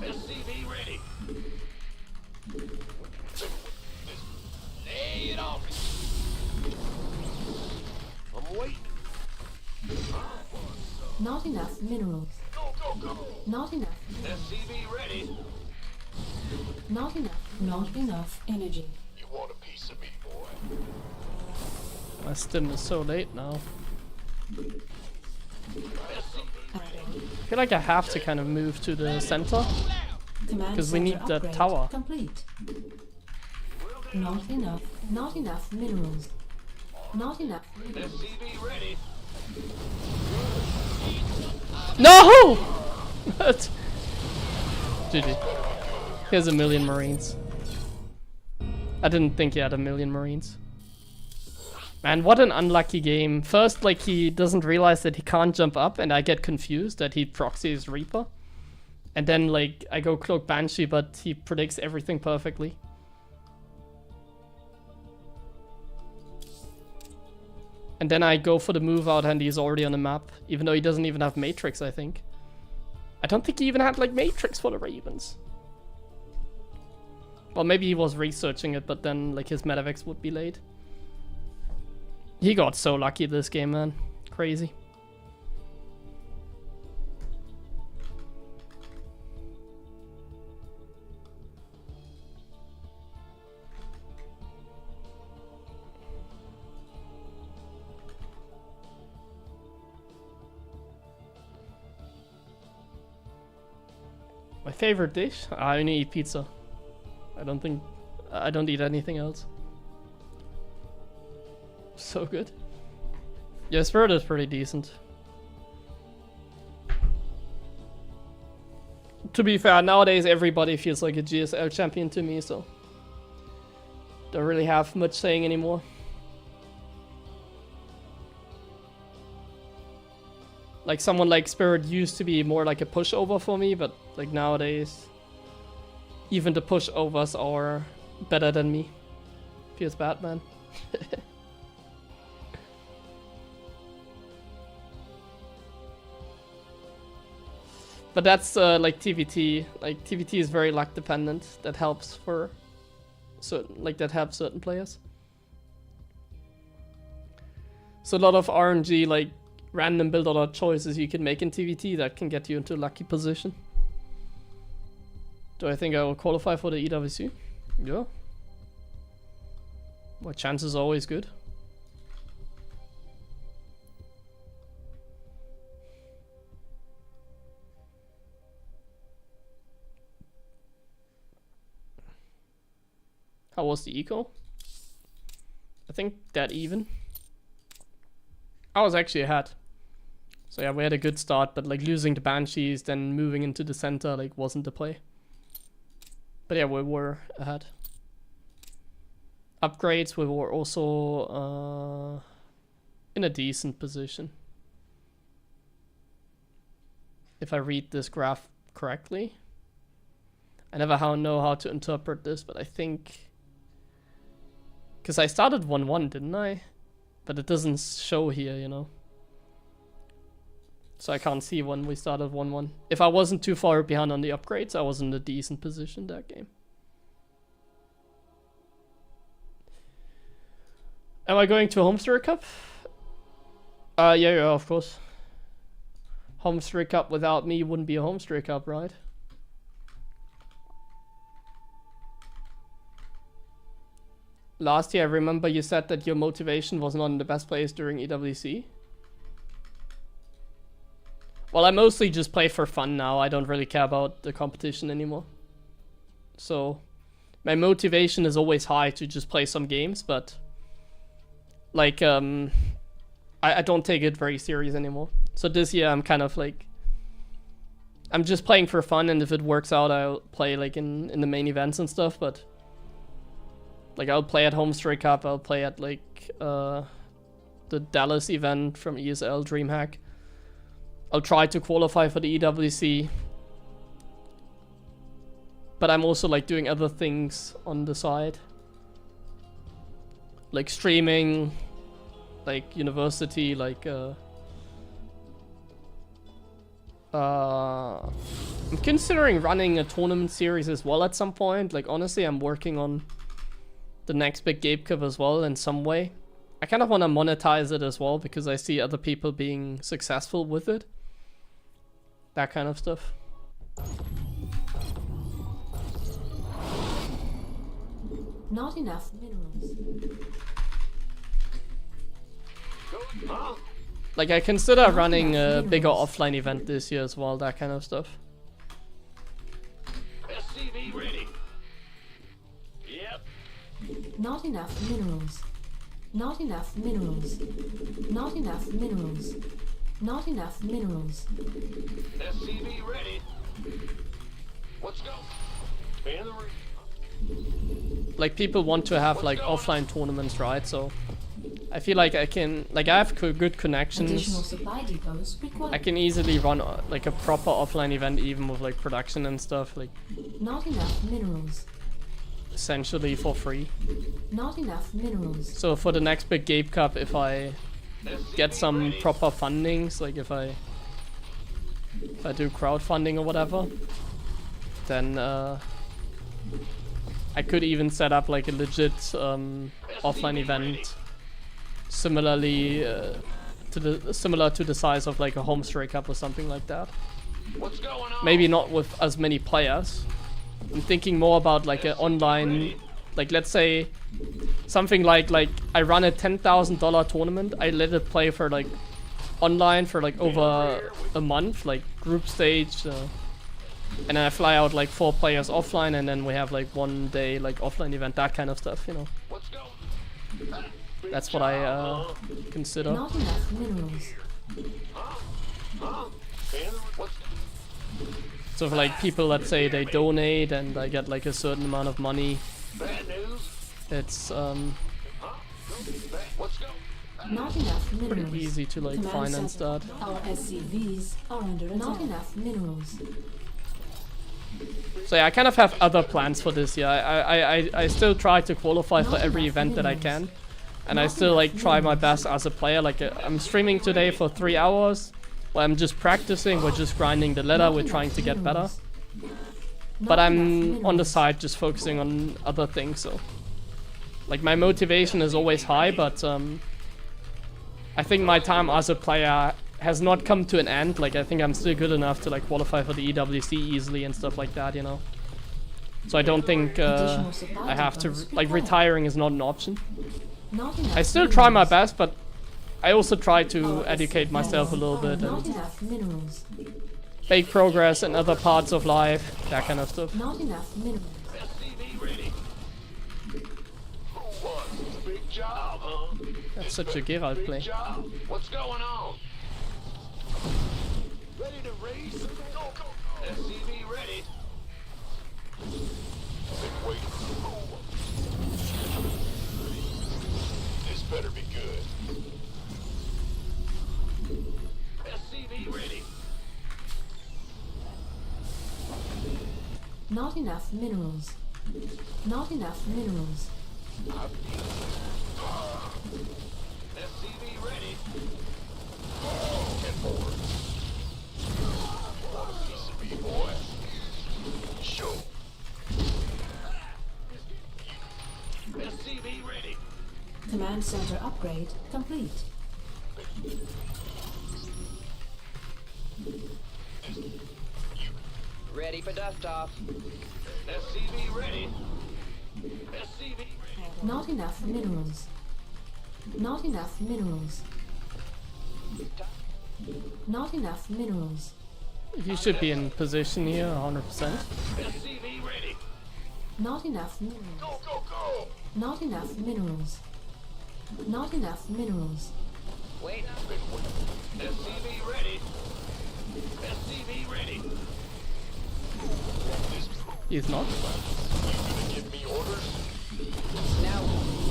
SCV ready. Lay it on me. I'm waiting. Not enough minerals. Go, go, go. Not enough. SCV ready. Not enough. Not enough energy. You want a piece of me, boy? My stim is so late now. I feel like I have to kind of move to the center. Command 'Cause we center need the upgrade tower. Complete. Not enough. Not enough minerals. Not enough. SCV ready. No! GG. He has a million Marines. I didn't think he had a million Marines. Man, what an unlucky game. First, like, he doesn't realize that he can't jump up, and I get confused that he proxies Reaper. And then, like, I go Cloak Banshee, but he predicts everything perfectly. And then I go for the move out, and he's already on the map, even though he doesn't even have Matrix, I think. I don't think he even had, like, Matrix for the Ravens. Well, maybe he was researching it, but then, like, his Medivacs would be late. He got so lucky this game, man. Crazy. My favorite dish? I only eat pizza. I don't eat anything else. So good. Yeah, Spirit is pretty decent. To be fair, nowadays everybody feels like a GSL champion to me, so don't really have much saying anymore. Like someone like Spirit used to be more like a pushover for me, but like nowadays even the pushovers are better than me. Feels bad, man. But that's like TVT. Like TVT is very luck dependent. That helps for certain, like that helps certain players. So a lot of RNG, like random build order choices you can make in TVT that can get you into a lucky position. Do I think I will qualify for the EWC? Yeah. Well, chance is always good. How was the eco? I think that even. I was actually ahead. So yeah, we had a good start, but like losing the Banshees, then moving into the center, like wasn't the play. But yeah, we were ahead. Upgrades, we were also in a decent position. If I read this graph correctly. I never know how to interpret this, but I think... Because I started 1-1, didn't I? But it doesn't show here, you know. So I can't see when we started 1-1. If I wasn't too far behind on the upgrades, I was in a decent position that game. Am I going to a Homestead Cup? Yeah, of course. Homestead Cup without me wouldn't be a Homestead Cup, right? Last year, I remember you said that your motivation was not in the best place during EWC. Well, I mostly just play for fun now. I don't really care about the competition anymore. So, my motivation is always high to just play some games, but... Like, I don't take it very serious anymore. So this year, I'm kind of like... I'm just playing for fun, and if it works out, I'll play like in the main events and stuff, but... Like, I'll play at Homestead Cup, I'll play at like, the Dallas event from ESL DreamHack. I'll try to qualify for the EWC. But I'm also like doing other things on the side. Like streaming, like university, like I'm considering running a tournament series as well at some point. Like honestly, I'm working on the next big Gabe Cup as well in some way. I kind of want to monetize it as well because I see other people being successful with it. That kind of stuff. Not enough minerals. Like I consider running a bigger offline event this year as well, that kind of stuff. SCV ready. Yep. Not enough minerals. Not enough minerals. Not enough minerals. Not enough minerals. SCV ready. Let's go. And the Like people want to have like offline tournaments, right? So I feel like I can, like I have good connections. Additional supply depots required. I can easily run like a proper offline event even with like production and stuff, like Not enough minerals. essentially for free. Not enough minerals. So for the next big Gabe Cup, if I get some proper fundings, like if I do crowdfunding or whatever, then I could even set up like a legit offline event, similarly similar to the size of like a Homestead Cup or something like that. what's going on? Maybe not with as many players. I'm thinking more about like an online, like let's say something like I run a $10,000 tournament. I let it play for like online for like over a month, like group stage, and then I fly out like 4 players offline, and then we have like 1 day like offline event, that kind of stuff, you know. Let's go. That's what I consider. Not enough minerals. And what's So for like people, let's say they donate and I get like a certain amount of money, bad news? it's Let's go. Not enough minerals. pretty easy to like Command finance center. that. Our SCVs are under attack. Not enough minerals. So yeah, I kind of have other plans for this year. I still try to qualify for every event that I can, and I still like try my best as a player. Like I'm streaming today for 3 hours, where I'm just practicing. We're just grinding the ladder. We're trying to get better. But I'm on the side just focusing on other things. So like my motivation is always high, but I think my time as a player has not come to an end. Like I think I'm still good enough to like qualify for the EWC easily and stuff like that, you know. So I don't think I have to, like, retiring is not an option. Not enough I still try my minerals. best, but I also try to educate myself a little bit Not and enough minerals. make progress in other parts of life, that kind of stuff. Not enough minerals. SCV ready. Who wants a big job, huh? That's such a Geralt Big play. job. What's going on? Ready to race? Go, go, go. SCV ready. Been waiting. This better be good. SCV ready. Not enough minerals. Not enough minerals. SCV ready. Get forward. Want a piece of me, boy? Show. SCV ready. Command center upgrade complete. Ready for dust off. SCV ready. SCV ready. Not enough minerals. Not enough minerals. Not enough minerals. You should be in position here, 100%. SCV ready. Not enough minerals. Go, go, go. Not enough minerals. Not enough minerals. Wait. SCV ready. SCV ready. He's not. You gonna give me orders? Now,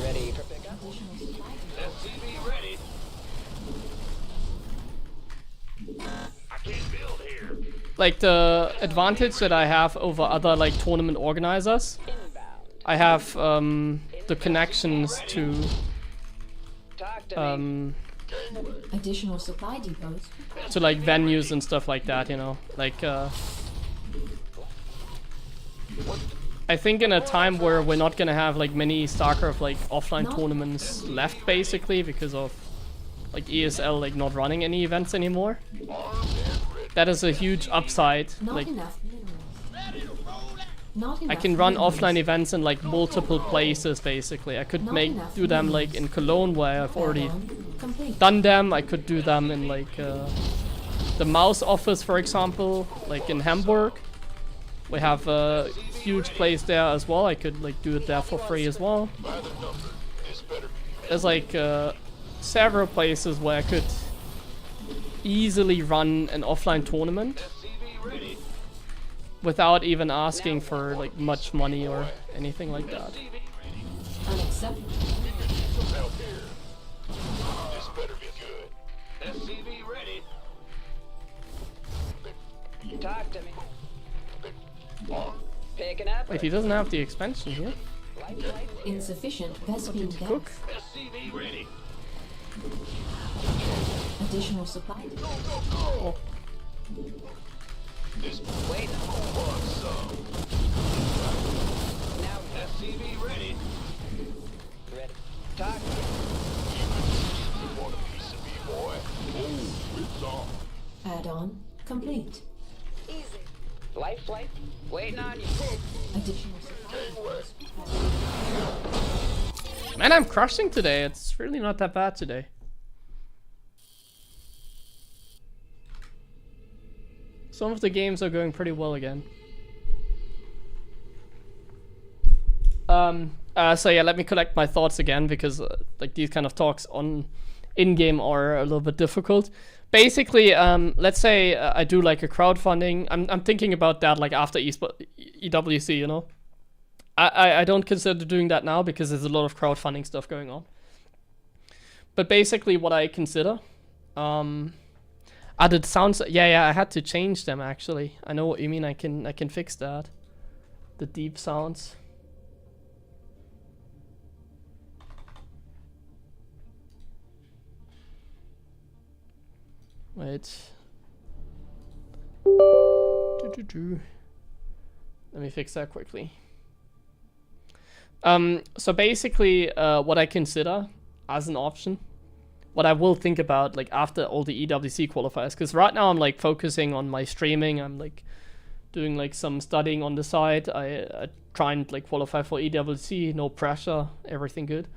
ready for pickup? SCV ready. I can't build here. Like, the advantage that I have over other, like, tournament organizers, Inbound. I have the connections to Talk to me. Additional supply depots. like venues and stuff like that, you know. Like, I think in a time where we're not gonna have like many StarCraft like offline tournaments left, basically because of like ESL like not running any events anymore, that is a huge upside. Not Like, enough minerals. Not I enough can run minerals. offline events in like multiple places, basically. I could Not make enough do them like minerals. in Cologne, where I've already Add-on complete. done them. I could do them in like the mouse office, for example, like in Hamburg. We have a huge place there as well. I could like do it there for free as well. By the number. This better be. There's like several places where I could easily run an offline tournament SCV ready. without even asking for like much money or anything like that. SCV ready. Unacceptable. Out here. This better be good. SCV ready. Talk to me. On. Picking up. Wait, he doesn't have the expansion here. Insufficient Vespene Cook. gas. SCV ready. Additional supply depots. Oh, This Wait. wants some. Now, SCV ready. ready. Talk. Want a piece of me, boy? Oh, it's on. Add-on complete. Easy. Life flight. Waiting on you. Additional supply. Gangway. man, I'm crushing today. It's really not that bad today. Some of the games are going pretty well again. So yeah, let me collect my thoughts again, because like these kind of talks on in-game are a little bit difficult. Basically, let's say I do like a crowdfunding. I'm thinking about that like after EWC, you know. I don't consider doing that now because there's a lot of crowdfunding stuff going on. But basically, what I consider, the sounds. Yeah, I had to change them actually. I know what you mean. I can fix that. The deep sounds. Wait. Let me fix that quickly. So basically, what I consider as an option, what I will think about like after all the EWC qualifiers, because right now I'm like focusing on my streaming. I'm like doing like some studying on the side. I try and like qualify for EWC, no pressure, everything good.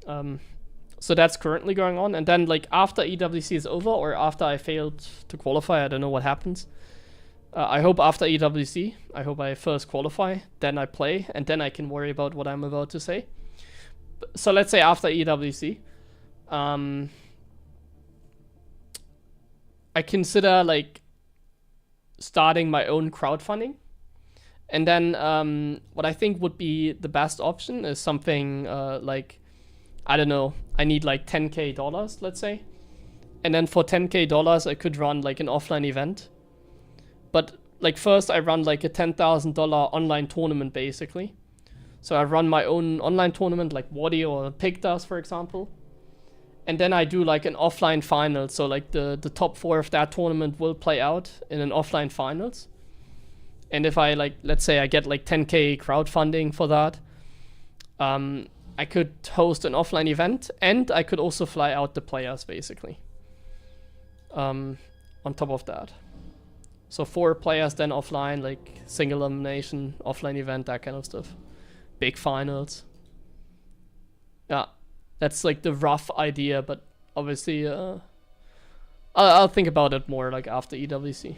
So that's currently going on. And then like after EWC is over, or after I failed to qualify, I don't know what happens. I hope after EWC, I hope I first qualify, then I play, and then I can worry about what I'm about to say. So let's say after EWC, I consider like starting my own crowdfunding. And then what I think would be the best option is something like, I don't know, I need like $10K, let's say. And then for $10K, I could run like an offline event. But like first I run like a $10,000 online tournament basically. So I run my own online tournament like Wadi or Pig does, for example. And then I do like an offline final. So like the top 4 of that tournament will play out in an offline finals. And if I like, let's say I get like 10K crowdfunding for that, I could host an offline event, and I could also fly out the players basically. On top of that. So 4 players then offline, like single elimination, offline event, that kind of stuff. Big finals. Yeah, that's like the rough idea, but obviously I'll think about it more like after EWC.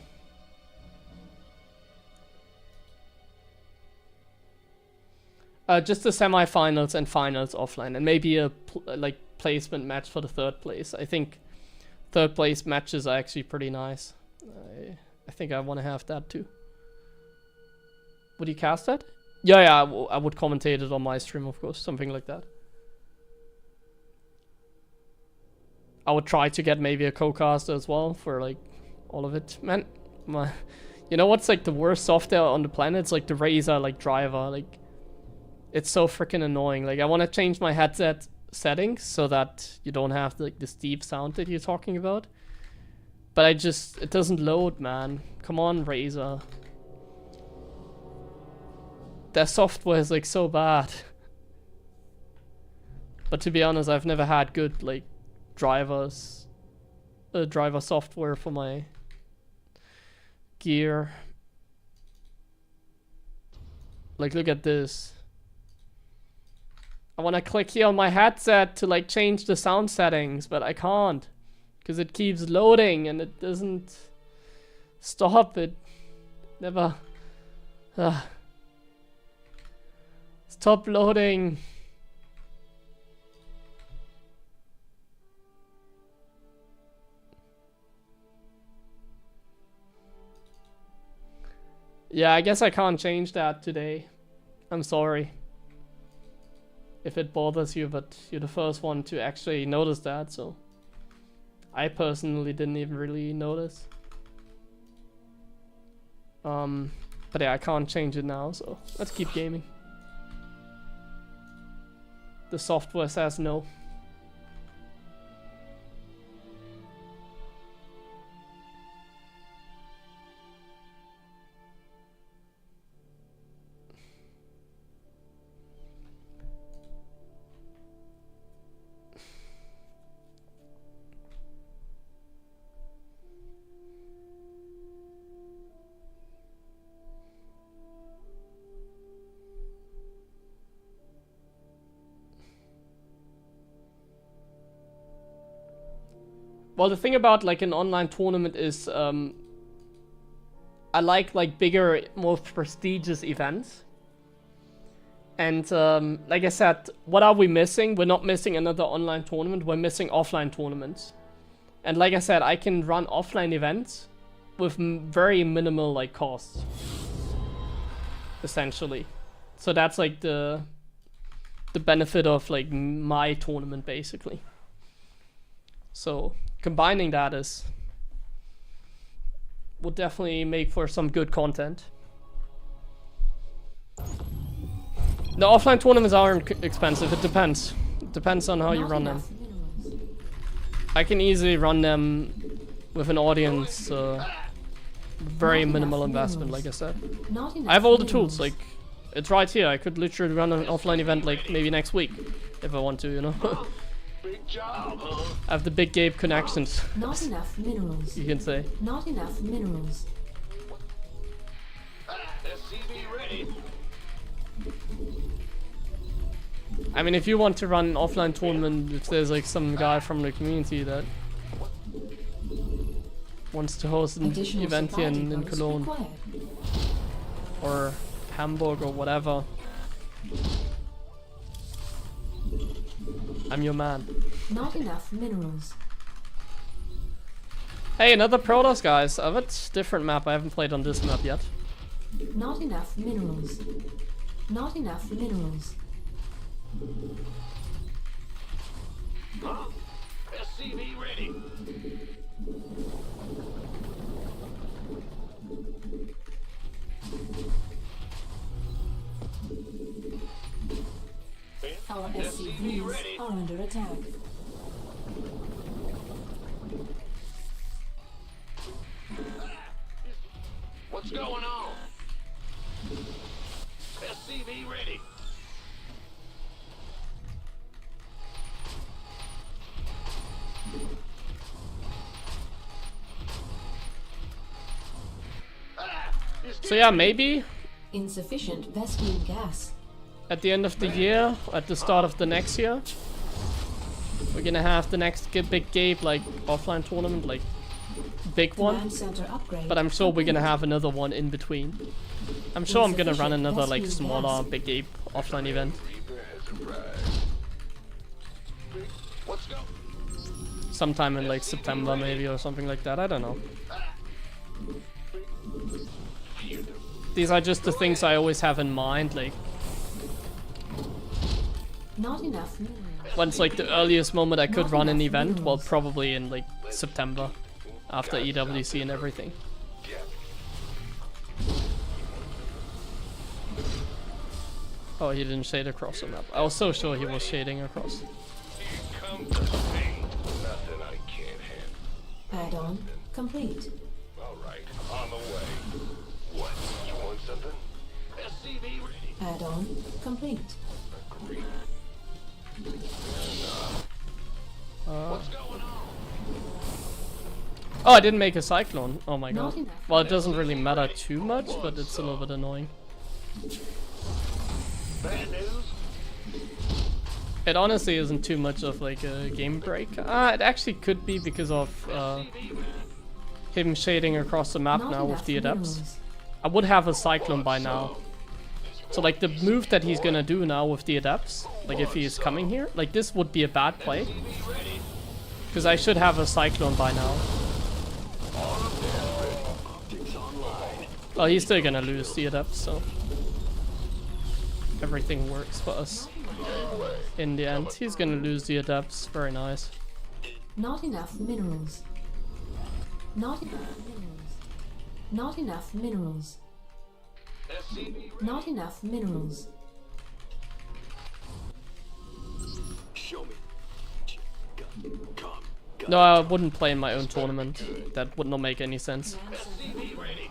Just the semifinals and finals offline, and maybe a like placement match for the 3rd place. I think 3rd place matches are actually pretty nice. I think I want to have that too. Would you cast that? Yeah, I would commentate it on my stream, of course, something like that. I would try to get maybe a co-caster as well for like all of it. Man, you know what's like the worst software on the planet? It's like the Razer like driver. Like, it's so freaking annoying. Like, I want to change my headset settings so that you don't have like this deep sound that you're talking about. But it doesn't load, man. Come on, Razer. Their software is like so bad. But to be honest, I've never had good like driver software for my gear. Like, look at this. I want to click here on my headset to like change the sound settings, but I can't. Because it keeps loading and it doesn't stop. It never... Stop loading. Yeah, I guess I can't change that today. I'm sorry if it bothers you, but you're the first one to actually notice that, so... I personally didn't even really notice. But yeah, I can't change it now, so let's keep gaming. The software says no. Well, the thing about like an online tournament is I like bigger, more prestigious events. And like I said, what are we missing? We're not missing another online tournament, we're missing offline tournaments. And like I said, I can run offline events with very minimal like costs, essentially. So that's like the benefit of like my tournament basically. So combining that would definitely make for some good content. The offline tournaments aren't expensive, it depends. It depends on how you run them. I can easily run them with an audience, very minimal investment, like I said. I have all the tools, like, it's right here. I could literally run an offline event like maybe next week, if I want to, you know. Big job, huh? I have the big Gabe connections. Not enough minerals. You can say. Not enough minerals. SCV ready. I mean, if you want to run an offline tournament, if there's like some guy from the community that wants to host an Additional event here in supply depots Cologne required. or Hamburg or whatever, I'm your man. Not enough minerals. Hey, another Protoss, guys. It's a different map. I haven't played on this map yet. Not enough minerals. Not enough minerals. Huh? SCV ready. Our SCV SCVs ready. are under attack. What's going on? SCV ready. So yeah, maybe Insufficient Vespene gas. at the end of the year, at the start of the next year, we're gonna have the next big game, like offline tournament, like big one. Command center upgrade. But I'm sure we're gonna have another one in between. I'm sure I'm gonna run another like smaller big game offline event. Let's go. Sometime in like September maybe or something like that, I don't know. These are just the things I always have in mind, like Not enough minerals. when's like the earliest moment I could run an event? Well, probably in like September, after EWC and everything. Oh, he didn't shade across the map. I was so sure he was shading across. Come to me. Nothing I can't handle. Add-on complete. All right, on the way. What? You want something? SCV ready. Add-on complete. Agreed. What's going on? Oh, I didn't make a cyclone. Oh my Not god. enough. Well, it doesn't really matter too much, but it's a little bit annoying. Bad news? It honestly isn't too much of like a game break. It actually could be because of him shading across the map Not now with enough the adepts. minerals. I would have a cyclone by now. So like the move that he's gonna do now with the adepts, like if he is coming here, like this would be a bad play. Because I should have a cyclone by now. Well, he's still gonna lose the adepts, so everything works for us. In the end, he's gonna lose the adepts. Very nice. Not enough minerals. Not enough minerals. Not enough minerals. SCV Not enough minerals. Show me. Come. No, I wouldn't play in my own tournament. That would not make any sense. SCV ready.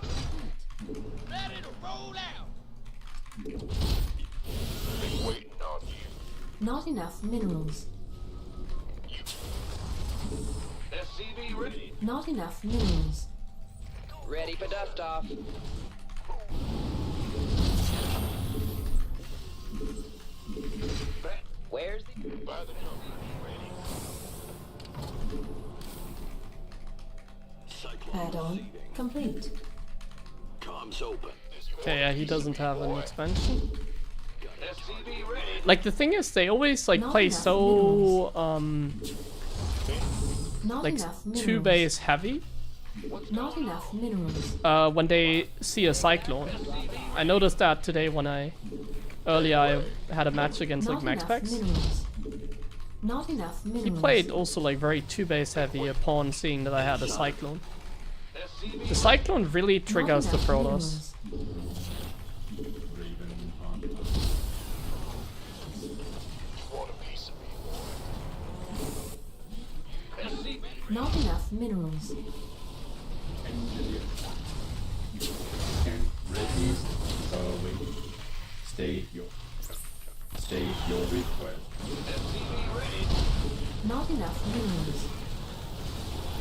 Ready to roll out. Been waiting on you. Not enough minerals. SCV ready. Not enough minerals. Ready for dust off. Where's the... By the company ready. Cyclone Add-on receiving. complete. Comms open. Okay, yeah, he doesn't have an expansion. SCV ready. Like the thing is, they always like Not play enough so Not like enough minerals. two base heavy. Not enough minerals. When they see a cyclone. I noticed that today when earlier I had a match against like Not Max enough Packs. minerals. Not enough minerals. He played also like very two base heavy upon seeing that I had a cyclone. The cyclone really Not triggers the enough Protoss. minerals. Raven on Want a piece of me, boy? SCV Not enough minerals. engineer. And ready. Wait. State your request. SCV ready. Not enough minerals.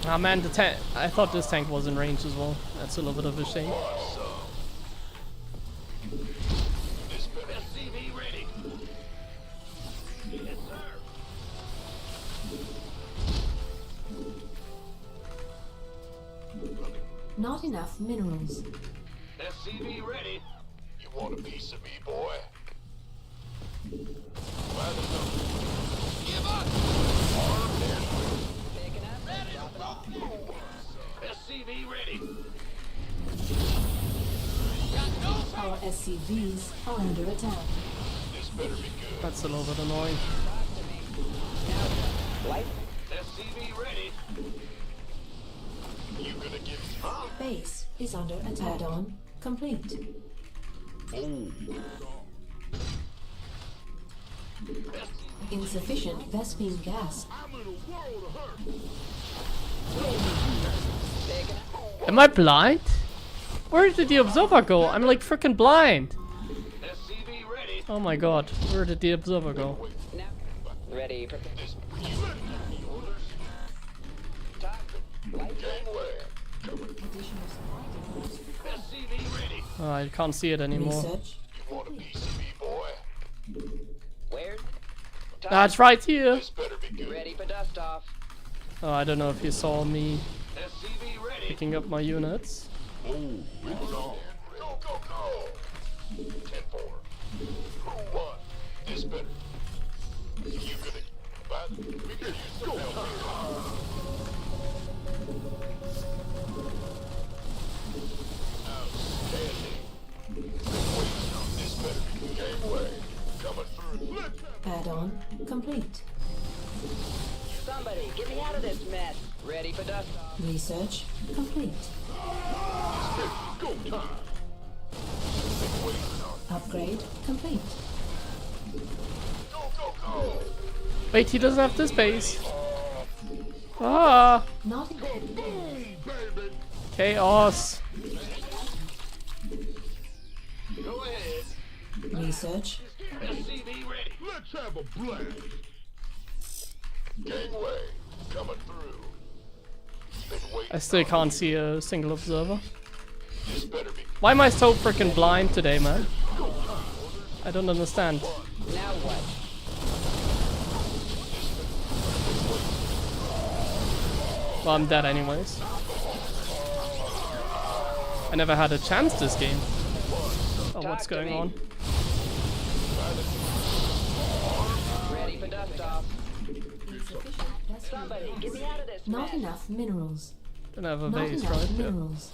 Ah man, the tank. I thought this tank was in range as well. That's a little bit of a shame. This better SCV ready. Yes, sir. Not enough minerals. SCV ready. You want a piece of me, boy? By the nose. Give up! Armed and ready. Taking effort. Dropping off. SCV ready. Our SCVs are under attack. This better be good. That's a little bit annoying. Light. SCV ready. You gonna give me... Huh? Base is under attack. Add-on complete. Insufficient Vespine gas. Taking it. Am I blind? Where did the observer go? I'm like freaking blind. SCV ready. Oh my god, where did the observer go? Now. Ready. Prepare. This... You ready? Orders? Talk. Light. Gangway. SCV ready. Oh, I can't see it anymore. Research. You want a piece of me, boy? Where's? That's right here. This better be good. Ready for dust off. Oh, I don't know if you saw me SCV ready. picking up my units. Go, go, go! 10-4. Who won? This better. You gonna... By the... We could use some help. Outstanding. Wait, this better be gangway. Coming through. Add-on complete. Somebody, get me out of this mess. Ready for dust off. Research complete. Go time. Been waiting on. Upgrade complete. Go, go, go! Wait, he doesn't have this base. Ah, Not enough. Boom, baby! chaos. Go ahead. Research. SCV ready. Let's have a blast. Gangway coming through. Been waiting. I still can't see a single observer. This better be. Why am I so freaking blind today, man? I don't understand. Now what? Well, I'm dead anyways. I never had a chance this game. Oh, what's going on? Ready for dust off. Insufficient Vespine Somebody, gas. get me out of this Not mess. enough minerals. Don't have a Not base, enough right? Yeah. minerals.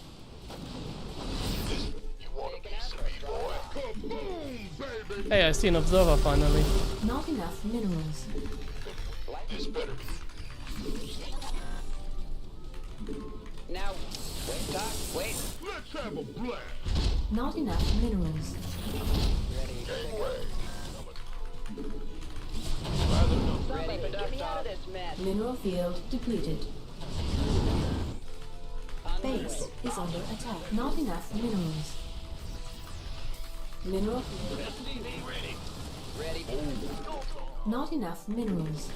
You want a piece of me, boy? Kaboom, baby! Hey, I see an observer finally. Not enough minerals. This better be. Now, wait, talk, wait. Let's have a blast. Not enough minerals. Gangway. Ready for dust off. This mess. Mineral field depleted. On my Base way. is under attack. Not enough minerals. Mineral field. SCV ready. Ready for Not enough minerals.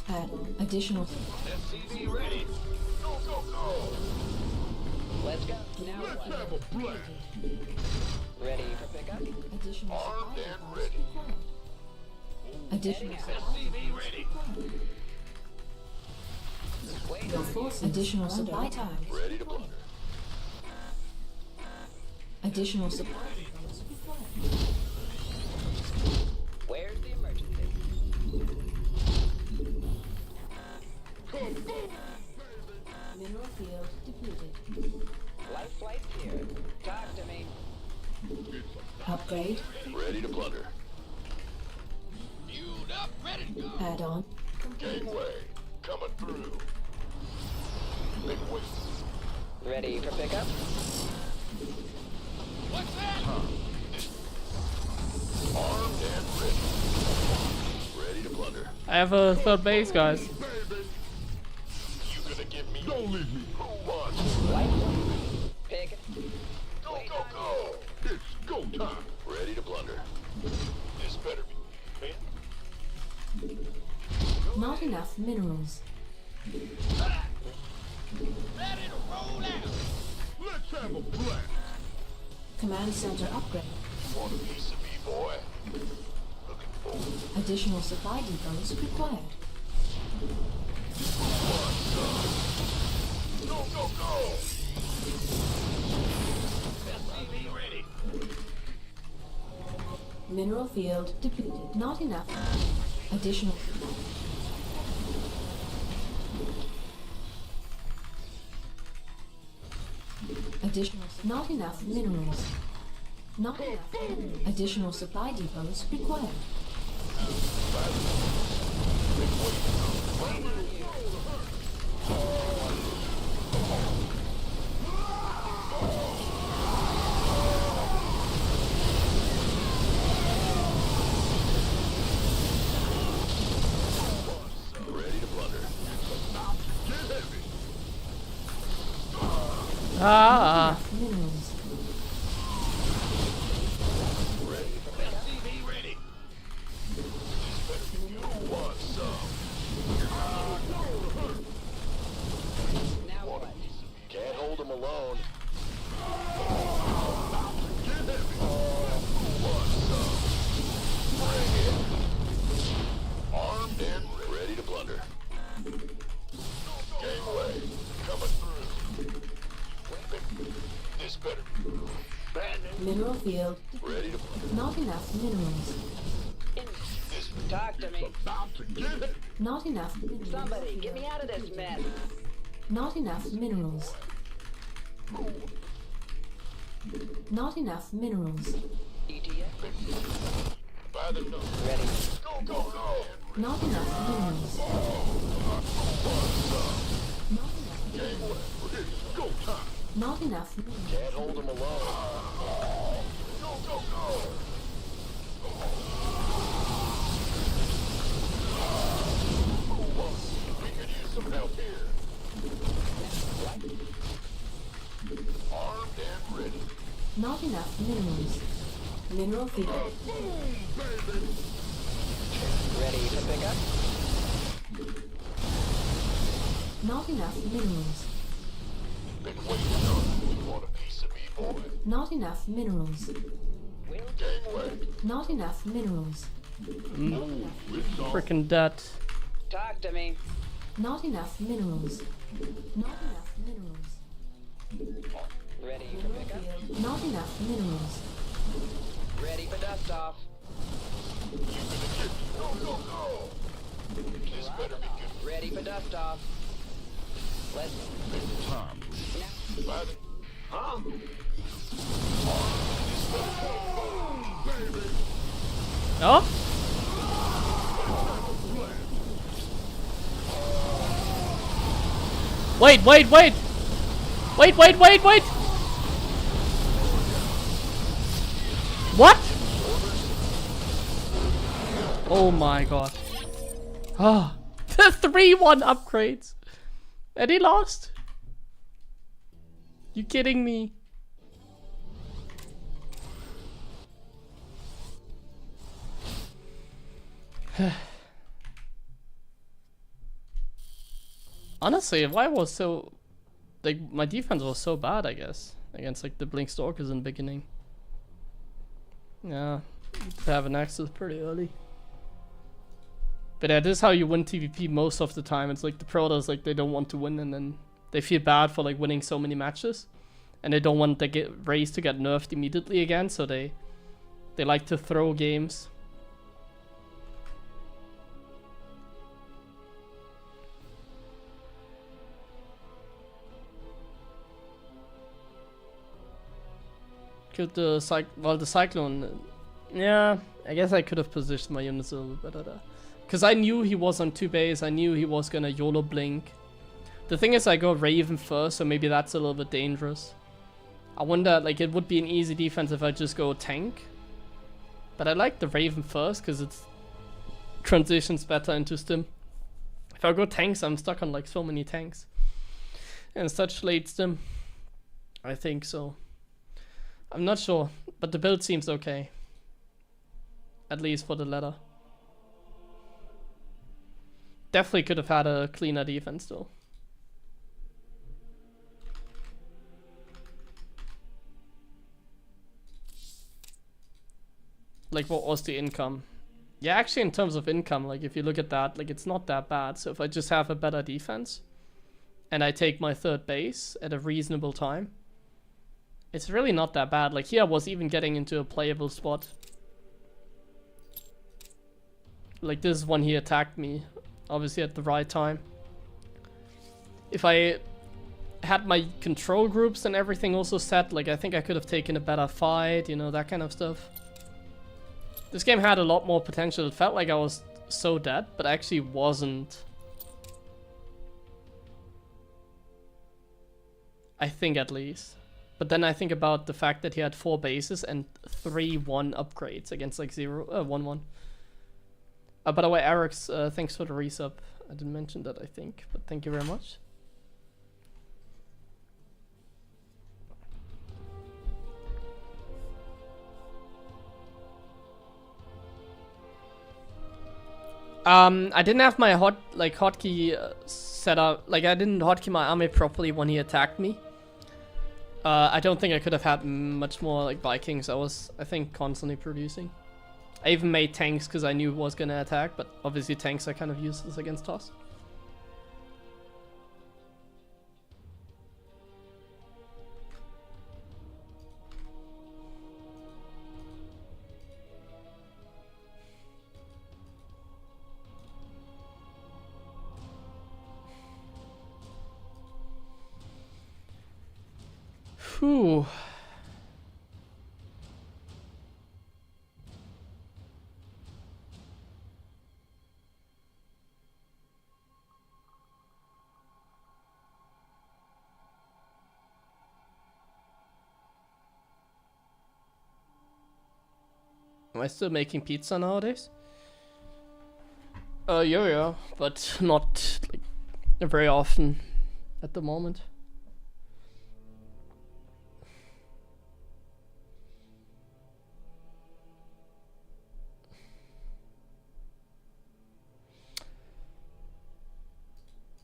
Add additional. SCV ready. Go, go, go! Let's go. Now Let's what? have a blast. Ready for pickup? Additional Armed supply and depots ready. required. Additional supply SCV ready. Wait. Your forces additional supply depots. Ready to plunder. Additional supply depots required. Where's the emergency? Mineral field depleted. Life flight's here. Talk to me. Upgrade. Ready to plunder. Queued up, ready to go. Add-on. Gangway coming through. Been waiting. Ready for pickup? What's that? Armed and ready. Ready to plunder. I have a third base, guys. Baby. You gonna give me? Don't leave me. Who wants? Life. Pick it. Go, go, go! It's go time. Ready to plunder. This better be. Man. Not enough minerals. Ready have a blast. Command center upgrade. Want a piece of me, boy? Looking forward. Additional supply depots required. Go, go, go! SCV ready. Mineral field depleted. Not enough. Additional. Additional. Not enough minerals. Not enough. Additional supply depots required. Ready to plunder. Get heavy. Ah. Minerals. Ready. SCV ready. This better be you want some. Now what? Can't hold them alone. Armed and ready to plunder. Gangway coming through. This better be bad news. Mineral field. Ready to plunder. Not enough minerals. This Talk to me. about to get it. Not enough minerals. Somebody, get me out of this mess. Not enough minerals. Not enough minerals. ETA. By the nose. Ready. Go, go, go. Not enough minerals. Not enough. Gangway. Ready. Go time. Not enough minerals. Can't hold them alone. Go, go, go. We could use some help here. Armed and ready. Not enough minerals. Mineral field. Ready to pick up? Not enough minerals. Been waiting on you. You want a piece of me, boy? Not enough minerals. Gangway. Not enough minerals. Freaking dead. Talk to me. Not enough minerals. Not enough minerals. Ready to pick up? Field. Not enough minerals. Ready for dust off. Go, go, go. This better be good. Ready for dust off. Let's Tom. now. By the... Huh? Oh? Wait, wait, wait! Wait, wait, wait, wait! What? Oh my god. Ah, the 3-1 upgrades. And he lost? You kidding me? Honestly, why was so... Like, my defense was so bad, I guess. Against, like, the Blink Stalkers in the beginning. Yeah. To have an access pretty early. But yeah, this is how you win TVP most of the time. It's like the Protoss, like, they don't want to win, and then they feel bad for, like, winning so many matches. And they don't want the race to get nerfed immediately again, so they like to throw games. Killed the the Cyclone. Yeah, I guess I could have positioned my units a little bit better there. Because I knew he was on 2 base, I knew he was gonna YOLO blink. The thing is, I go Raven first, so maybe that's a little bit dangerous. I wonder, like, it would be an easy defense if I just go tank. But I like the Raven first, because it transitions better into Stim. If I go tanks, I'm stuck on, like, so many tanks. And such late Stim. I think so. I'm not sure, but the build seems okay. At least for the ladder. Definitely could have had a cleaner defense though. like what was the income? Yeah, actually in terms of income, like if you look at that, like it's not that bad. So if I just have a better defense and I take my third base at a reasonable time, it's really not that bad. Like here I was even getting into a playable spot. Like this is when he attacked me, obviously at the right time. If I had my control groups and everything also set, like I think I could have taken a better fight, you know, that kind of stuff. This game had a lot more potential. It felt like I was so dead, but I actually wasn't. I think at least. But then I think about the fact that he had 4 bases and 3-1 upgrades against like 1-1. By the way, Eric's, thanks for the resub. I didn't mention that, I think, but thank you very much. I didn't have my hotkey set up. Like I didn't hotkey my army properly when he attacked me. I don't think I could have had much more like Vikings. I was, I think, constantly producing. I even made tanks because I knew it was gonna attack, but obviously tanks are kind of useless against TOS. Whew. Am I still making pizza nowadays? Yeah, but not like very often at the moment.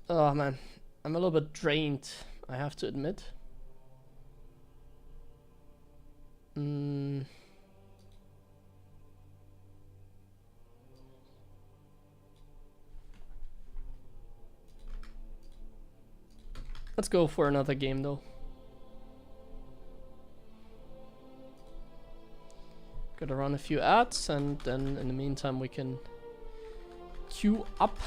Oh man, I'm a little bit drained, I have to admit. Let's go for another game though. Gotta run a few ads and then in the meantime we can queue up.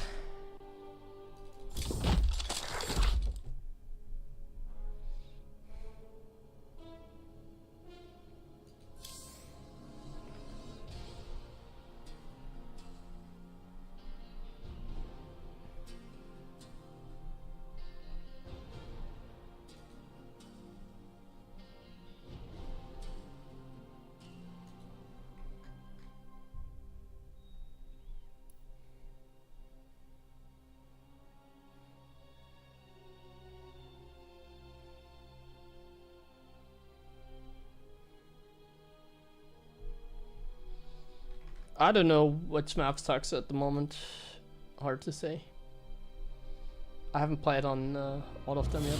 I don't know which map sucks at the moment. Hard to say. I haven't played on all of them yet.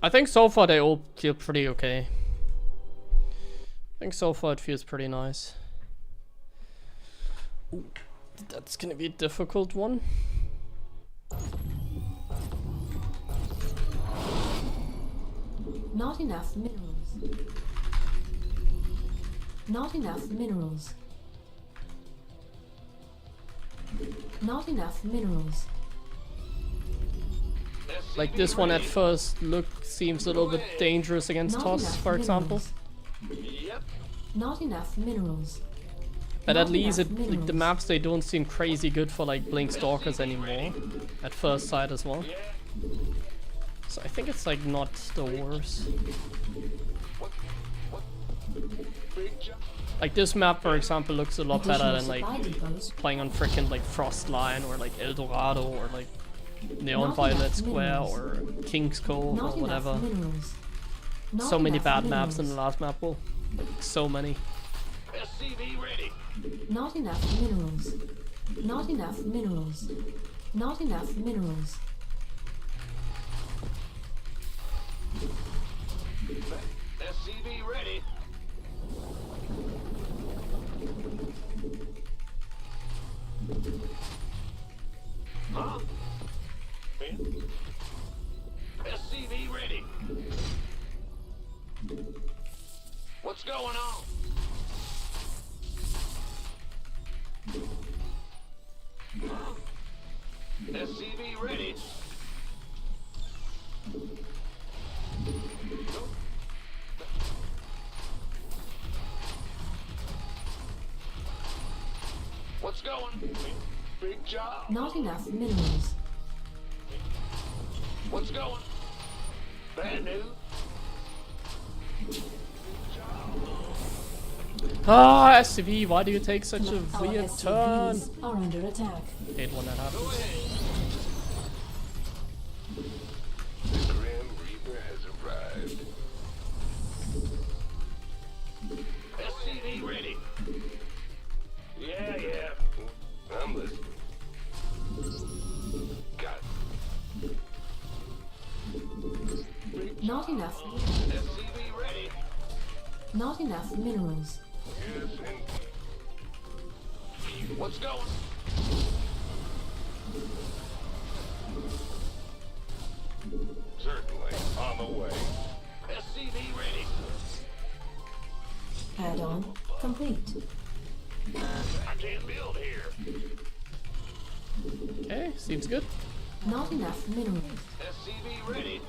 I think so far they all feel pretty okay. I think so far it feels pretty nice. Ooh, that's gonna be a difficult one. Not enough minerals. Not enough minerals. Not enough minerals. Like this one at first seems a little bit dangerous against TOS, for example. Yep. Not enough minerals. But Not at least enough like the minerals. maps, they don't seem crazy good for like Blink Stalkers anymore. At first sight as well. So I think it's like not the worst. Big jump. Like this map, for example, looks a lot better than like Supply depots. playing on frickin' like Frostline or like El Dorado or like Neon Not Violet enough Square minerals. or King's Cove Not or whatever. enough minerals. Not So many enough bad maps in the minerals. last map pool. So many. SCV ready. Not enough minerals. Not enough minerals. Not enough minerals. going on? Huh? SCV ready. What's going? Big job. Not enough minerals. What's going? Bad news. Ah, SCV, why do you take such a Our weird turn? SCVs are under attack. Hate when that Go happens. ahead. The Grim Reaper has arrived. SCV ready. Yeah. I'm listening. Got it. Not enough. SCV ready. Not enough minerals. Yes, indeed. What's going? Certainly. On the way. SCV ready. Add-on complete. I can't build here. Okay, seems good. Not enough minerals. SCV ready.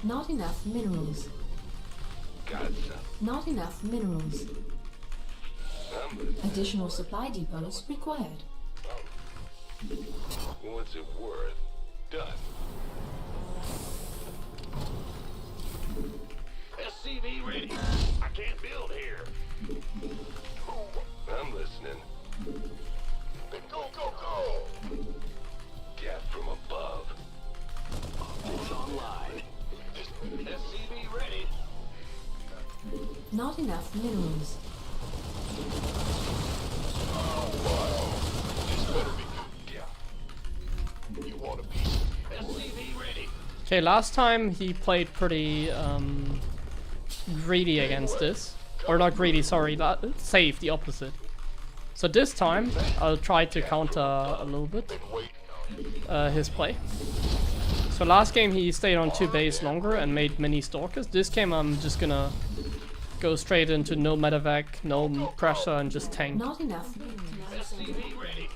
Not enough minerals. Gotcha. Not enough minerals. I'm listening. Additional supply depots required. What's it worth? Done. SCV ready. I can't build here. I'm listening. Then go. Gas from above. It's online. SCV ready. Not enough minerals. This better be good. Yeah. You want a piece? SCV ready. Okay, last time he played pretty greedy against this. Or not greedy, sorry, safe, the opposite. So this time, I'll try to counter a little bit Been waiting on you. his play. So last game he stayed on 2 base longer and made many stalkers. This game I'm just gonna go straight into no medevac, no pressure, and just tank. Not enough minerals. SCV ready.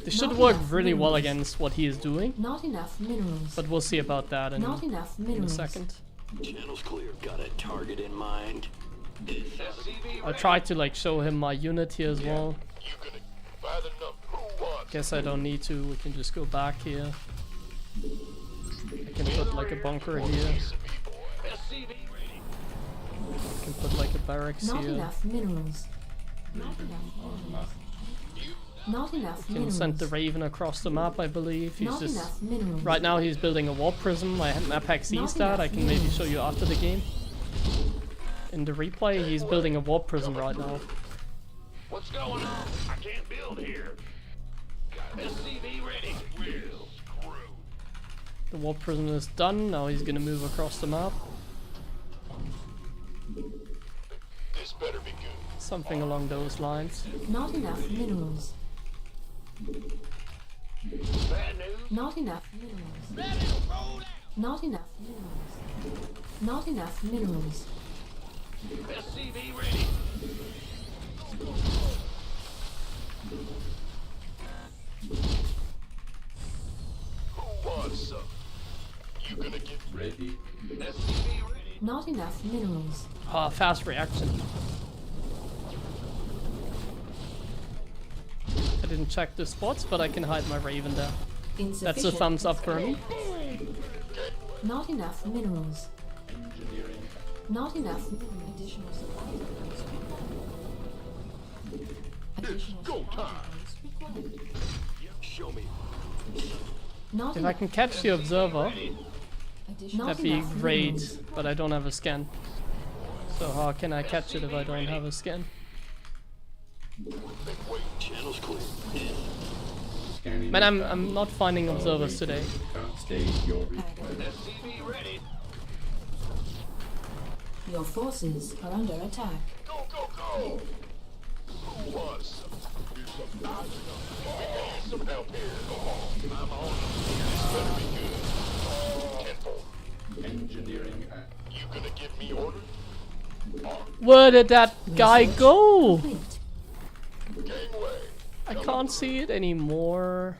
This should work really well against what he is doing, Not enough minerals. but we'll see about that in Not enough a minerals. second. Channel's clear. Got a target in mind. SCV I'll ready. try to like show him my unit here as well. You gonna buy the number? Who wants? Guess I don't need to, we can just go back here. I can put like a bunker here. SCV ready. I can put like a barracks Not here. enough minerals. Not enough minerals. Not enough Can minerals. send the Raven across the map, I believe. He's Not just enough minerals. right now he's building a warp prism. My map hack sees Not that. I enough can maybe minerals. show you after the game. In the replay, he's building a warp prism right now. What's going on? I can't build here. SCV ready. Real screwed. The warp prism is done. Now he's gonna move across the map. This better be good. Something along those lines. Not enough minerals. Bad news. Not enough minerals. Not enough minerals. Not enough minerals. SCV ready. Who wants some? You gonna get Ready. SCV ready. Not enough minerals. Ah, fast reaction. I didn't check the spots, but I can hide my Raven there. That's a Insufficient. thumbs up for me. Not enough minerals. Engineering. Not enough additional supply depots required. Additional go supply time. depots required. Show me. Not If I enough. can catch the observer, Additional that'd be enough great, minerals. but I don't have a scan. So how can I catch it if I don't have a scan? Channel's clear. Scanning. Man, I'm not finding observers today. Can't state your request. SCV ready. Your forces are under attack. Go. Who wants some? Some help here. I'm on it. This better be good. Tenfold. Engineering at You gonna give me orders? Where did that guy go? Complete. Gangway. I can't see it anymore.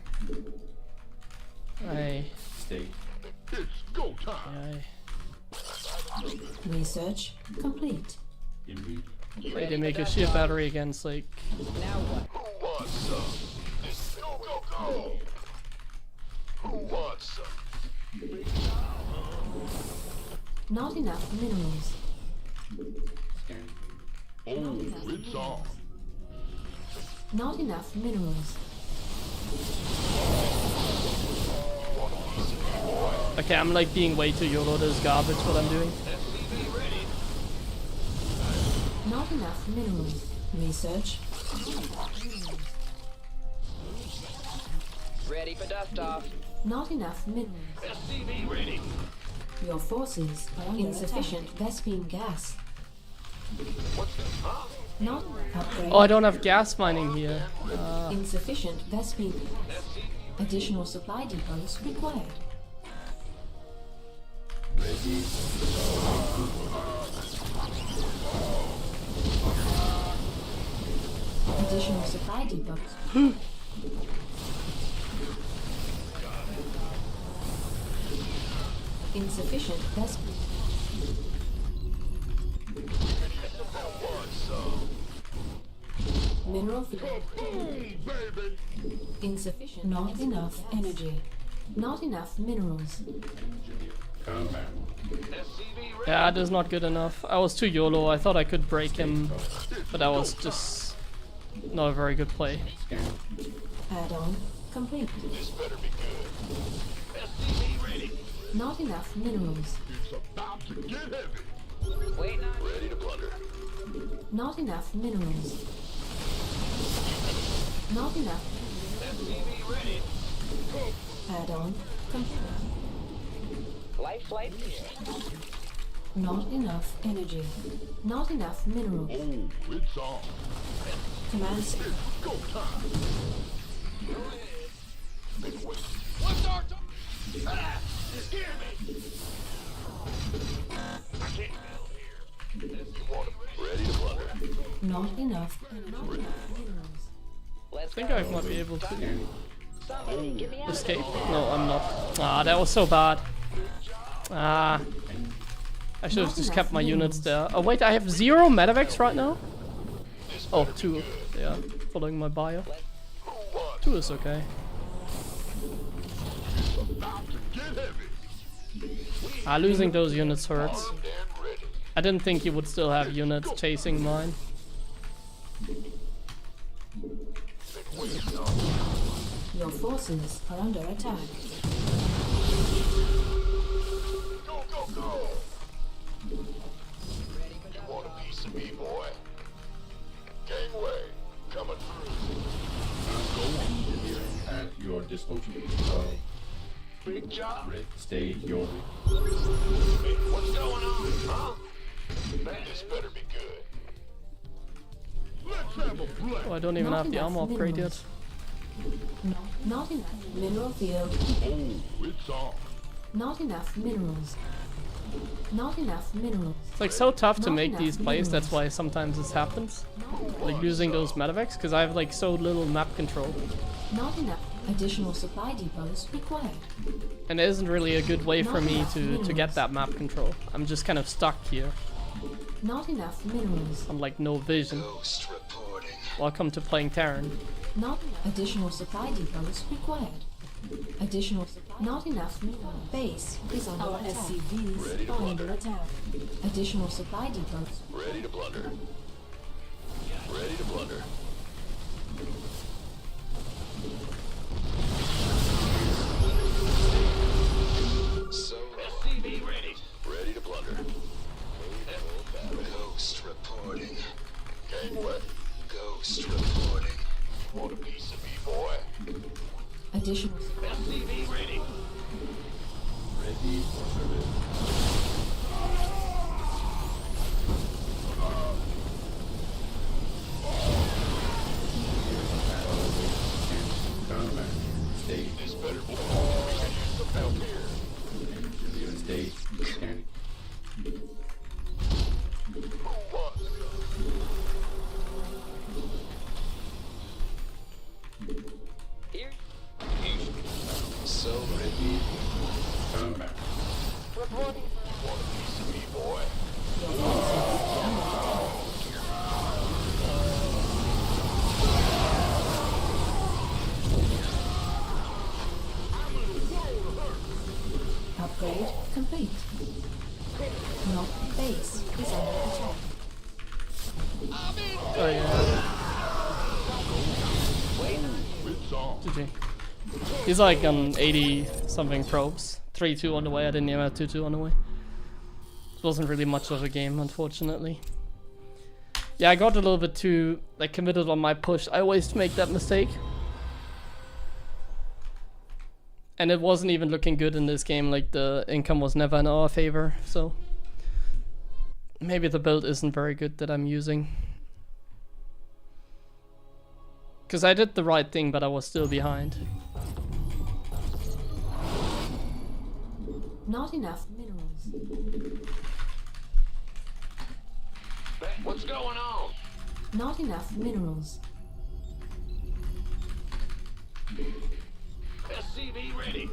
Stay. It's go time. Research complete. Immediate. Wait, they make a shield battery against like. Now what? Who wants some? It's go, go, go. Who wants some? Not enough minerals. Scan. Oh, it's on. Not enough minerals. Okay, I'm like being way too YOLO. This is garbage. What I'm doing. SCV ready. Not enough minerals. Research. Ready for dust off. Not enough minerals. SCV ready. Your forces are insufficient Vespine gas. What's that? Huh? Not upgrade. Oh, I don't have gas mining here. Insufficient Vespine. Additional supply depots required. Ready. Additional supply depots. Insufficient Vespine. Mineral field. Boom, baby. Insufficient. Not enough energy. Not enough minerals. Command. SCV ready. Yeah, that is not good enough. I was too YOLO. I thought I could break him, but that was just not a very good play. Scan. Add-on complete. This better be good. SCV ready. Not enough minerals. It's about to get heavy. Waiting on Ready to plunder. Not enough minerals. Not enough. SCV ready. Add-on complete. life flight here. Not enough energy. Not enough minerals. Oh, it's on. Command center. Go time. Go ahead. Been waiting. What's our time? Ah, you scared me. I can't build here. You want it ready to plunder. Not enough. Not enough minerals. Let's I think go. I might be able to Somebody get me out of escape. this. No, I'm not. Ah, that was so bad. Ah. I should have just kept my units there. Oh wait, I have 0 medevacs right now? Oh, 2. Yeah, following my bio. 2 is okay. Ah, losing those units hurts. I didn't think you would still have units chasing mine. Your forces are under attack. Go, go, go. You want a piece of me, boy? Gangway, coming through. Engineering at your disposal. Big job. Stay your. What's going on, huh? This better be good. Let's have a play. Oh, I don't even Not have the enough armor upgrade yet. minerals. No, not enough. Mineral field. Oh, it's on. Not enough minerals. Not enough minerals. It's like so tough to Not make enough these plays, that's minerals. why sometimes this happens. Like losing those medevacs, because I have like so little map control. Not enough. Additional supply depots required. And there isn't really a good way for Not me enough to get minerals. that map control. I'm just kind of stuck here. Not enough minerals. I'm like no vision. Ghost reporting. Welcome to playing Terran. Not enough. Additional supply depots required. Additional supply. Not enough minerals. Base is under attack. Ready SCVs to are under attack. Additional supply depots. Ready to plunder. Ready to plunder. So SCV ready. Ready to plunder. Ghost reporting. Gangway. Ghost reporting. Want a piece of me, boy? Additional. SCV ready. Ready for service. Command. Stay. This better be. We can use some help here. Engineering stay. Scanning. Who Base is under attack. Oh yeah. It's on. GG. He's like on 80 something probes. 3-2 on the way. I didn't even have 2-2 on the way. It wasn't really much of a game, unfortunately. Yeah, I got a little bit too like committed on my push. I always make that mistake. And it wasn't even looking good in this game. Like the income was never in our favor. So maybe the build isn't very good that I'm using. Because I did the right thing, but I was still behind. Not enough minerals. What's going on? Not enough minerals. SCV ready.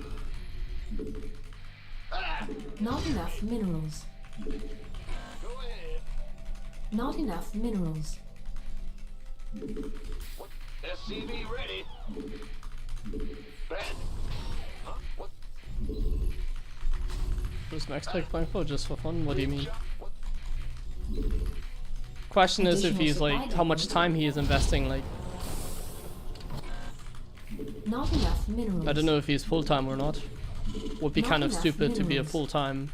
Ah! Not enough minerals. Go ahead. Not enough minerals. SCV ready. Bad. Huh? What? Who's Max Pack playing for? Just for fun? What do you mean? What? Question is if Additional he's like supply how much depots. time he is investing. Like Not enough minerals. I don't know if he's full time or not. Would be Not kind of enough stupid to be a minerals. full time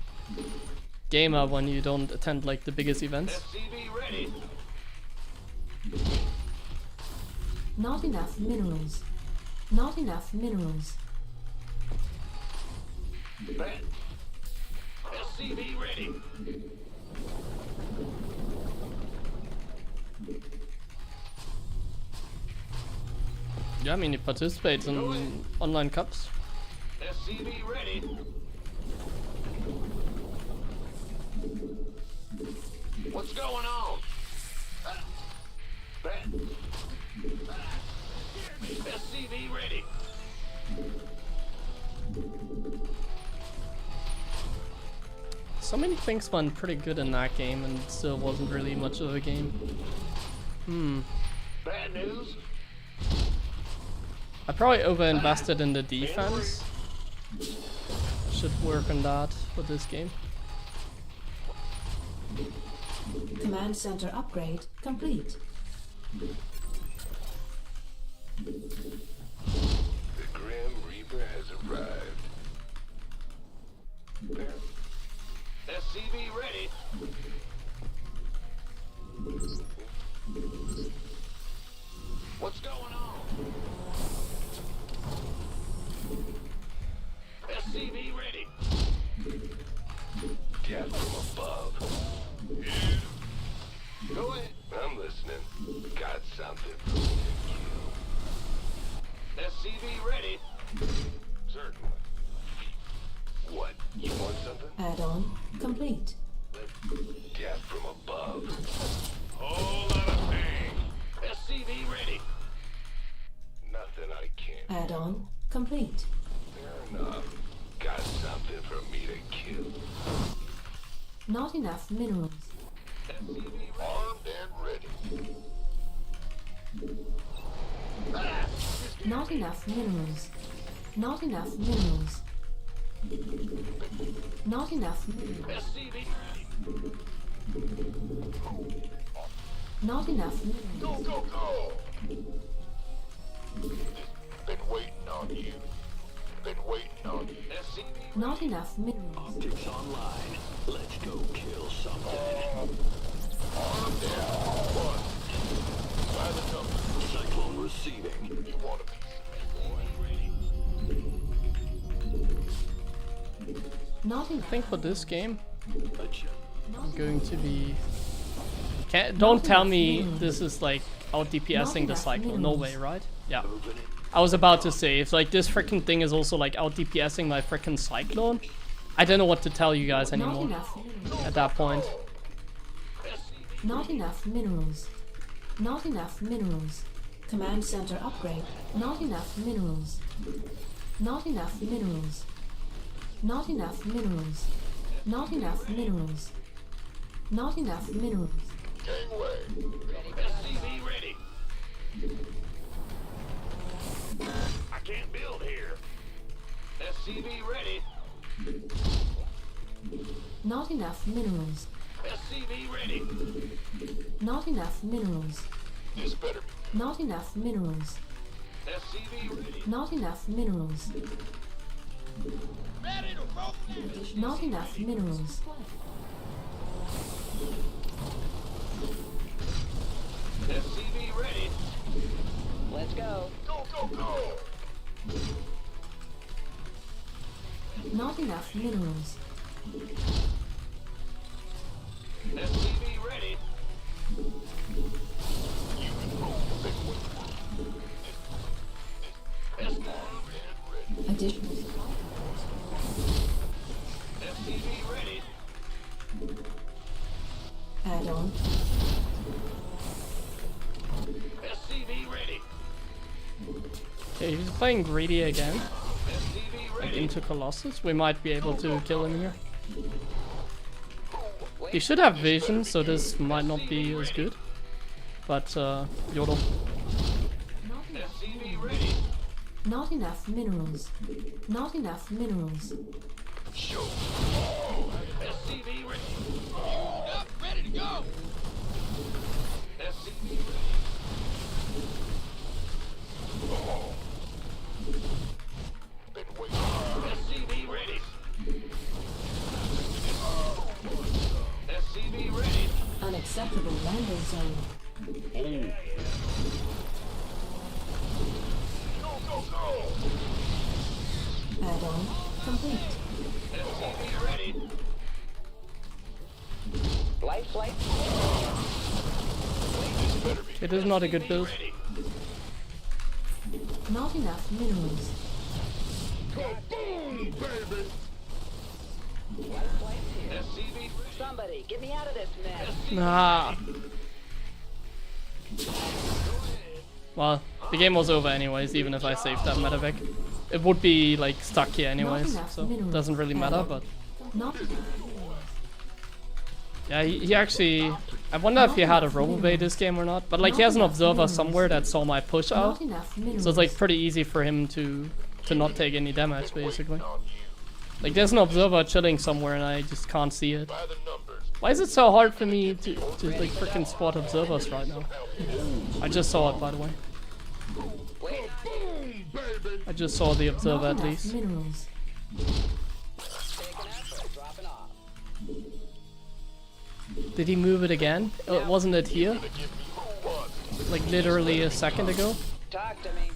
gamer when you don't attend like the biggest events. SCV ready. Not enough minerals. Not enough minerals. Bad. SCV ready. Yeah, I mean he participates in online cups. SCV ready. What's going on? Bad. SCV ready. So many things went pretty good in that game and still wasn't really much of a game. Bad news. I probably over-invested in the defense. Should work on that for this game. Command center upgrade complete. The Grim Reaper has arrived. SCV ready. What's going on? SCV ready. Death from above. Go ahead. I'm listening. Got something for me to kill. SCV ready. Certainly. What? You want something? Add-on complete. Death from above. Whole lot of pain. SCV ready. Nothing I can't. Add-on complete. Fair enough. Got something for me to kill. Not enough minerals. SCV armed and ready. Ah! Not enough minerals. Not enough minerals. Not enough minerals. SCV ready. Not enough minerals. Go, go, go! Been waiting on you. Been waiting on you. SCV Not enough minerals. Optics online. Let's go kill something. armed and one. By the number. Cyclone receiving. You want a piece of me, boy? Not I enough. think for this game Adjust. I'm going to be... Don't tell me this is like out DPSing the cycle. No way, right? Yeah. Open it. I was about to say, if like this freaking thing is also like out DPSing my freaking cyclone, I don't know what to tell you guys Not anymore enough minerals. at that point. Not enough minerals. Not enough minerals. Command center upgrade. Not enough minerals. Not enough minerals. Not enough minerals. Not enough minerals. Not enough minerals. Gangway. SCV ready. I can't build here. SCV ready. Not enough minerals. SCV ready. Not enough minerals. This better be. Not enough minerals. SCV ready. Not enough minerals. Ready to roll now. Not enough minerals. SCV ready. Let's go. Go, go, go. Not enough minerals. SCV ready. You can roll the big one. SCV ready. Additional SCV ready. add-on. SCV ready. Okay, he's playing greedy again. SCV Like ready. into Colossus. We might be able to kill him here. He should have vision, so this might not be as good. But Yodel. SCV ready. Not enough minerals. Not enough minerals. Show. SCV ready. Up, ready to go. SCV ready. Been waiting. SCV ready. SCV ready. Unacceptable landing zone. Go, go, go. Add-on complete. SCV ready. Life flight. This better be. It is not a good build. Ready. Not enough minerals. Boom, baby. Life flight here. SCV ready. Somebody, get me out of this mess. Nah. Well, the game was over anyways, even if I saved that medevac. It would be like stuck here anyways, so it doesn't really matter, but Not yeah, he actually, I wonder if he had a robobay this game or not, but like he has an observer somewhere that saw my push out, not enough minerals. so it's like pretty easy for him to not take any damage basically. Like there's an observer chilling somewhere and I just can't see it. By the numbers. Why is it so hard for me to like freaking spot observers right now? I just saw it, by the way. Wait, I just saw the observer Not at enough least. minerals. taking effort, dropping off. Did he move it again? Wasn't it here? Like literally a second ago? Talk to me.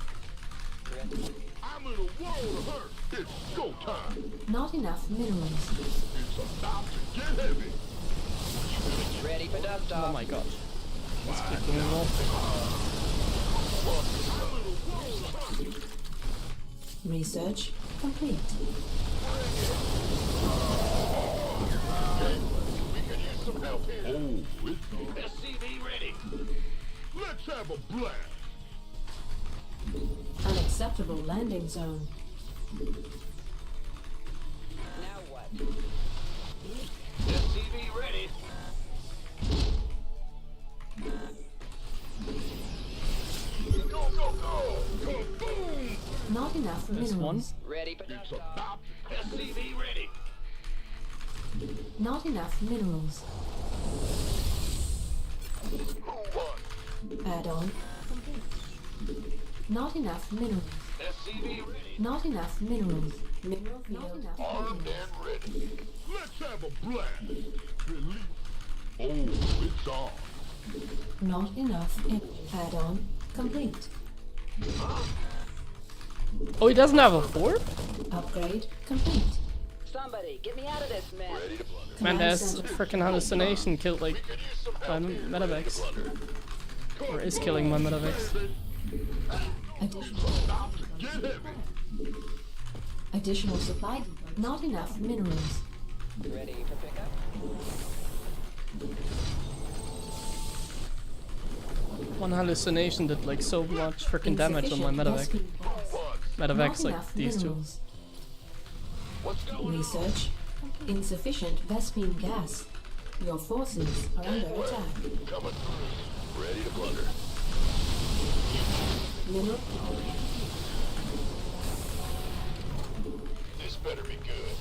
I'm in a world of hurt. It's go time. Not enough minerals. It's about to get heavy. Ready for dust Oh off. my god. Let's keep going well. Research complete. We could use some help here. Oh, it's SCV ready. Let's have a blast. Unacceptable landing zone. Now what? SCV ready. Go, go, go. Go, boom. Not enough There's one. minerals. Ready for dust off. Stop. SCV ready. Not enough minerals. Who won? Add-on complete. Not enough minerals. SCV ready. Not enough minerals. Mineral field. Not enough Armed minerals. and ready. Let's have a blast. Release. Oh, it's on. Not enough. Add-on complete. Oh, he doesn't have a fort? Upgrade complete. Somebody, get me out of this mess. Ready to blunder. Man, Command there's center. freaking hallucination killed like Could use some my help here. medevacs. Blunder. Or is killing my medevacs. Additional. About to get heavy. Additional supply. Not enough minerals. Ready for pickup? One hallucination did like so much freaking damage on my medevac. Insufficient gas. Medevacs Not like enough these two. minerals. What's going on? Research. Insufficient Vespine gas. Your forces are under attack. Coming through. Ready to blunder. Mineral. This better be good.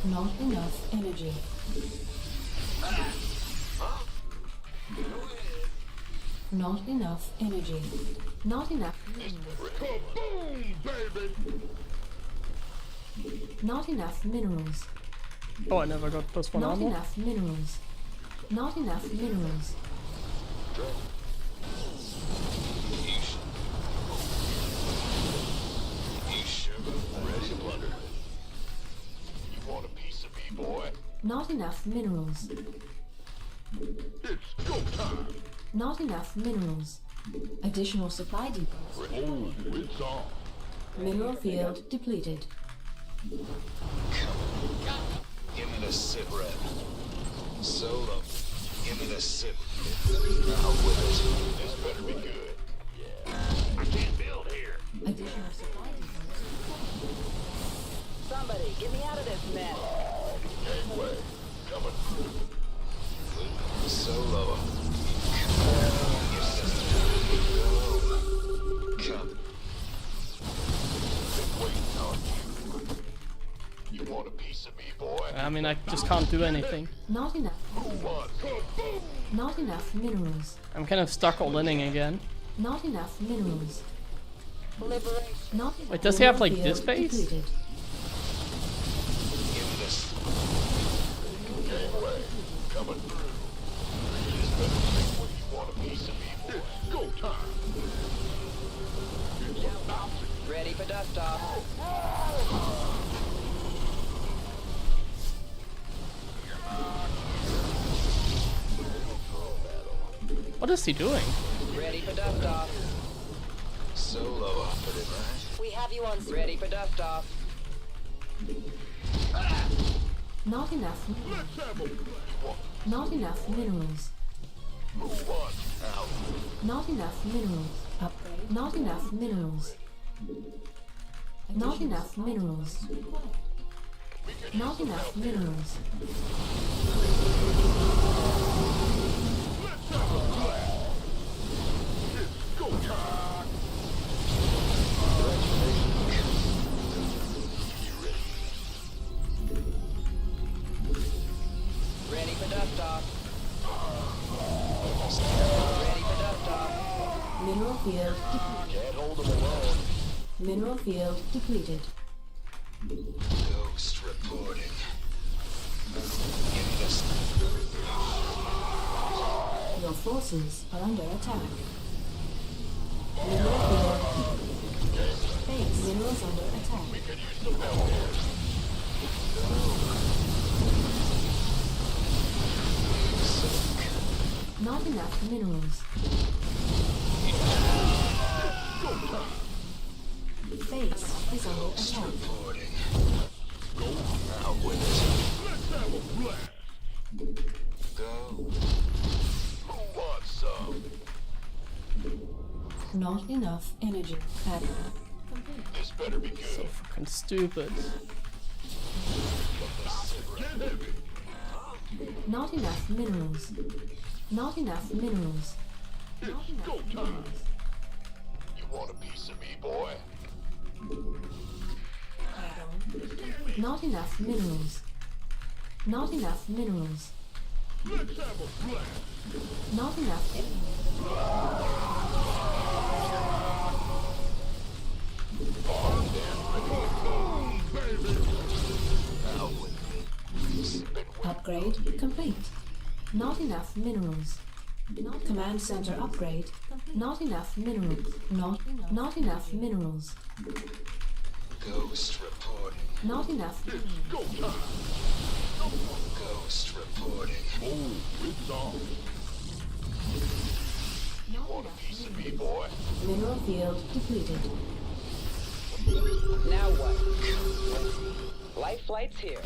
Not enough energy. Not enough energy. Not enough minerals. Kaboom, baby! Not enough minerals. Oh, I never got +1 Not armor. enough minerals. Not enough minerals. Ready to plunder. You want a piece of me, boy? Not enough minerals. It's go time. Not enough minerals. Additional supply depots. Oh, it's on. Mineral field depleted. Give me the sit rep. Solo. Give me the sit. Now with it. This better be good. Yeah. I can't build here. Additional supply depots. Somebody, get me out of this mess. Gangway. Coming through. Solo. Come. Been waiting on you. You want a piece of me, boy? I mean, I just can't do anything. Not enough. Who wants kaboom? Not enough minerals. I'm kind of stuck all inning again. Not enough minerals. Liberation. Not enough. Wait, does he have, like, mineral this field base? depleted. Give me this. Gangway. Coming through. This better think when you want a piece of me, boy. It's go time. It's about to Ready for dust off. What is he doing? Ready for dust off. Solo operative, right? We have you on. Ready for dust off. Not enough. Let's have a Not enough minerals. who wants out? Not enough minerals. Upgrade. Not enough minerals. Not enough minerals. Not enough minerals. Let's have a blast. It's go time. Ready for dust off. Ready for dust off. Mineral field depleted. Can't hold them alone. Mineral field depleted. Ghost reporting. Give me this. Your forces are under attack. Mineral field. Base minerals under attack. Not enough minerals. Base is under attack. Reporting. Go out with it. Let's have a blast. Go. Who wants some? Not enough energy. Admiral. Complete. This better be good. Fucking stupid. Get heavy. Not enough minerals. Not enough minerals. It's go time. You want a piece of me, boy? Not enough minerals. Not enough minerals. Let's have a blast. Not enough Boom, baby. Out with me. upgrade complete. Not enough minerals. Not command center upgrade. Not enough minerals. Not enough minerals. Ghost reporting. Not enough. Go time. Ghost reporting. Oh, it's on. You want a piece of me, boy? Mineral field depleted. Now what? Life flight's here.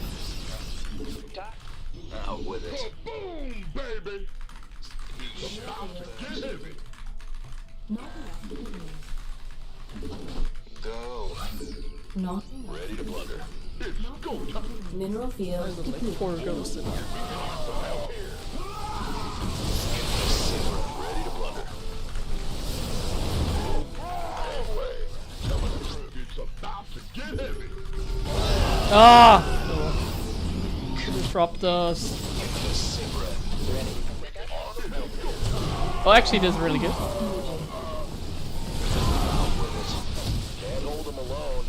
Top. Out with it. Boom, baby. It's about to get heavy. Not enough minerals. Go. Not enough. Ready to plunder. It's go time. Mineral field Like depleted. poor ghost in there. Ready to plunder. Halfway. Coming through. It's about to get heavy. Ah! disruptors. Oh, actually, this is really good. Can't hold them alone.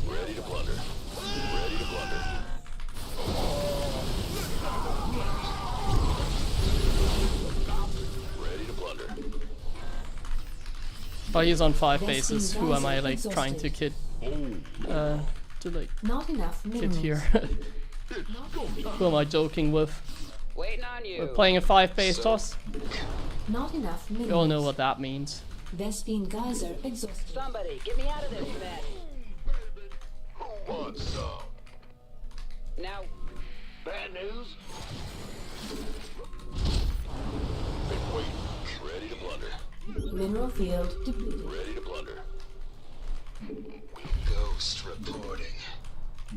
Ready to plunder. Ready to plunder. Ready to plunder. Oh, he's on 5 Yes, bases. he's Who am I also like trying to exhausted. to like Not enough kid minerals. here? Who am I joking with? Waiting on you. We're playing a 5 base toss. Not enough minerals. We all know what that means. Vespine geyser exhausted. Somebody, get me out of this mess. Who wants some? Now, Bad news? Been waiting. Ready to plunder. Mineral field depleted. Ready to plunder. Ghost reporting.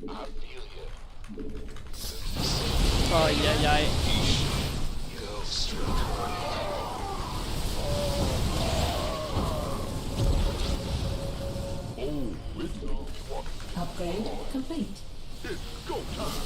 I feel you. Oh yeah. Ghost reporting. Oh, it's on. Upgrade complete. It's go time.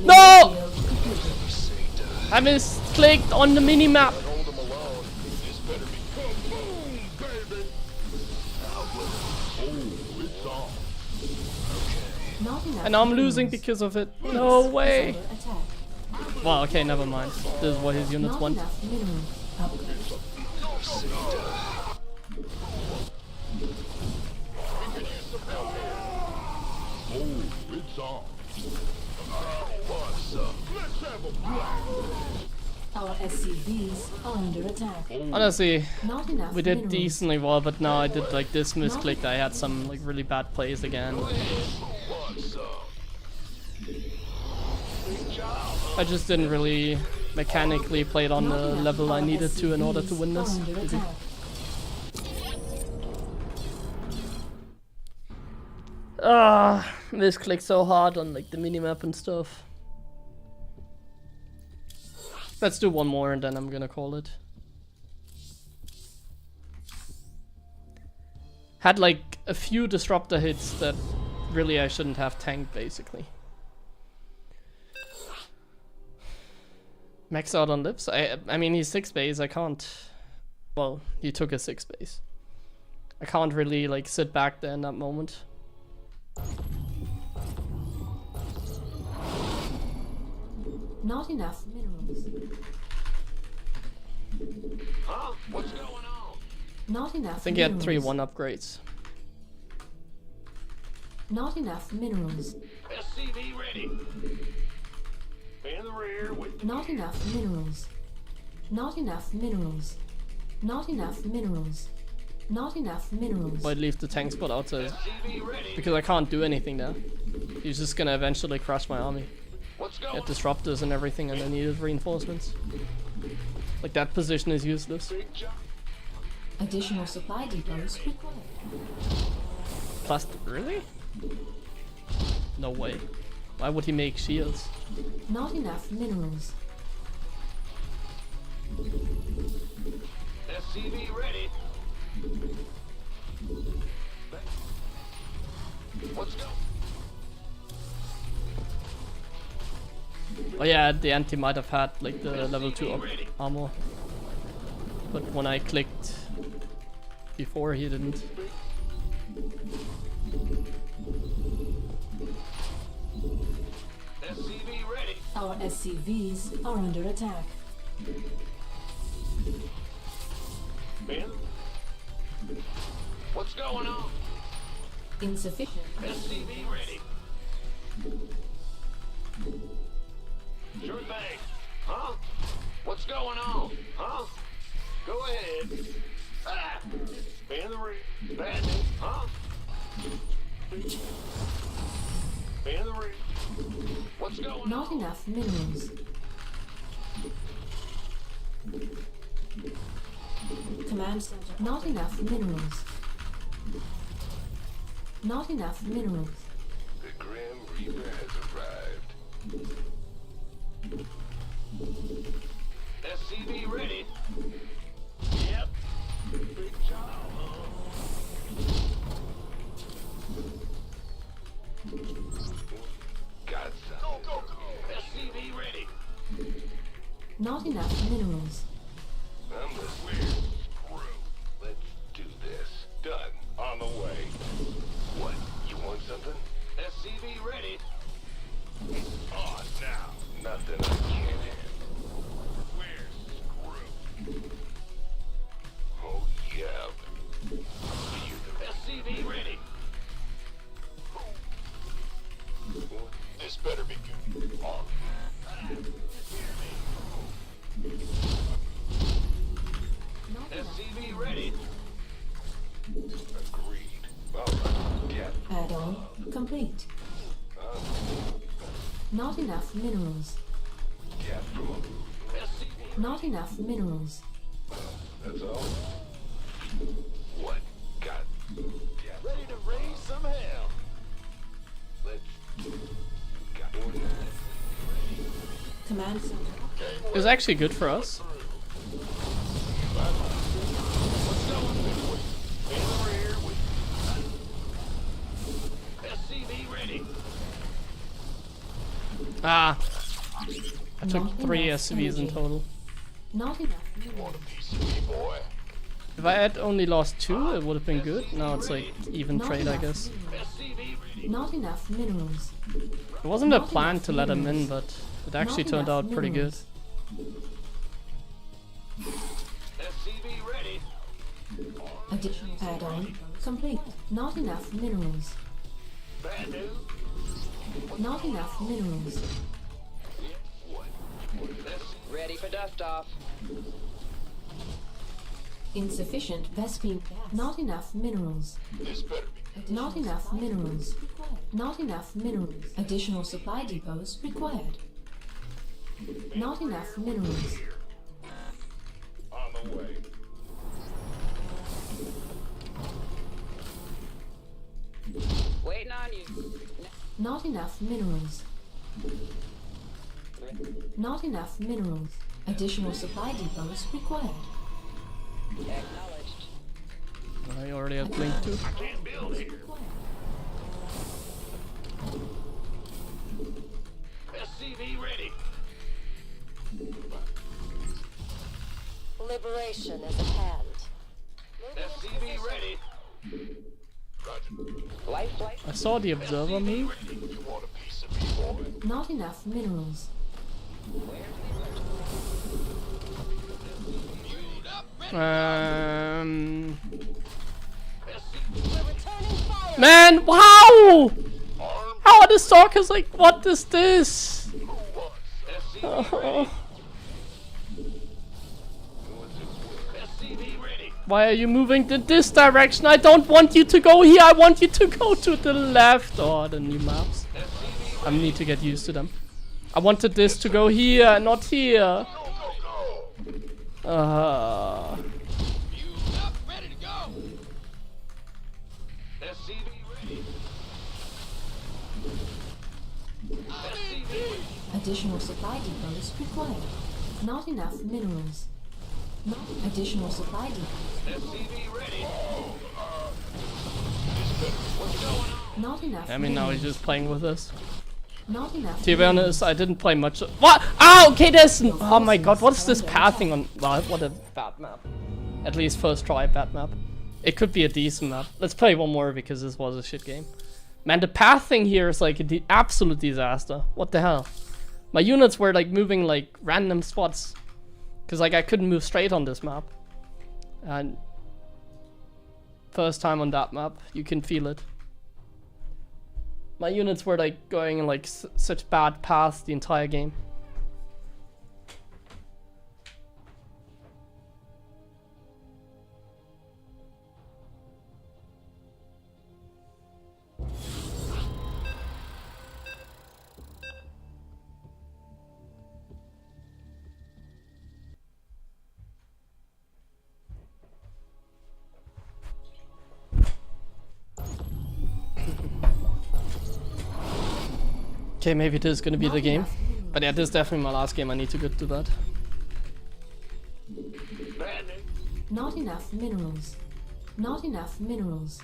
No! Field completed. I misclicked on the mini map. Hold them alone. This better be kaboom, baby. Out with it. Oh, it's on. Not enough And I'm minerals. losing because of it. No way. Is under attack. Well, okay, never mind. This is what his units Not want. enough minerals. Upgrade. Oh, it's on. What's up? Let's have a blast. Our SCVs are under attack. Honestly, Not enough we did minerals. decently well, but now I did like this misclicked. I had some like really bad plays again. What's up? Big job. I just didn't really mechanically play it on the Not enough level I our needed to in order to SCVs win are this. under attack. Misclicked so hard on like the minimap and stuff. Let's do one more and then I'm gonna call it. Had like a few disruptor hits that really I shouldn't have tanked basically. Max out on lips? I mean he's 6 base, I can't. Well, he took a 6 base. I can't really like sit back there in that moment. Not enough minerals. Huh? What's going on? Not enough I think he had minerals. 3 1 upgrades. Not enough minerals. SCV ready. In the rear with Not enough minerals. Not enough minerals. Not enough minerals. Not enough minerals. Might leave the tank spot outside SCV ready. because I can't do anything there. He's just gonna eventually crush my army. What's going Get on? disruptors and everything, and I needed reinforcements. Like that position is useless. Big job. Additional supply depots required. Plus, really? No way. Why would he make shields? Not enough minerals. SCV ready. What's going? Oh yeah, the anti might have had like the level 2 armor. But when I clicked before, he didn't. SCV ready. Our SCVs are under attack. Ben. What's going on? Insufficient. SCV ready. Sure thing. Huh? What's going on? Huh? Go ahead. Ah! In the rear. Bad news. Huh? In the rear. What's going Not on? enough minerals. Command center. Not enough minerals. Not enough minerals. The Grim Reaper has arrived. SCV ready. enough minerals. I'm the weird screw. Let's do this. Done. On the way. What? You want something? SCV ready. On now. Nothing I can't handle. We're screwed. Oh yeah. SCV ready. This better be good. On. SCV ready. Agreed. Alright, get. Add-on complete. Not enough minerals. Get from a SCV. Not enough minerals. That's all. What? Got. Get. Ready to raise some hell. Let's. Got. Command center. It was actually good for us. SCV ready. Ah, I took Not 3 enough SCVs in energy. total. Not enough minerals. Want a piece of me, boy? If I had only lost 2, it would have been good. Now it's like even Not trade, I enough guess. minerals. SCV ready. Not enough minerals. It wasn't a plan to let him in, but it actually Not turned enough out pretty good. minerals. SCV ready. Additional add-on complete. Not enough minerals. Bad news. Not enough minerals. Ready for dust off. Insufficient Vespine gas. Not enough minerals. This better be. Not enough minerals. Not enough minerals. Additional supply depots required. Not enough minerals. On the way. Waiting on you. Not enough minerals. Not enough minerals. Additional supply depots required. Acknowledged. I already have Blink too. Can't build here. SCV ready. Liberation is at hand. SCV ready. Roger. Life flight. I saw the observer move. You want a piece of me, boy? Not enough minerals. Man, wow! How are the stalkers like, what is this? Oh. SCV ready. Why are you moving in this direction? I don't want you to go here, I want you to go to the left. Oh, the new maps. I need to get used to them. I wanted this to go here, not here. Go, go, go. You up, ready to go. SCV ready. SCV ready. Additional supply depots required. Not enough minerals. Not additional supply depots. SCV ready. Not enough. I mean, now he's minerals. just playing with us. Not enough. To be honest, I didn't play much. What? Oh, okay, there's. Oh my god, what is this pathing on? Well, what a bad map. At least first try, bad map. It could be a decent map. Let's play one more because this was a shit game. Man, the pathing here is like an absolute disaster. What the hell? My units were like moving like random spots. Because like I couldn't move straight on this map. And first time on that map, you can feel it. My units were like going in like such bad paths the entire game. Okay, maybe this is gonna be the game. But yeah, this is definitely my last game. I need to get to that. Not enough minerals. Not enough minerals.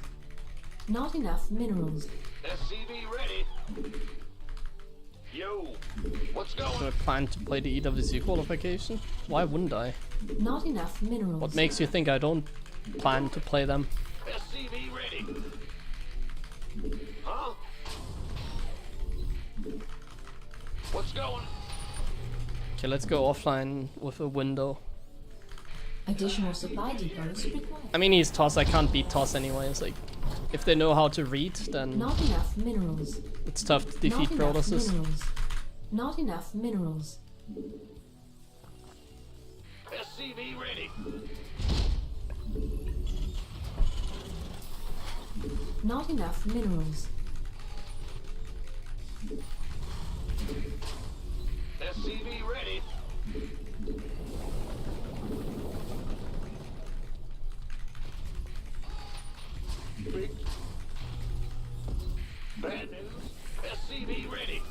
Not enough minerals. SCV ready. Yo, what's going Do I plan to play the EWC qualification? Why wouldn't I? Not enough minerals. What makes you think I don't plan to play them? SCV ready. Huh? What's going? Okay, let's go offline with a window. Additional supply depots required. I mean, he's Toss, I can't beat Toss anyways. Like, if they know how to read, then Not enough minerals. it's tough to defeat Not enough Protosses. minerals. Not enough minerals. SCV ready. Not enough minerals. SCV ready. Big. Bad news. SCV ready.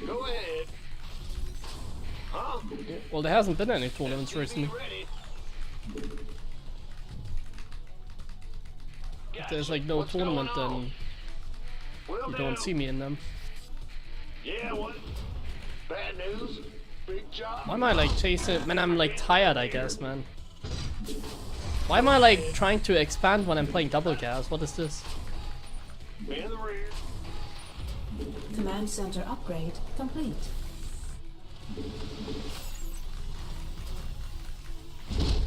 Go ahead. Huh? Well, there hasn't been any tournaments recently. Ready. If there's like no tournament, then Will you don't do. see me in them. Yeah, what? Bad news? Big job? Why am I like chasing? Man, I'm like tired, I guess, man. Why am I like trying to expand when I'm playing double gas? What is this? In the rear. Command center upgrade complete.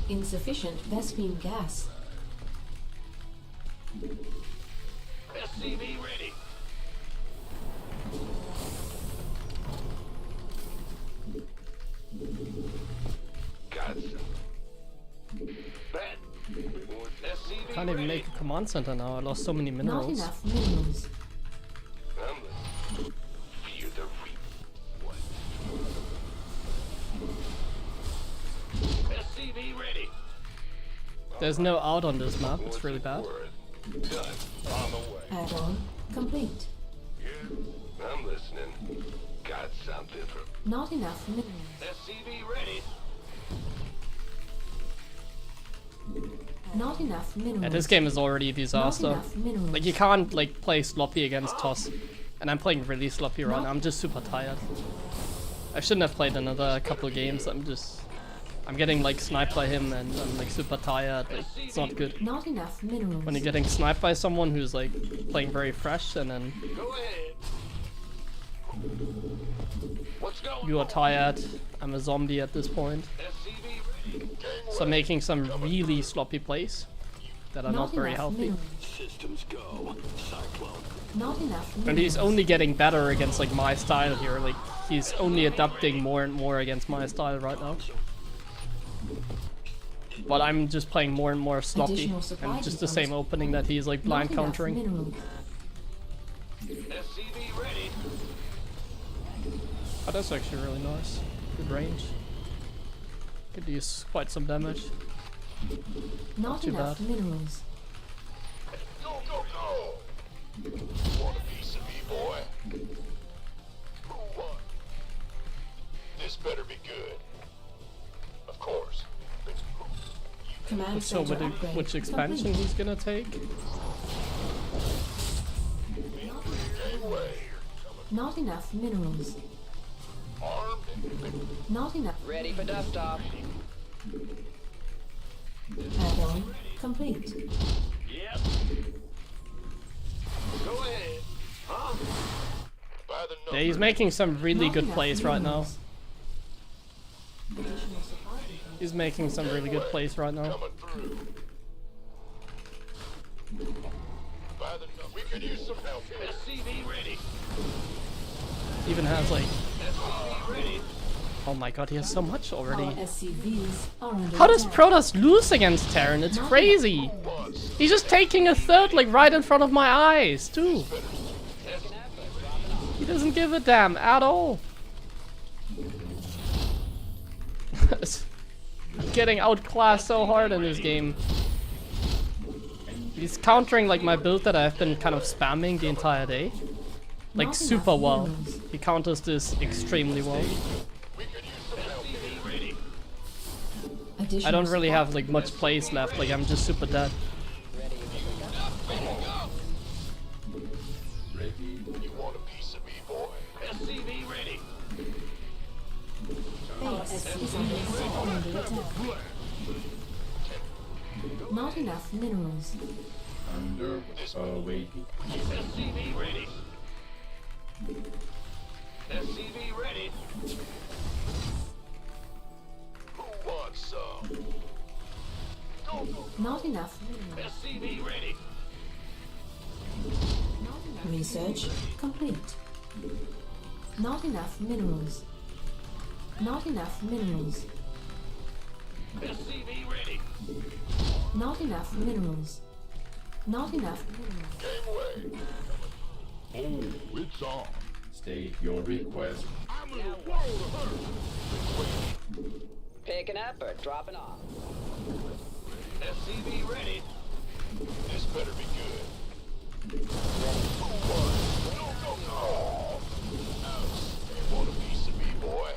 Insufficient Vespine gas. SCV ready. Gotcha. Bad. SCV Can't even ready. make a command center now. I lost so many Not minerals. enough minerals. Fear the reap. What? SCV ready. There's no out on this map. It's really bad. Done. On the way. Add-on complete. Yeah, I'm listening. Got something for Not enough minerals. SCV ready. Not enough minerals. Yeah, this game is already a Not disaster. enough minerals. Like you can't like play sloppy against Toss, and I'm playing really sloppy right now. I'm just super tired. I shouldn't have played another couple of games. I'm getting like sniped by him, and I'm like super tired. Like it's not good. Not enough minerals. When you're getting sniped by someone who's like playing very fresh, and then Go ahead. What's going you are on? tired. I'm a zombie at this point. SCV ready. So I'm making some really sloppy plays that are not very enough healthy. minerals. Systems go. Cyclone. Not enough minerals. And he's only getting better against like my style here. Like he's only adapting more and more against my style right now. But I'm just playing more and more sloppy, Additional supply and just the depots. same opening that he's like blind Not enough countering. minerals. SCV ready. Oh, that's actually really nice. Good range. Could use quite some damage. Not too enough bad. minerals. Go, go, go. Want a piece of me, boy? Who won? This better be good. Of course. Command So center upgrade which expansion complete. he's gonna take? Not enough minerals. Armed and Not enough. Ready for dust off. Add-on complete. Yep. Go ahead. Huh? By the Yeah, he's making some really Not good enough plays right now. minerals. Additional supply depots. He's making some really good plays right now. coming through. By the we could use some help here. SCV ready. Even has like, SCV ready. oh my god, he has so much already. Our SCVs are under How does attack. Protoss lose against Terran? It's crazy. He's just taking a third like right in front of my eyes too. He doesn't give a damn at all. I'm getting outclassed so hard in this game. He's countering like my build that I've been kind of spamming the entire day. Like Not super enough well. minerals. He counters this extremely well. We could use some help. SCV ready. Additional I don't really supply have like much plays left, like I'm just super dead. under attack. Not enough minerals. Under waiting. SCV ready. SCV ready. Who wants some? Go, go. Not enough minerals. SCV ready. Research complete. Not enough minerals. Not enough minerals. SCV ready. Not enough minerals. Not enough minerals. Gangway. Oh, it's on. State your request. I'm in a world of hurt. Picking up or dropping off? SCV ready. This better be good. Who won? Go, go, go. Want a piece of me, boy?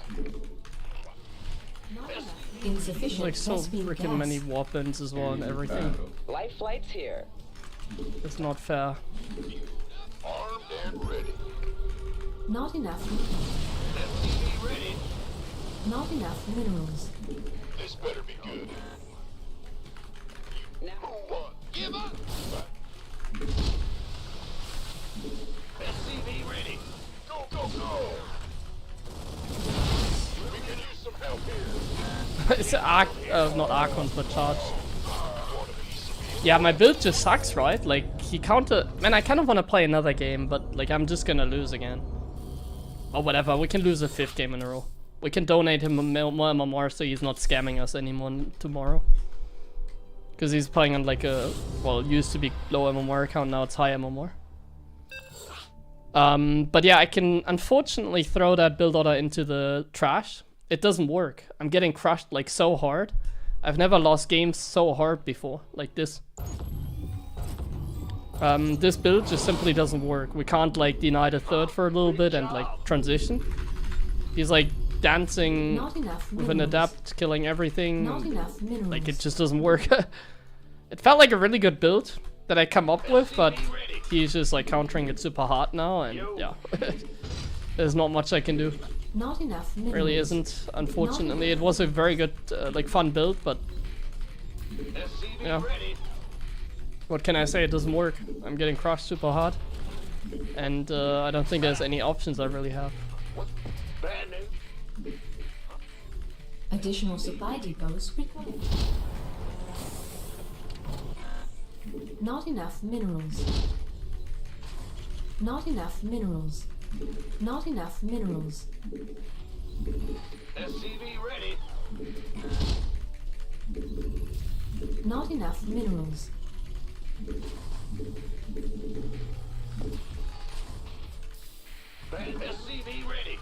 Not enough. There's Insufficient like so Vespene freaking gas. many weapons as well and everything. Battle. Life flight's here. It's not fair. Armed and ready. Not enough minerals. SCV ready. Not enough minerals. This better be good. Now, Who won? Give up. SCV ready. Go, go, go. We can use some help here. It's Arc, not Archons, but Charge. Want a piece of me? Yeah, my build just sucks, right? Like, he counter... Man, I kind of want to play another game, but, like, I'm just gonna lose again. Or whatever, we can lose a 5th game in a row. We can donate him more MMR so he's not scamming us anymore tomorrow. Because he's playing on, like, a... Well, used to be low MMR account, now it's high MMR. But yeah, I can unfortunately throw that build order into the trash. It doesn't work. I'm getting crushed, like, so hard. I've never lost games so hard before, like this. This build just simply doesn't work. We can't, like, deny the 3rd for a little bit and, like, transition. He's, like, dancing Not enough with an minerals. adapt, killing everything. Not enough minerals. Like, it just doesn't work. It felt like a really good build that I come up with, but he's just, like, countering it super hard now, and yeah. There's not much I can do. Not enough minerals. Really isn't, unfortunately. It was a very good, like, fun build, but SCV yeah. ready. What can I say? It doesn't work. I'm getting crushed super hard, and I don't think there's any options I really have. What? Bad news? Additional supply depots required. Not enough minerals. Not enough minerals. Not enough minerals. SCV ready. Not enough minerals. SCV ready.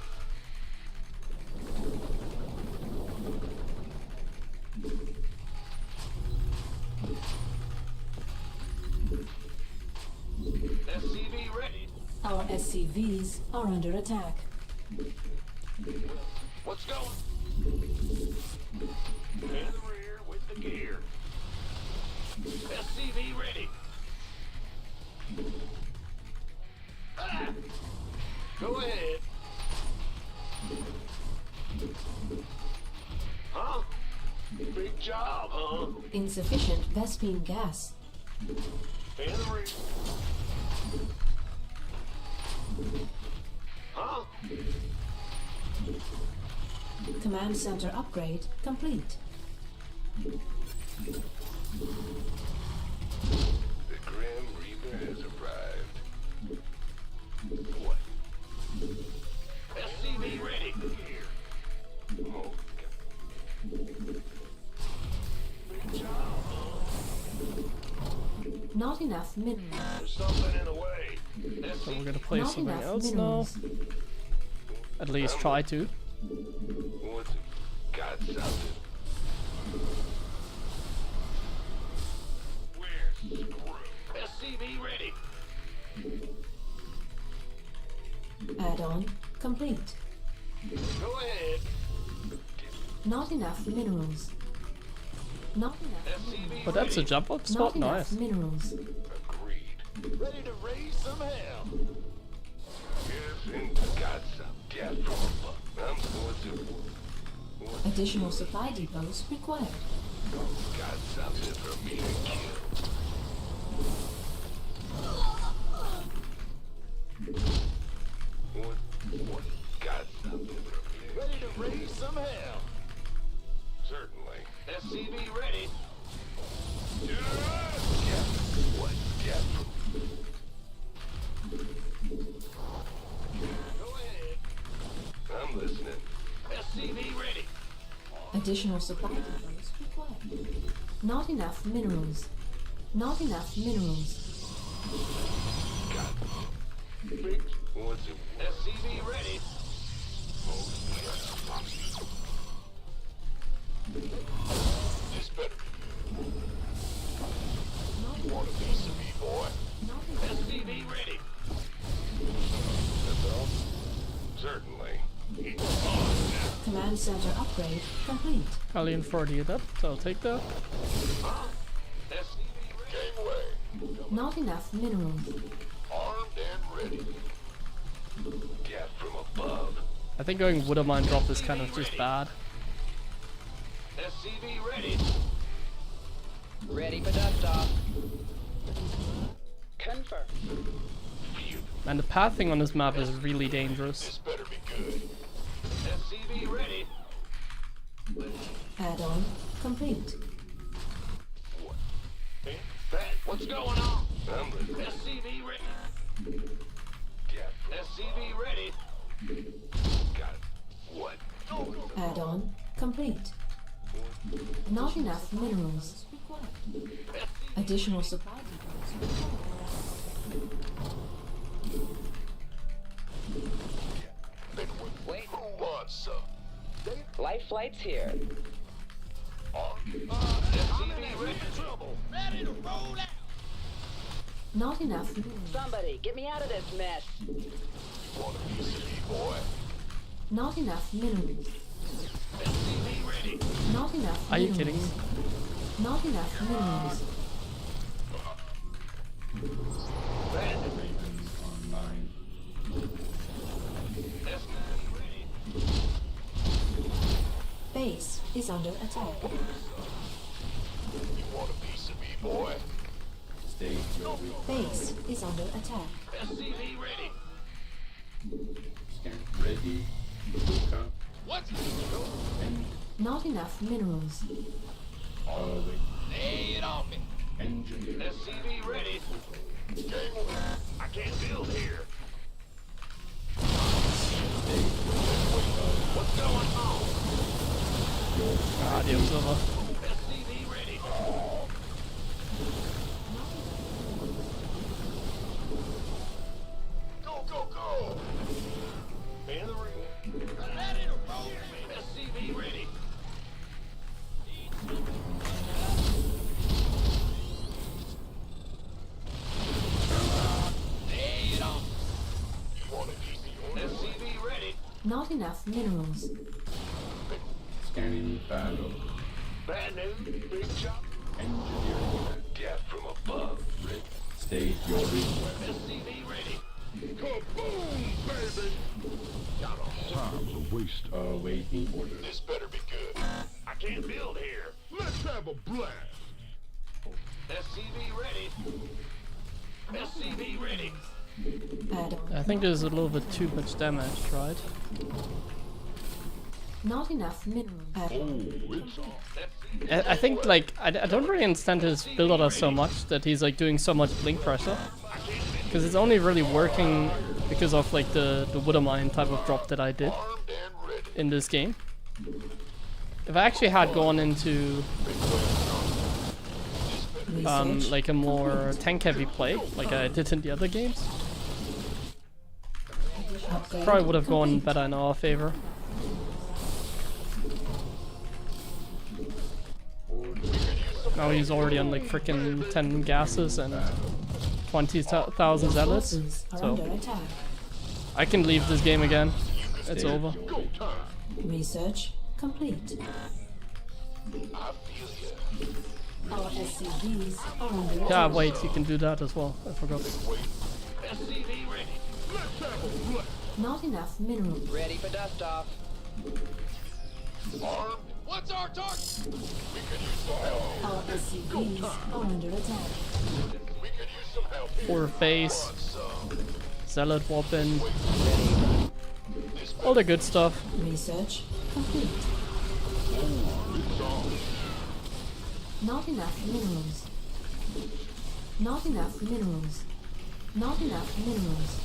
SCV ready. Our SCVs are under attack. What's going? In the rear with the gear. SCV ready. Ah! Go ahead. Huh? Big job, huh? Insufficient Vespene gas. In the rear. Huh? Command center upgrade complete. The Grim Reaper has arrived. What? SCV ready. Here. Oh, big job. Not enough minerals. There's something in the way. So we're gonna play Not something enough else now. minerals. At least try to. What's it? Got something. We're screwed. SCV ready. Add-on complete. Go ahead. Not enough minerals. Not enough. SCV But that's a ready. jump up spot, Not nice. enough minerals. Agreed. Ready to raise some hell. Yes, and got some gas from a buck. I'm going to. Additional supply depots required. Got something for me to kill. What? Got something for me. Ready to raise some hell? Certainly. SCV ready. Yeah. What? Yeah. Go ahead. I'm listening. SCV ready. Additional supply depots required. Not enough minerals. Not enough minerals. Got big. What's it? SCV ready. Oh, yeah. This better be good. You want a piece of me, boy? SCV ready. That's all? Certainly. Command center upgrade complete. Galleon 40 adept, I'll take that. SCV ready. Gangway. Not enough minerals. Armed and ready. Get from above. I think going Woodermine drop is kind of just bad. SCV ready. Ready for dust off. Confirm. And the pathing on this map is really dangerous. This better be good. SCV ready. Add-on complete. What? Hey, Pat, what's going on? I'm ready. SCV ready. Get from SCV ready. Got it. What? Add-on complete. Not enough minerals required. Additional supply depots Wait. Who wants some? Life flight's here. SCV ready. Trouble. Ready to roll out. Not enough minerals. Somebody, get me out of this mess. Want a piece of me, boy? Not enough minerals. SCV ready. Not enough Are you minerals. kidding me? Not enough minerals. Ravens online. SCV ready. Base is under attack. You want a piece of me, boy? Stage your weak. Base is under attack. SCV ready. Scan ready. Look up. What? And Not enough minerals. all the way. Lay it on me. Engineer. SCV ready. Gangway. I can't build here. Stage What's going on? Adios over. SCV ready. Go, go, go. In the ring. Ready to roll. SCV ready. Lay it on. You want a piece of your SCV ready. Not enough minerals. scanning battle. Bad news, big chop. Engineering. Death from above. Ready. State your request. SCV ready. Kaboom, baby. Got a Time to waste. Awaiting order. This better be good. I can't build here. Let's have a blast. SCV ready. SCV ready. Add-on. I think there's a little bit too much damage, right? Not enough minerals. Add-on. Oh, it's on. I think like I don't really understand his build order so much that he's like doing so much blink pressure, because it's only really working because of like the Woodermine type of drop that I did Armed and ready. in this game. If I actually had gone into Research. like a more tank heavy play like I did in the other games, Upgrade probably would have gone complete. better in our favor. Now he's already on like freaking 10 gases and 20,000 zealots, Forces are so under attack. I can leave this game again. It's over. Go time. Research complete. I feel ya. Our SCVs are under attack. Yeah, wait, you can do that as well. I forgot. SCV ready. Let's have a blast. Not enough minerals. Ready for dust off. Armed. What's our target? We could use some help. Our SCVs are under attack. We could use some help. Poor face. Run some. Zealot weapon. All the good stuff. Research complete. Not enough minerals. Not enough minerals. Not enough minerals.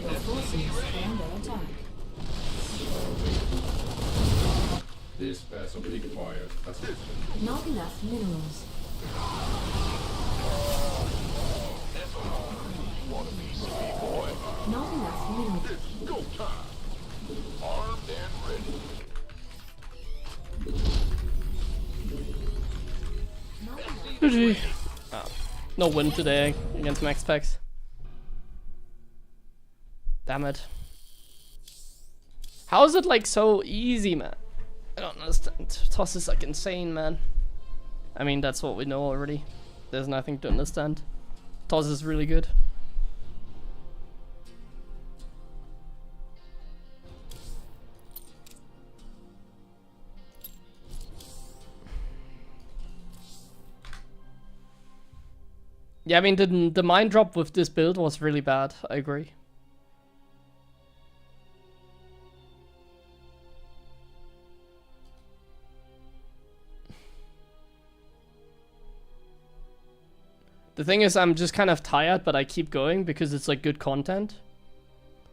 Your forces are under attack. This vessel requires assistance. Not enough minerals. Want a piece of me, boy? Not enough minerals. It's go time. Armed and ready. GG. Oh. No win today against Max Packs. Damn it. How is it like so easy, man? I don't understand. Toss is like insane, man. I mean, that's what we know already. There's nothing to understand. Toss is really good. Yeah, I mean, the mind drop with this build was really bad. I agree. The thing is, I'm just kind of tired, but I keep going because it's like good content.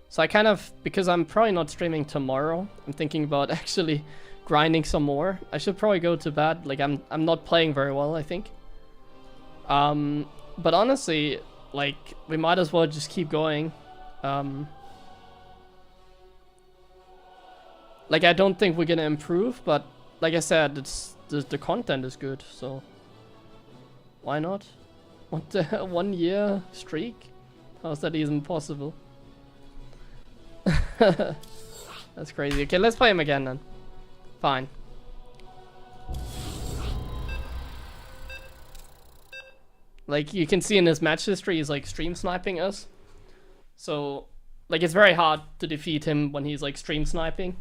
So I kind of, because I'm probably not streaming tomorrow, I'm thinking about actually grinding some more. I should probably go to bed. Like I'm not playing very well, I think. But honestly, like we might as well just keep going. Like I don't think we're gonna improve, but like I said, it's the content is good, so why not? What the 1 year streak? How is that even possible? That's crazy. Okay, let's play him again then. Fine. Like you can see in his match history, he's like stream sniping us. So like it's very hard to defeat him when he's like stream sniping.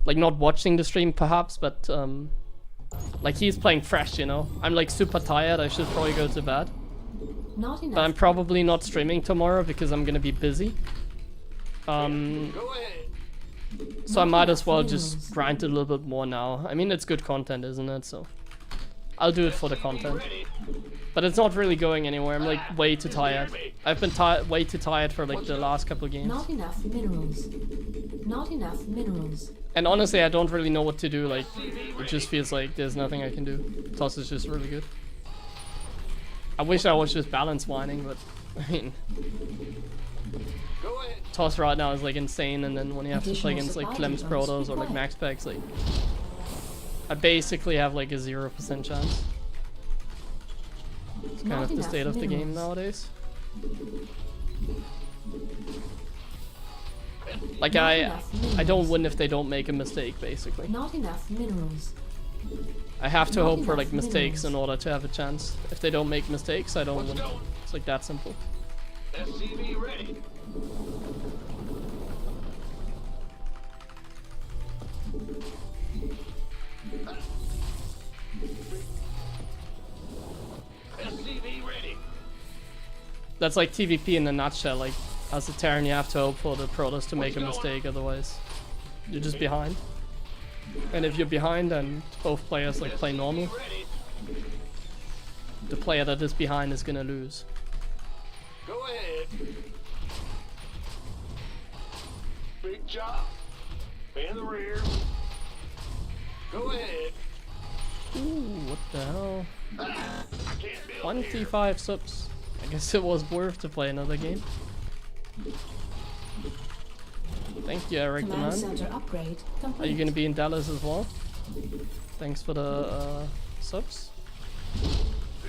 Like not watching the stream perhaps, but like he's playing fresh, you know. I'm like super tired, I should probably go to bed. Not enough. But I'm probably not streaming tomorrow because I'm gonna be busy. Go ahead. So I might as well just grind a little bit more now. I mean, it's good content, isn't it? So I'll do it for the content. But it's not really going anywhere. I'm like way too tired. I've been way too tired for like the last couple of games. Not enough minerals. Not enough minerals. And honestly, I don't really know what to do. Like, it just feels like there's nothing I can do. Toss is just really good. I wish I was just balance whining, but I mean, Go ahead. Toss right now is like insane, and then when you have to play against like Additional Clem's supply Protoss or like Max Packs, like I basically have like a 0% chance. It's kind of the state of the game nowadays. Like I don't win if they don't make a mistake, basically. Not enough minerals. I have to Not hope for like enough mistakes in minerals. order to have a chance. If they don't make mistakes, I don't win. It's like that simple. SCV ready. SCV ready. That's like TVP in a nutshell. Like as a Terran, you have to hope for the Protoss to make a mistake, otherwise you're just behind. And if you're behind and both players like play normal, Ready. the player that is behind is gonna lose. Go ahead. Big job. In the rear. Go ahead. Ooh, what the hell? I can't build 25 subs. I guess it was worth to play another game. Thank you, Eric the Command man. center upgrade Are complete. you gonna be in Dallas as well? Thanks for the subs.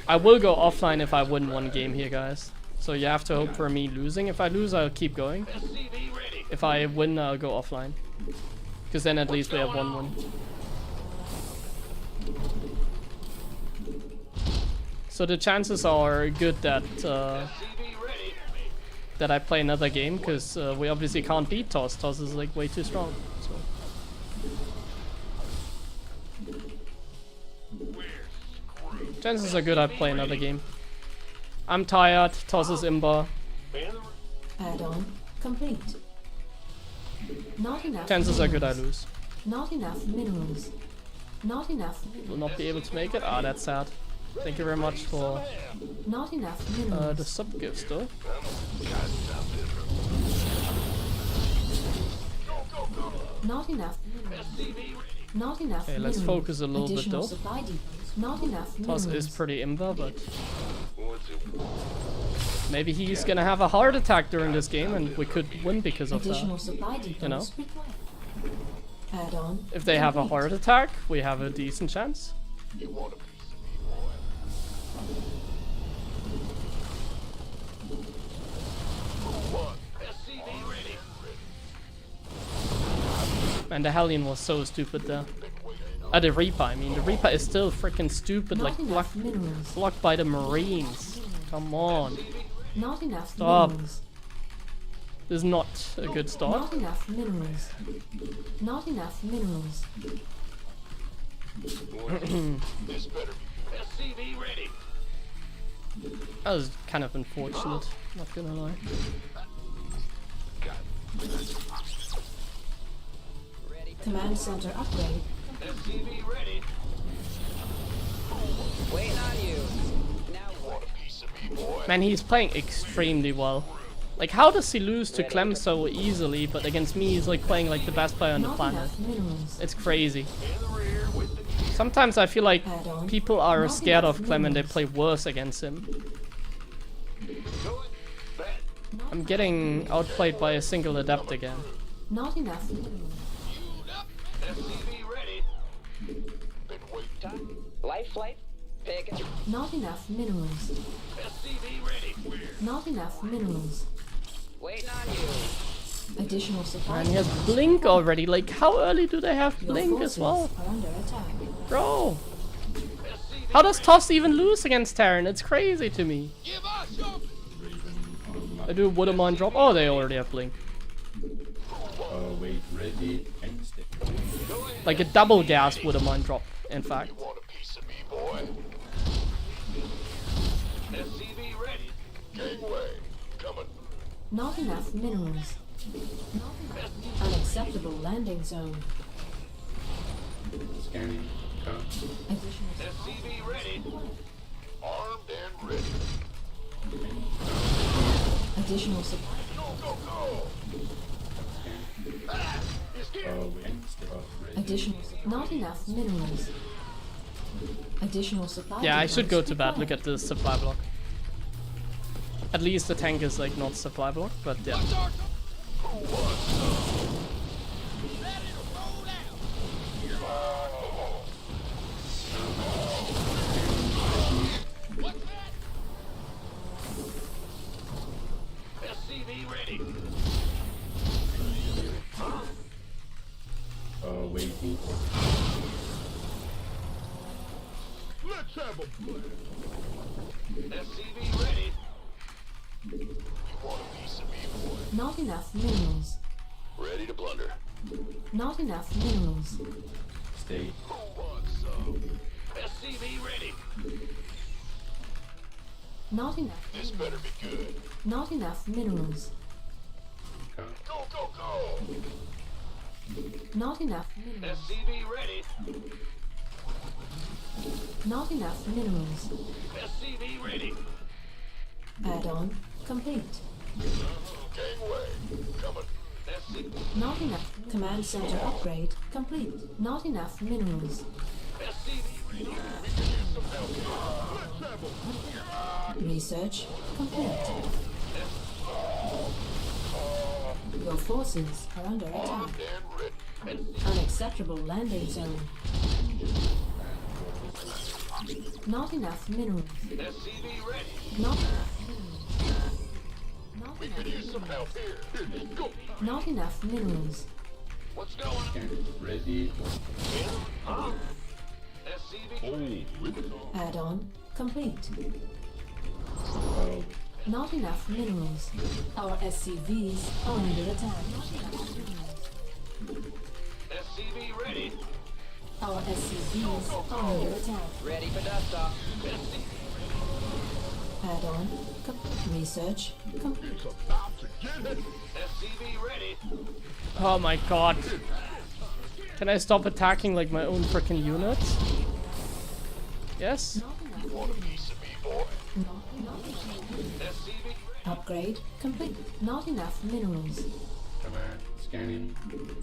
I will go offline if I win one game here, guys. So you have to hope for me losing. If I lose, I'll keep going. SCV ready. If I win, I'll go offline. Because then at least we have one win. So the chances are good that SCV ready. that I play another game, because we obviously can't beat Toss. Toss is like way too strong. So. Chances are good I play another game. I'm tired. Toss is imba. Add-on complete. Not enough. Chances are good I minerals. lose. Not enough minerals. Not enough. Will not be able to make it. Ah, that's sad. Thank you very much for Not enough minerals. the sub gifts though. Not enough minerals. Not enough Okay, let's minerals. focus a little bit Additional though. supply depots. Not enough Toss minerals. is pretty imba, but maybe he's gonna have a heart attack during this game and we could win because of Additional that. supply depots You know? required. Add-on. If they have a complete. heart attack, we have a decent chance. You want a piece of me, boy? What? SCV ready. And the Hellion was so stupid there. The Reaper, I mean. The Reaper is still freaking stupid, Not like enough minerals. blocked by the Marines. Come on. Not enough Stop. minerals. This is not a good start. Not enough minerals. Not enough minerals. This better be SCV ready. That was kind of unfortunate, not gonna lie. Command center upgrade. SCV ready. Waiting on you. Now Want a piece of me, boy? Man, he's playing extremely well. Like, how does he lose to Clem so easily, but against me he's like playing like the best player on the Not planet? enough minerals. It's crazy. In the rear with the Sometimes I feel like Add-on. people are Not scared enough of Clem and they minerals. play worse against him. do it. Bet. I'm getting outplayed by a single adept again. Not enough minerals. SCV ready. Been waiting. life flight. Pick it. Not enough minerals. SCV ready. Not enough minerals. Waiting on you. Additional supply. And he has Blink already. Like, how early do they have Your Blink as forces well? are under attack. Bro! How does Toss even lose against Terran? It's crazy to me. Give us your I do a Woodermine drop. Oh, they already have Blink. Wait, ready, and stay. Like a double gas Woodermine drop, in fact. want a piece of me, boy. SCV ready. Gangway coming. Not enough minerals. Unacceptable landing zone. Scanning. Come. Additional SCV ready. Armed and ready. additional supply. Go, go, go. Ah, he's here. Wait, stay. Ready. Additional not enough minerals. Additional supply. Yeah, I should go to bed. depots Look at the supply block. At least the tank is like not supply block, but yeah. SCV ready. Waiting. Let's have a play. SCV ready. You want a piece of me, boy? Not enough minerals. Ready to blunder. Not enough minerals. Stay. Who wants some? SCV ready. Not enough. This better be good. Not enough minerals. Come. Go, go, go. Not enough minerals. SCV ready. Not enough minerals. SCV ready. Add-on complete. Gangway coming. SCV. Not enough. Command center upgrade complete. Not enough minerals. SCV ready. We can use some help here. Let's have a Research complete. Your forces are under attack. armed and ready. Unacceptable landing zone. Not enough minerals. SCV ready. Not enough minerals. Not We enough can use some help here. Here, go. Not enough minerals. What's going on? Scan. Ready. Huh? SCV ready. Add-on complete. Oh, Not enough minerals. Our SCVs are under attack. SCV ready. Our SCVs are under attack. Ready for dust off. Add-on. Research complete. SCV ready. Oh my god. Can I stop attacking like my own freaking units? Yes? Not enough. You want a piece of me, boy? Not enough. SCV Upgrade complete. Not enough minerals. Command scanning.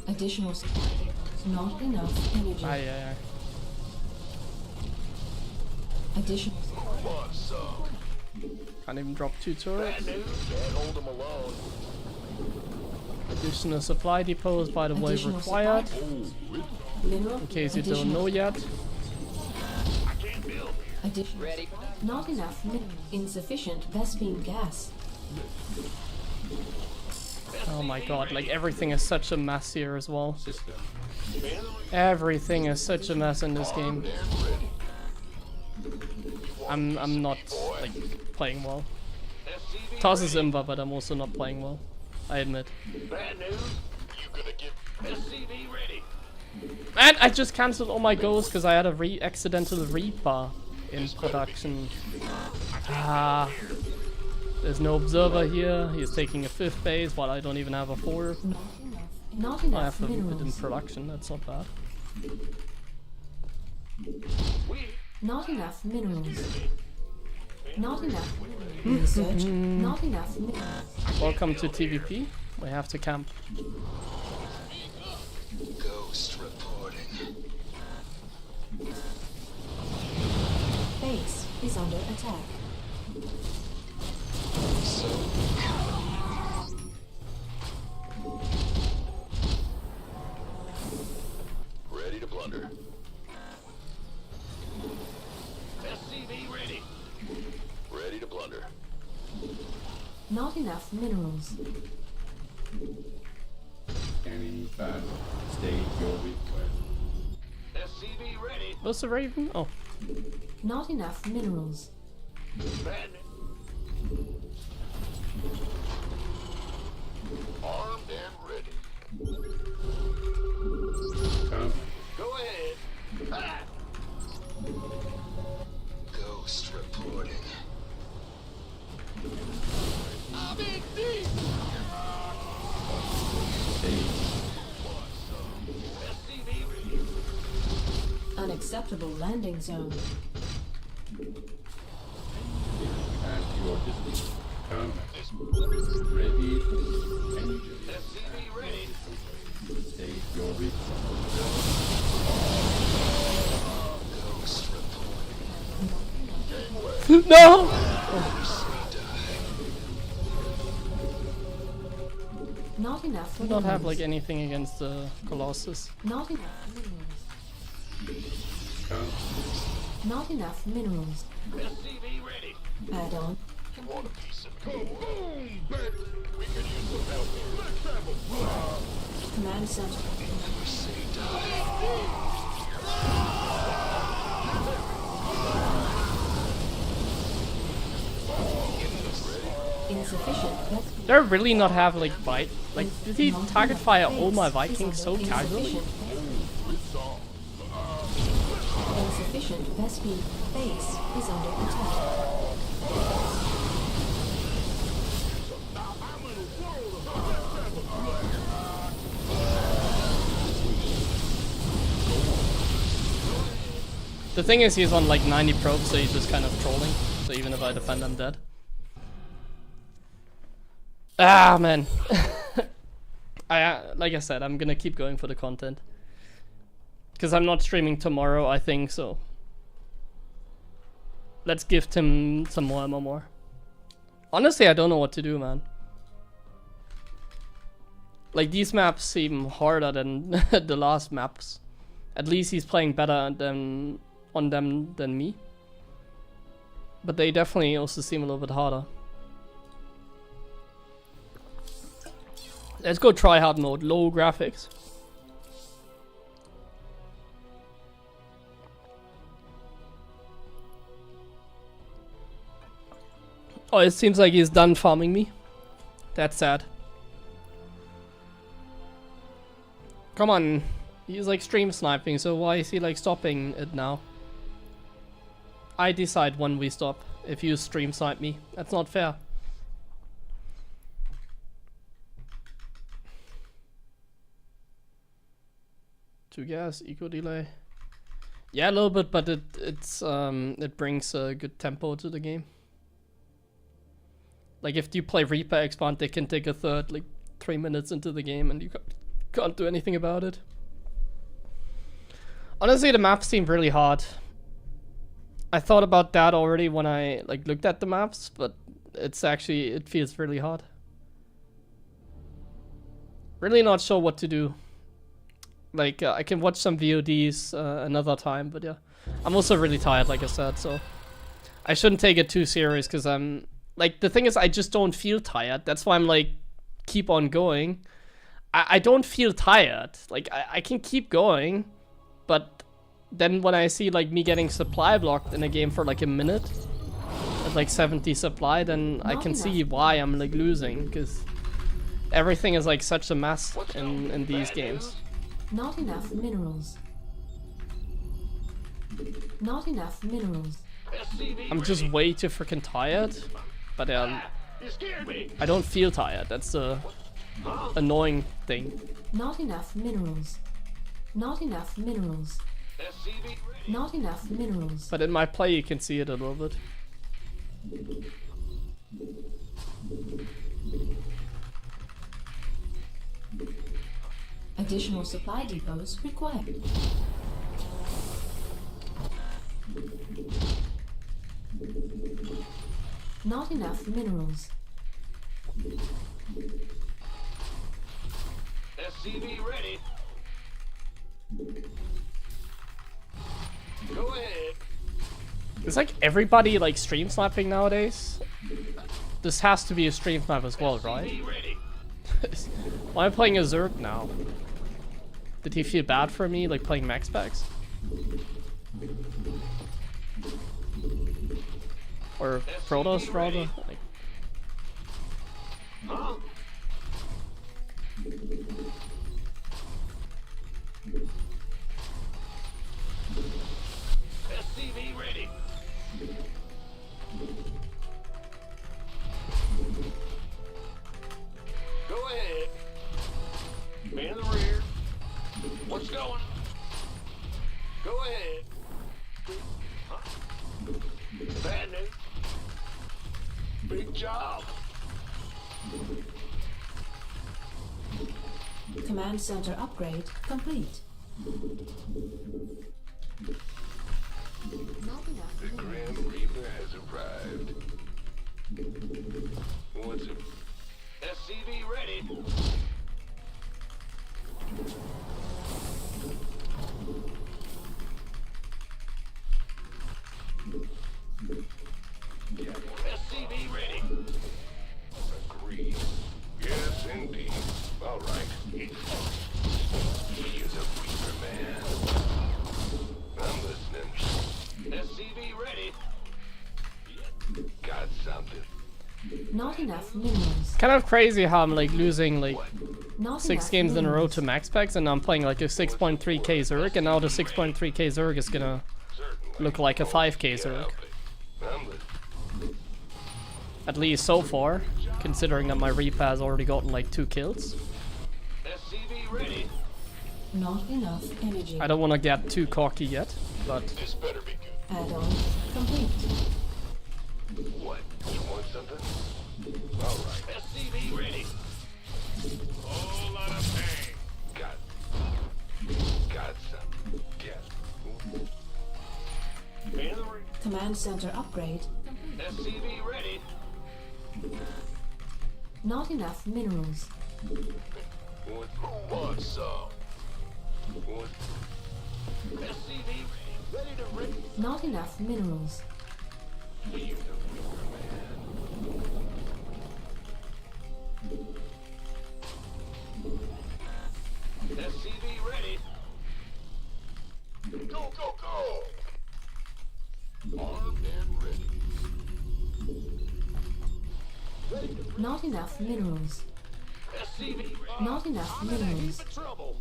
Additional supply. Not enough energy. Aye, aye, aye. Additional supply. want some. Can't even drop 2 turrets. Bad news, can't hold them alone. Additional supply depots, by the way, Additional required. Mineral. In case you don't know yet. I can't build. Additional. Ready for dust. Not enough mineral. Insufficient Vespene gas. Oh my god, like everything is such a mess here as well. System. Everything is such a mess in this game. I'm not like playing well. SCV Toss is Imba, but I'm also not playing well. I admit. bad news. You gonna get SCV ready. And I just cancelled all my goals because I had a accidental reaper in production. Ah. There's no observer here. He's taking a 5th base while I don't even have a 4th. Not enough. Not I enough have to leave it in minerals. production. That's not bad. Not enough minerals. Not enough. Research. Not enough minerals. Welcome to TVP. We have to camp. Ghost reporting. Base is under attack. Ready to blunder. SCV ready. Ready to blunder. Not enough minerals. Scanning back. State your request. SCV ready. What's the Raven? Oh. Not enough minerals. Bad news. Armed and ready. Come. Go ahead. Ah. Ghost reporting. I'm in deep. SCV ready. Unacceptable landing zone. At your distance. Come. Ready. Engine. SCV ready. State your request. Ghost reporting. No! Not enough I minerals. don't have like anything against the Colossus. Not enough minerals. Come. Not enough minerals. SCV ready. Add-on. You want a piece of me? Boom, baby. We could use some help here. Let's have a blow. Command center. Insufficient. Do I really not have like bite? Like, did he target fire all my Vikings so casually? Insufficient Vespene base is under attack. The thing is, he's on like 90 probes, so he's just kind of trolling. So even if I defend, I'm dead. Ah, man. Like I said, I'm gonna keep going for the content. Because I'm not streaming tomorrow, I think, so. Let's gift him some more MMR. Honestly, I don't know what to do, man. Like, these maps seem harder than the last maps. At least he's playing better than on them than me. But they definitely also seem a little bit harder. Let's go try hard mode, low graphics. Oh, it seems like he's done farming me. That's sad. Come on. He's like stream sniping, so why is he like stopping it now? I decide when we stop. If you stream snipe me. That's not fair. Two gas, eco delay. Yeah, a little bit, but it brings a good tempo to the game. Like if you play Reaper Expand, they can take a third like 3 minutes into the game and you can't do anything about it. Honestly, the maps seem really hard. I thought about that already when I like looked at the maps, but it's actually, it feels really hard. Really not sure what to do. Like I can watch some VODs another time, but yeah. I'm also really tired, like I said, so I shouldn't take it too serious because I'm like, the thing is I just don't feel tired. That's why I'm like, keep on going. I don't feel tired. Like I can keep going, but then when I see like me getting supply blocked in a game for like a minute at like 70 supply, then I can see why I'm like losing, because everything is like such a mess in these games. Not enough minerals. Not enough minerals. I'm just way too freaking tired, but I don't feel tired. That's the annoying thing. Not enough minerals. Not enough minerals. Not enough minerals. But in my play you can see it a little bit. Additional supply depots required. Not enough minerals. SCV ready. Go ahead. It's like everybody like stream sniping nowadays. This has to be a stream snipe as well, right? Why am I playing a Zerg now? Did he feel bad for me, like playing max packs? Or Protoss rather? Like, SCV ready. Go ahead. Man in the rear. What's going? Go ahead. Bad news. Big job. Command center upgrade complete. Not enough The minerals. Grim Reaper has arrived. What's it? SCV ready. SCV ready. Agreed. Yes, indeed. All right. He is a Reaper man. I'm listening. SCV ready. Got something. Not enough minerals. kind of crazy how I'm like losing like Not 6 enough games in a row minerals. to max packs, and I'm playing like a 6.3k Zerg, and now the 6.3k Zerg is gonna look like a 5k Zerg. I'm listening. At least so far, considering that my Reaper has already gotten like 2 kills. SCV ready. Not enough energy. I don't want to get too cocky yet, but This better be good. Add-on complete. What? You want something? All right. SCV ready. Whole lot of pain. Got something. Yes. Man in the ring. Command center upgrade. SCV ready. Not enough minerals. What? Who wants some? What? SCV ready. Ready to rip. Not enough minerals. You the Reaper man. SCV ready. Go, go, go! Armed and ready. Not enough minerals. SCV. Not enough I'm in a heap minerals. of trouble.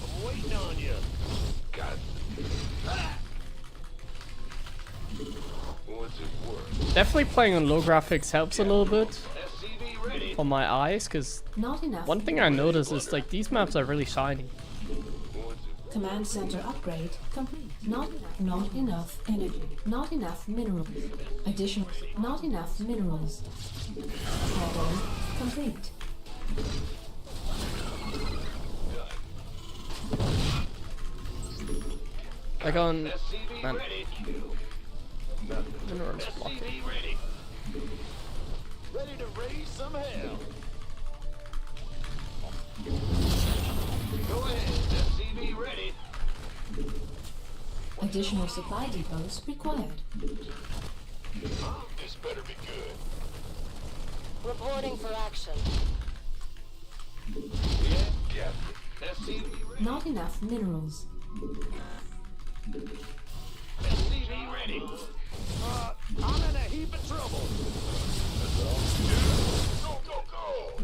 I'm waiting on you. God. What's it worth? Definitely playing on low graphics helps a little bit SCV ready. for my eyes, because Not enough. one thing I noticed is like these maps are really shiny. Command center upgrade complete. Not enough energy. Not enough minerals. Additional. Not enough minerals. Add-on complete. Like on SCV man, ready. minerals block. SCV ready. Ready to raise some hell. Go ahead. SCV ready. Additional supply depots required. This better be good. Reporting for action. Yeah, Captain. SCV ready. Not enough minerals. SCV ready. I'm in a heap of trouble. Go, go, go.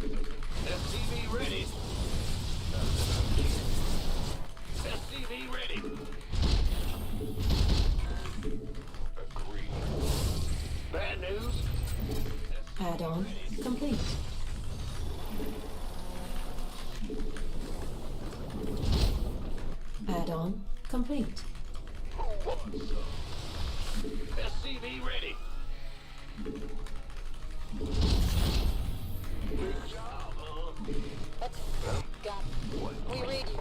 SCV ready. SCV ready. Agreed. Bad news. Add-on complete. Add-on complete. Who wants some? SCV ready. Big job, huh? Got it. We read you.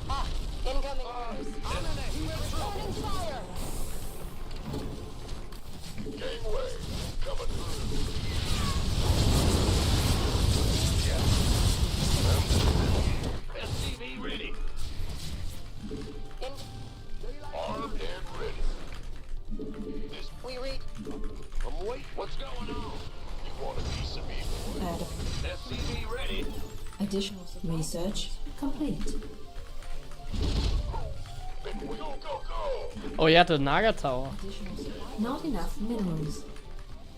Ah, incoming orders. I'm in a heap of trouble. Opening fire! Gangway, coming through. SCV ready. In Armed and ready. This we read. I'm waiting. What's going on? You want a piece of me, boy? Add-on. SCV ready. Additional research complete. Been waiting. Go, go, go. Oh yeah, the Naga Tower. Additional supply. Not enough minerals.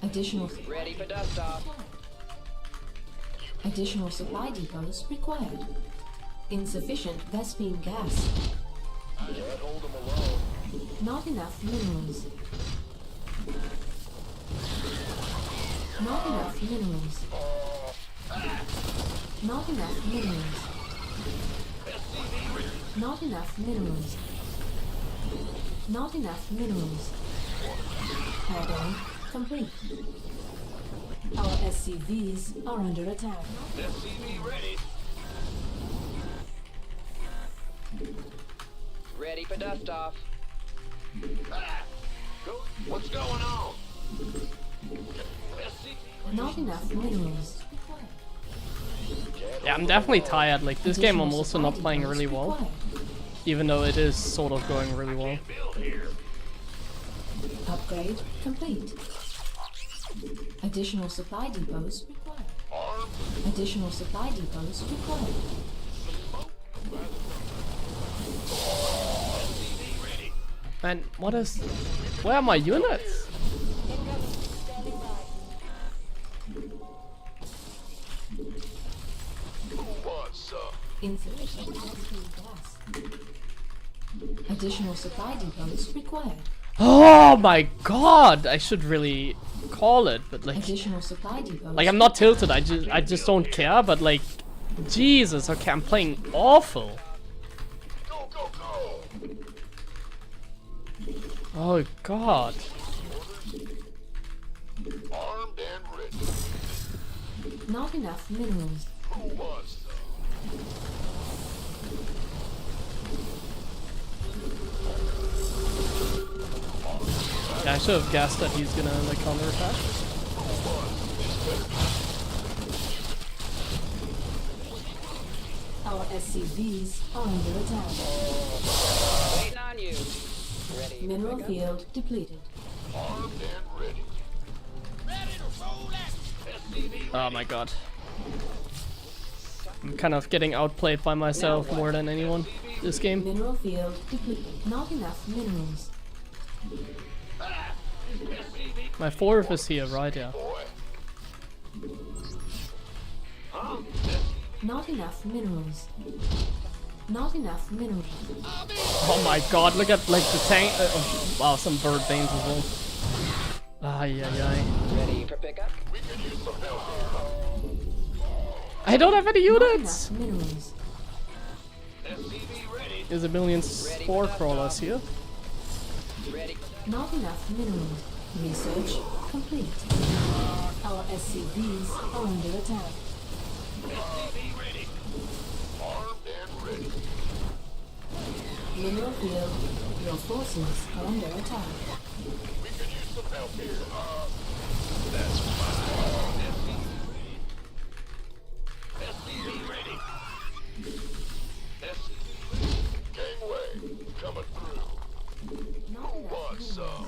Additional. Ready for dust off. Additional supply depots required. Insufficient Vespine gas. Can't hold them alone. Not enough minerals. Not enough minerals. Not enough minerals. Not enough minerals. Not enough minerals. Add-on complete. Our SCVs are under attack. SCV ready. Ready for dust off. Go. What's going on? SCV. Not enough minerals. Yeah, I'm definitely tired. Like this game, I'm also not playing really well, even though it is sort of going really well. Build here. Upgrade complete. Additional supply depots required. Armed. Additional supply depots required. SCV ready. Man, what is? Where are my units? Incoming. Standing by. Who wants some? Insufficient Vespine gas. Additional supply depots required. Oh my god! I should really call it, but like Additional supply depots. I'm not tilted. I just don't care. But like, Jesus. Okay, I'm playing awful. Go, go, go. Oh god. Armed and ready. Not enough minerals. Who wants some? Yeah, I should have guessed that he's gonna like counterattack. Our SCVs are under attack. Waiting on you. Ready. for Mineral pickup? field depleted. Armed and ready. Ready to roll that. SCV Oh my god. I'm kind of getting outplayed by myself more than anyone this game. Mineral field depleted. Not enough minerals. My fourth is here, right? Yeah. boy. Not enough minerals. Not enough minerals. Oh my god, look at like the tank. Wow, some bird veins as well. Ay, ay, ay. Ready for pickup? I don't have any Not units! enough minerals. SCV ready. There's a million spore crawlers here. Ready. Not enough minerals. Research complete. Our SCVs are under attack. SCV ready. Armed and ready. Mineral field. Your forces are under attack. We could use some help here. That's fine. SCV ready. SCV ready. Gangway coming through. Not Who enough wants minerals. some?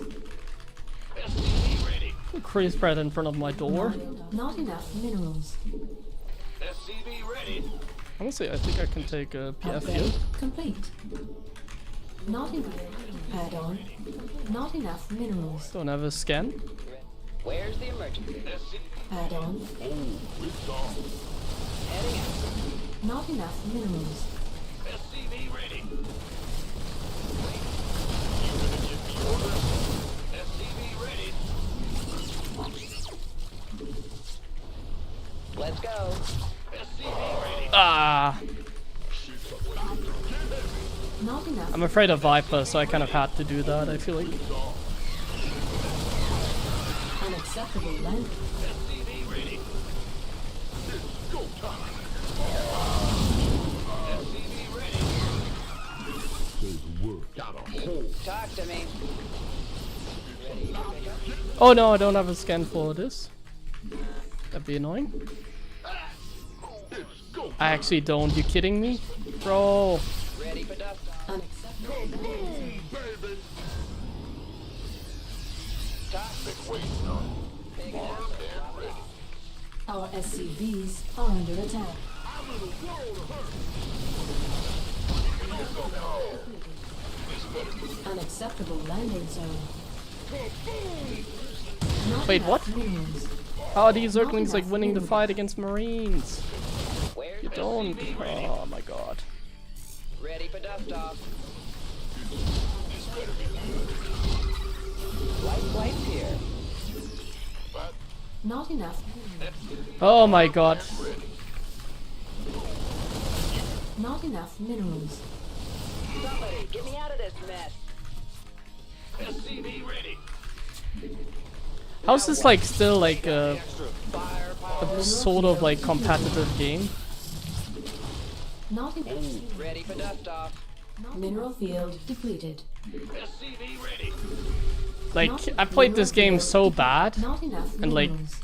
SCV ready. Crease spread in front of my door. Not enough minerals. SCV ready. Honestly, I think I can take a PF Upgrade here. complete. Not enough. Add-on. Not enough minerals. Don't have a scan. Where's the emergency? SCV. Add-on. Oh, it's on. Heading out. Not enough minerals. SCV ready. You gonna give me orders? SCV ready. Let's go. SCV ready. Ah! Not enough. I'm afraid of Viper, so I kind of had to do that, I feel like. Unacceptable land. SCV ready. Go time. SCV ready. Got a hole. Talk to me. Ready for pickup? Oh no, I don't have a scan for this. That'd be annoying. It's go. I actually don't. You kidding me? Bro. Ready for dust off. Unacceptable. Baby. Talk. Been waiting on. Picking up. Armed and ready. Our SCVs are under attack. I'm in a world of hurt. This better be. Unacceptable landing zone. Not Wait, enough what? Minerals. How are these Zerglings like winning the fight against Marines? Where's You don't. Oh my god. Ready for dust off. This better be good. Light flights here. But Not enough. Oh my god. Not enough minerals. Somebody, get me out of this mess. SCV ready. How's this like still like Extra firepower. a sort of like competitive game? Not enough. Ready for dust off. Mineral field depleted. SCV ready. Like I played this game so bad, Not enough and like minerals.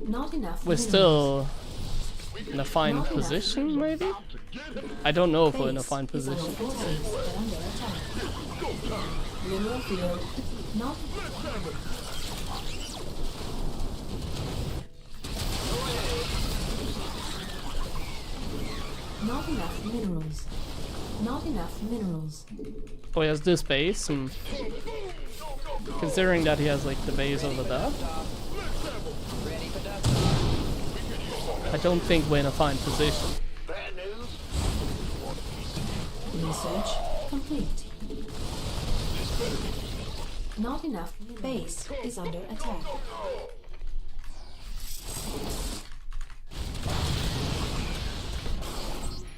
Not enough. we're minerals. still in a fine position maybe? I don't know if we're in a Base fine is our position. forces are under attack. Mineral field. Not. Not enough minerals. Not enough minerals. Oh, he has this base. Considering that he has like the base over there, Ready for dust off. I don't think we're in a fine position. Bad news. Research complete. Not enough. Base is under attack.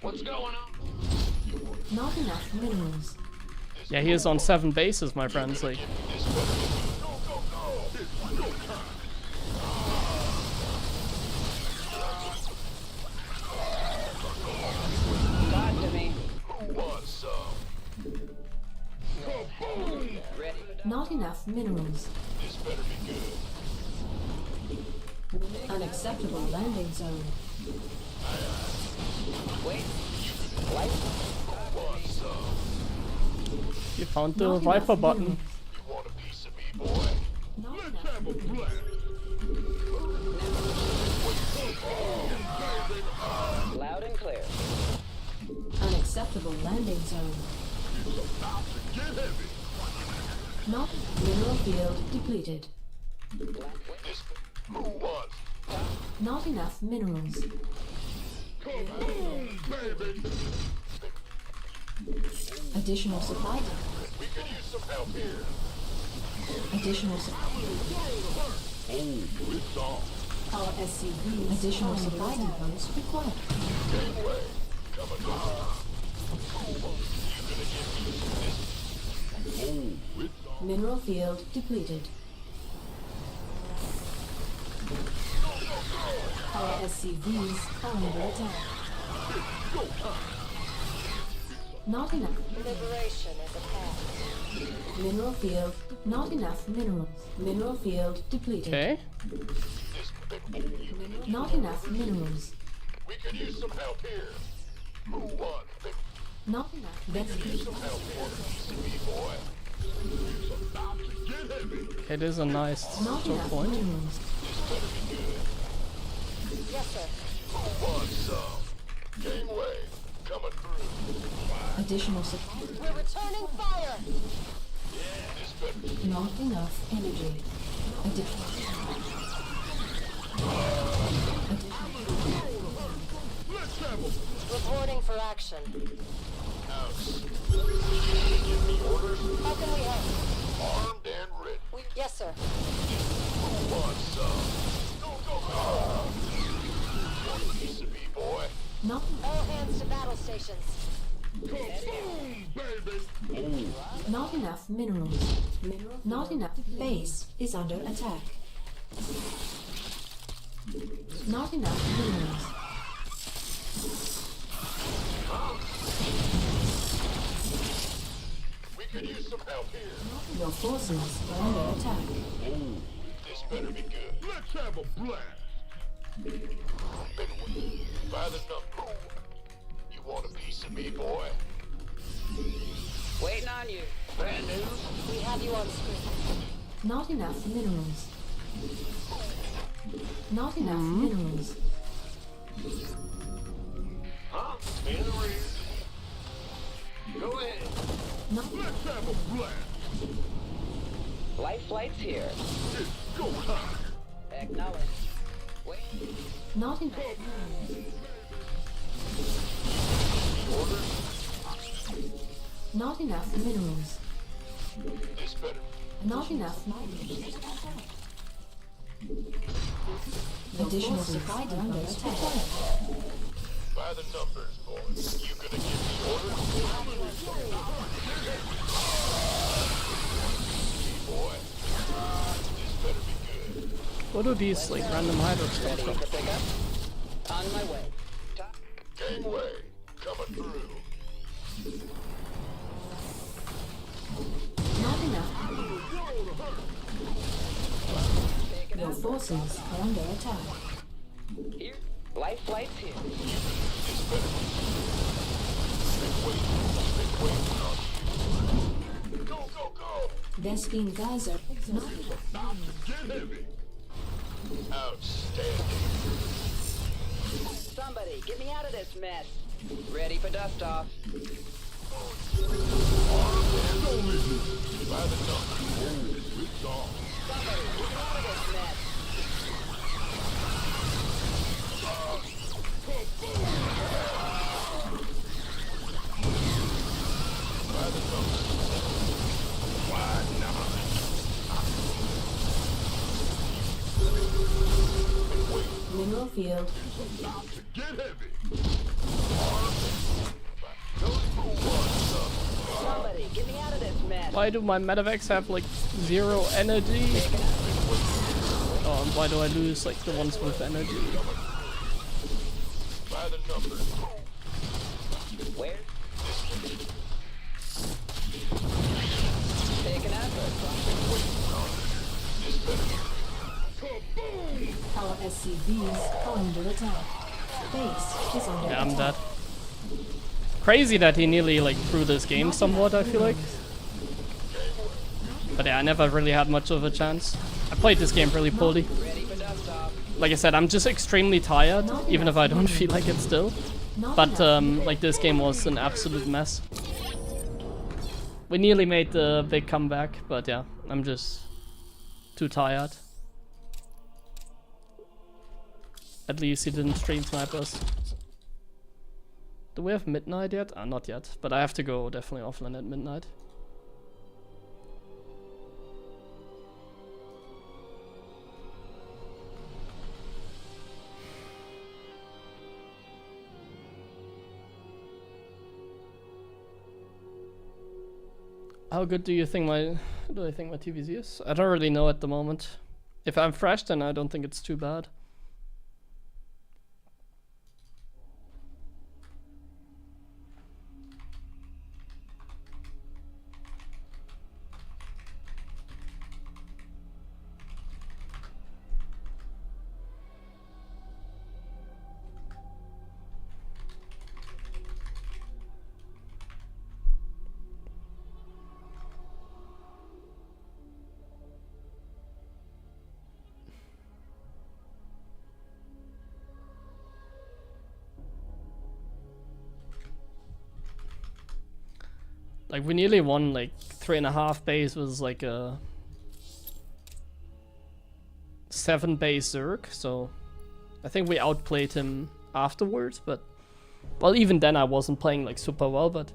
What's going on? Not enough minerals. Yeah, he is on 7 bases, my friends. Like, Talk to me. Who wants some? Ready for dust. Not enough minerals. This better be good. Unacceptable landing zone. Wait. Light. Who wants some? you found the Not Viper enough button. minerals. You want a piece of me, boy? Not enough minerals. Loud and clear. Unacceptable landing zone. Not mineral field depleted. This. Who wants? Not enough minerals. Additional supply depot. We could use some help here. Additional supply. Our SCV. Additional supply depots required. Gateway. Coming through. Mineral field depleted. Our SCVs are under attack. Not enough. Liberation is a path. Mineral field. Not enough minerals. Mineral field depleted. Okay. Not enough minerals. We could use some help here. Who wants it? Not enough. That's Some help here. Me boy. Get heavy. It is a nice not choke enough point. minerals. Yes, sir. Who wants some? Gateway. Coming through. Additional supply. We're returning fire. This better. Not enough energy. Additional. Let's have them. Reporting for action. House. Give me orders. How can we help? Armed and ready. Yes, sir. Who wants some? Go, go, go. Want a piece of me, boy? Not All hands to battle stations. Kaboom, baby. Not enough minerals. Not enough. Base is under attack. Not enough minerals. We could use some help here. Your forces are under attack. This better be good. Let's have a blast. Been waiting by the number. You want a piece of me, boy? Waiting on you. Brand news. We have you on screen. Not enough minerals. Not enough minerals. Huh? In the rear. Go ahead. Not Let's have a blast. Life flight's here. It's go time. Acknowledge. Wait. not enough. Not enough minerals. This better. Not enough minerals. Additional supply depots required. By the numbers, boys. You gonna give me orders? Boy. This better be good. What do these like random hydros come Ready from? for pickup? On my way. Top. Gangway. Coming through. Not enough. Taking Your out. forces are under attack. Here. Life flight's here. Go, go, go. Vespine Geyser. Not enough. Get heavy. Outstanding. Somebody, get me out of this mess. Ready for dust off. By the numbers. It's on. Somebody, get me out of this mess. By the numbers. Why not? Mineral field. Get heavy. Somebody, get me out of this mess. Why do my medevacs have like 0 energy? Oh, and why do I lose like the ones with energy? By the numbers. Where? Taking effort. Our SCVs are under attack. Base is under Yeah, I'm attack. dead. Crazy that he nearly like threw this game somewhat, I feel like. But yeah, I never really had much of a chance. I played this game really poorly. Ready for dust off. Like I said, I'm just extremely tired, even if I don't feel like it still. Not But enough. like this game was an absolute mess. We nearly made the big comeback, but yeah, I'm just too tired. At least he didn't stream snipe us. Do we have midnight yet? Not yet, but I have to go definitely offline at midnight. How good do I think my TVZ is? I don't really know at the moment. If I'm fresh, then I don't think it's too bad. Like, we nearly won, like, 3.5 base was like a 7 base Zerg, so I think we outplayed him afterwards, but, well, even then I wasn't playing, like, super well, but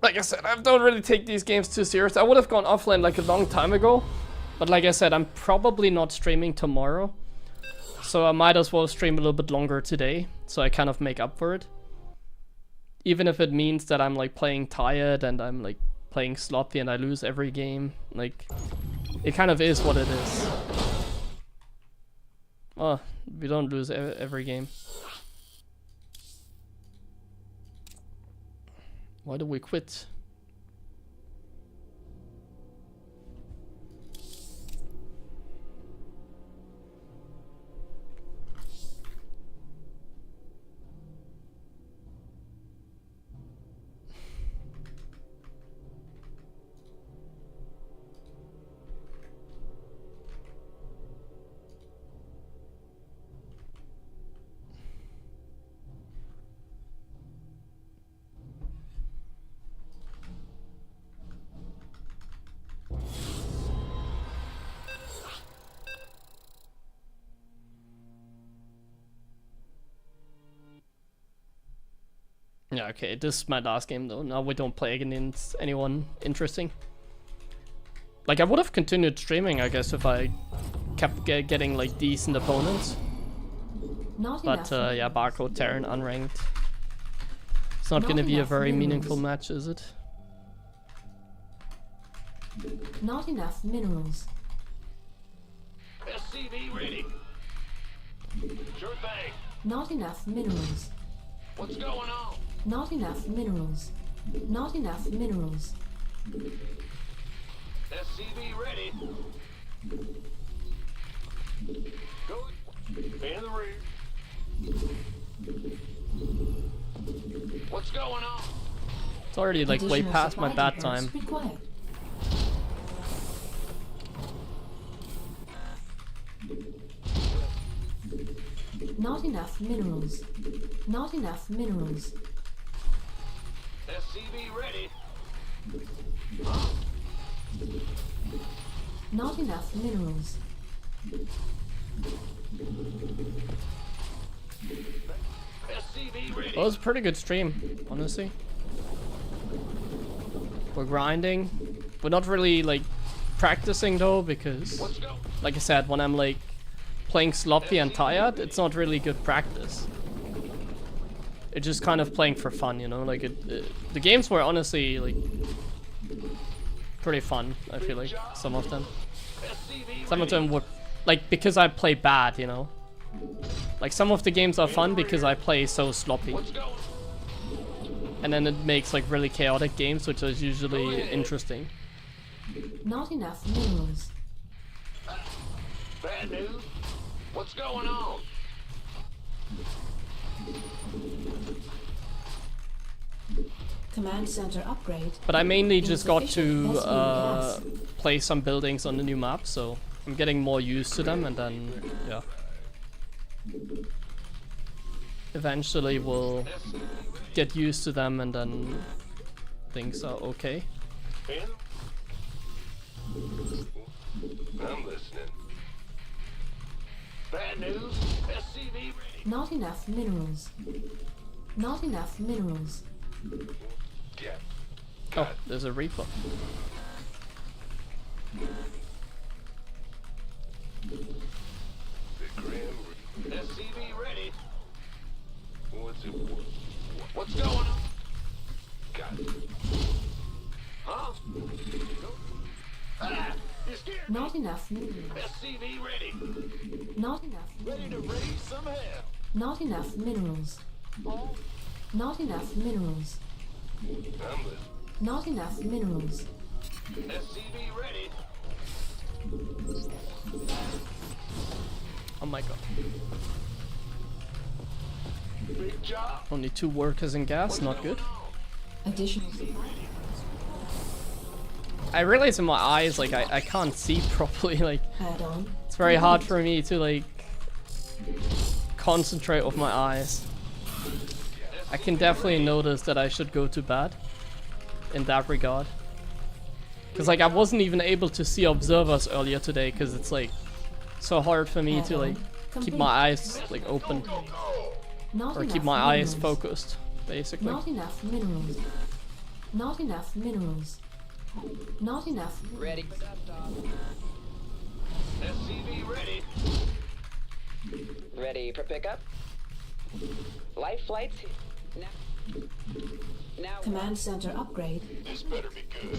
like I said, I don't really take these games too serious. I would have gone offline, like, a long time ago, but like I said, I'm probably not streaming tomorrow, so I might as well stream a little bit longer today, so I kind of make up for it. Even if it means that I'm like playing tired and I'm like playing sloppy and I lose every game, like it kind of is what it is. Oh, we don't lose every game. Why do we quit? Yeah, okay, this is my last game though. Now we don't play against anyone interesting. Like, I would have continued streaming, I guess, if I kept getting like decent opponents. But yeah, Barcode, Terran, unranked. It's not gonna be a very meaningful match, is it? Not enough minerals. SCV ready. Sure thing. Not enough minerals. What's going on? Not enough minerals. Not enough minerals. SCV ready. Go. In the rear. What's going on? It's already like way Additional past my supply bad time. depots required. Not enough minerals. Not enough minerals. SCV ready. Not enough minerals. SCV ready. Well, it was a pretty good stream, honestly. We're grinding. We're not really like practicing though, because Let's go. like I said, when I'm like playing sloppy and tired, it's not really good practice. It's just kind of playing for fun, you know? Like the games were honestly like pretty fun, I feel like, some of them. Some of them were like, because I play bad, you know? Like, some of the games are fun because I play so sloppy. Let's go. And then it makes like really chaotic games, which is usually interesting. Not enough minerals. Bad news. What's going on? Command center upgrade. But I mainly just got to Insufficient gas. play some buildings on the new map, so I'm getting more used to them, and then, yeah. Eventually we'll get used to them, and then things are okay. I'm listening. Bad news. SCV ready. Not enough minerals. Not enough minerals. Yeah. Oh, there's a Reaper. The Grim SCV ready. What's it? What's going on? Got it. Huh? Ah! You scared me. Not enough minerals. SCV ready. Not enough. Ready to raise some hell. Not enough minerals. Not enough minerals. I'm the Not enough minerals. SCV ready. Oh my god. Big job. Only 2 workers in gas, not good. Additional supply. I realize in my eyes, like, I can't see properly, like, Add on. it's very hard for me to, like, concentrate with my eyes. I can definitely notice that I should go to bed in that regard. Because, like, I wasn't even able to see observers earlier today, because it's, like, so hard for me to, like, keep my eyes, like, open. Not Or enough keep my eyes minerals. focused, basically. Not enough minerals. Not enough minerals. Not enough. Ready for desktop. SCV ready. Ready for pickup. Life flights. Now. Command center upgrade. This better be good.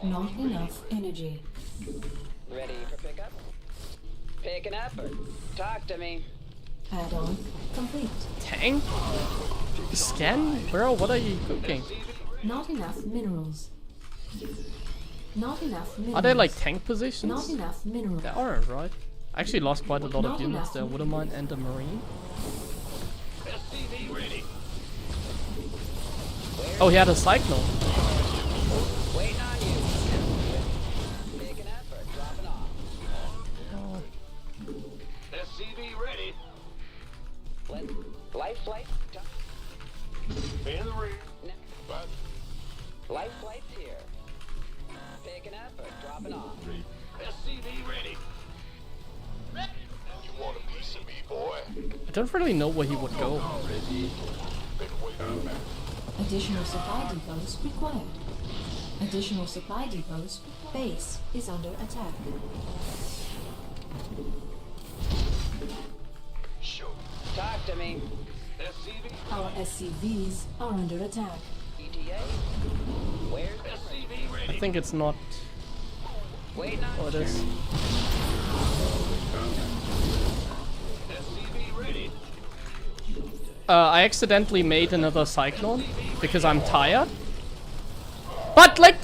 Not enough energy. Ready for pickup. Picking up or talk to me. Add on complete. Tank? Scan? Bro, what are you cooking? Not enough minerals. Not enough minerals. Are they like tank Not positions? enough minerals. They aren't, right? I actually lost quite a lot of Not units enough. there. Wouldn't mind and a marine. SCV ready. Oh, he had a cyclone. Waiting on you. Picking up or dropping off. SCV ready. Life flight. In the rear. But Life flights here. Picking up or dropping off. SCV ready. You want a piece of me, boy? I don't really know where he would go. Been waiting. Additional supply depots required. Additional supply depots. Base is under attack. Show. Talk to me. SCV. Our SCVs are under attack. ETA. Where's the SCV I ready. think it's not. waiting on Oh, it is. SCV ready. I accidentally made another cyclone because I'm tired. But like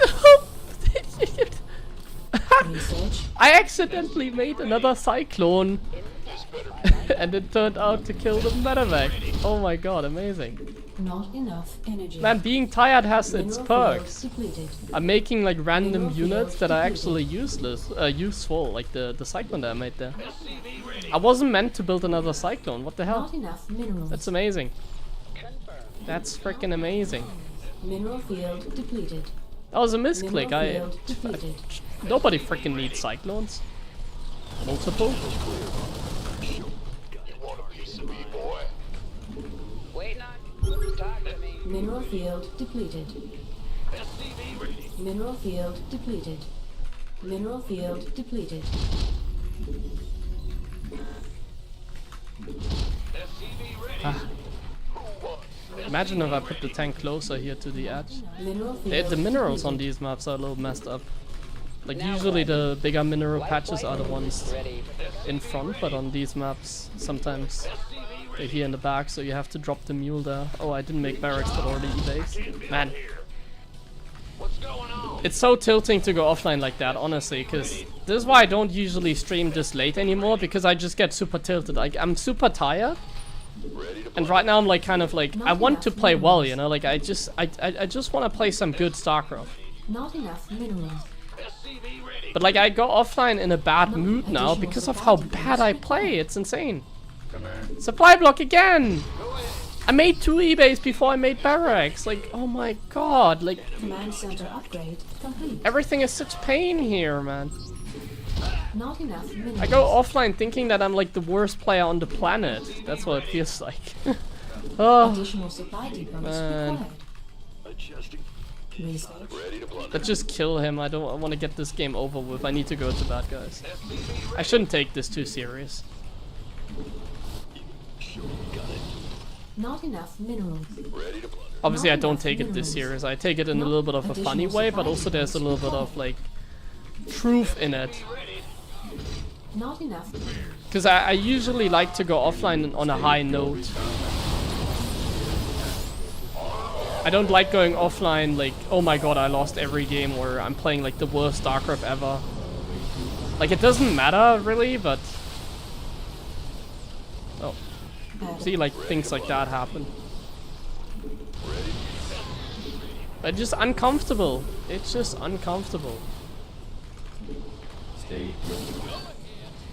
Research. I accidentally made another cyclone and it turned out to kill the medevac. Oh my god, amazing. Not enough energy. Man, being tired has its Mineral perks. field depleted. I'm making like random Mineral units field that are depleted. actually useful, like the cyclone that I made there. SCV ready. I wasn't meant to build another cyclone, what the hell? Not enough minerals. That's amazing. confirm. That's freaking amazing. Mineral field depleted. That was a misclick. Mineral field depleted. Nobody freaking needs cyclones. Multiple? You want a piece of me, boy? Waiting on. Talk to me. Mineral field depleted. SCV ready. Mineral field depleted. Mineral field depleted. SCV ready. Ah. Who wants? Imagine if I put the tank closer here to the edge. Mineral field The minerals on depleted. these maps are a little messed up. Like usually the bigger mineral patches are the ones Ready for pickup. in front, but on these maps sometimes they're here in the back, so you have to drop the mule there. Oh, I didn't make barracks but already e-base. Man, What's going on? it's so tilting to go offline like that, honestly, because this is why I don't usually stream this late anymore, because I just get super tilted. Like, I'm super tired, Ready to and right now I'm like kind of like, I want to play well, you know, like I just want to play some good StarCraft. Not enough minerals. SCV ready. But like I go offline in a bad mood now because of how bad I play, it's insane. Command. Supply block again! I made 2 eBays before I made barracks, like, oh my god, like, Command center upgrade complete. everything is such pain here, man. Not enough minerals. I go offline thinking that I'm like the worst player on the planet. That's what it feels like. Oh, Additional supply depots man. required. Adjusting. Research. Ready to plunder. Let's just kill him. I want to get this game over with. I need to go to bed, guys. I shouldn't take this too serious. Sure, got it. Not enough minerals. Ready to plunder. Obviously, I Not don't enough take it this minerals. serious. I take it in a little bit of a funny way, but also there's a little bit of like truth in it. Not enough. Because I usually like to go offline on a high note. I don't like going offline like, oh my god, I lost every game, or I'm playing like the worst StarCraft ever. Like, it doesn't matter really, but... Oh. See, like, things like that happen. But just uncomfortable. It's just uncomfortable. Stay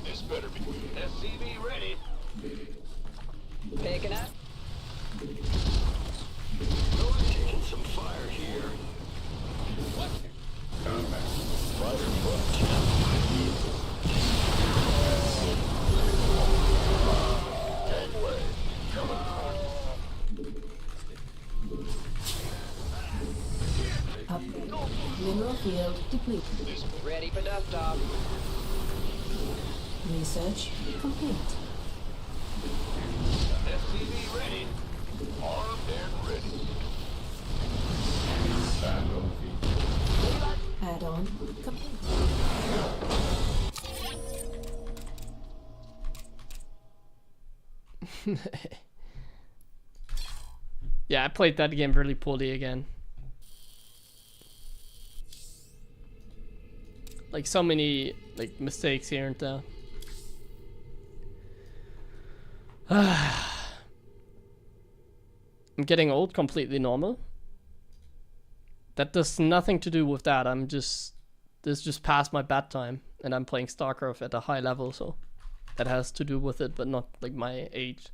This better be. SCV ready. Picking up. Taking some fire here. combat. Gangway. Coming. Upgrade. Mineral field depleted. Ready for dust off. Research complete. SCV ready. Armed and ready. Stand on feet. Add-on complete. Yeah, I played that game really poorly again. Like, so many like mistakes here and there. I'm getting old, completely normal. That does nothing to do with that. This just past my bedtime, and I'm playing StarCraft at a high level, so that has to do with it, but not like my age.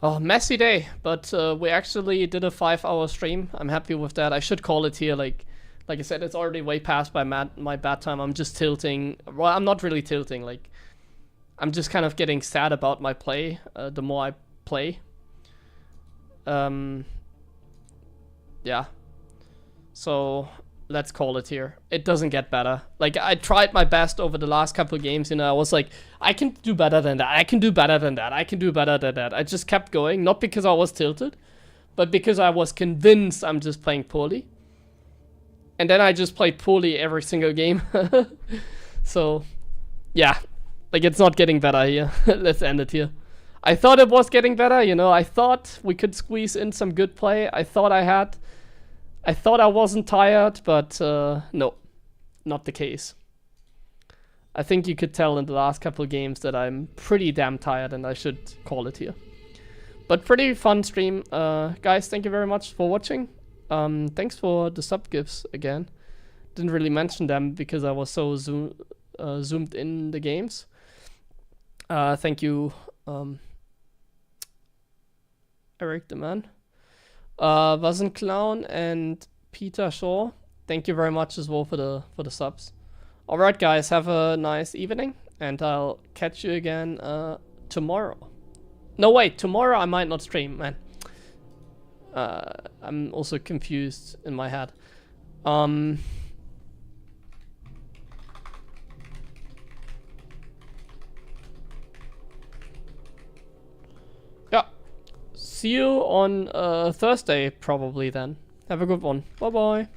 Oh, messy day, but we actually did a 5-hour stream. I'm happy with that. I should call it here. Like I said, it's already way past my bad time. I'm just tilting. Well, I'm not really tilting. Like, I'm just kind of getting sad about my play. The more I play. Yeah. So let's call it here. It doesn't get better. Like, I tried my best over the last couple of games, you know. I was like, I can do better than that. I can do better than that. I can do better than that. I just kept going, not because I was tilted, but because I was convinced I'm just playing poorly. And then I just played poorly every single game. So, yeah. Like, it's not getting better here. Let's end it here. I thought it was getting better, you know. I thought we could squeeze in some good play. I thought I wasn't tired, but no, not the case. I think you could tell in the last couple of games that I'm pretty damn tired, and I should call it here. But pretty fun stream. Guys, thank you very much for watching. Thanks for the sub gifts again. Didn't really mention them because I was so zoomed in the games. Thank you, Eric the Man. Wasn't Clown and Peter Shaw, thank you very much as well for the subs. Alright guys, have a nice evening, and I'll catch you again tomorrow. No wait, tomorrow I might not stream, man. I'm also confused in my head. Yeah. See you on Thursday, probably then. Have a good one. Bye bye.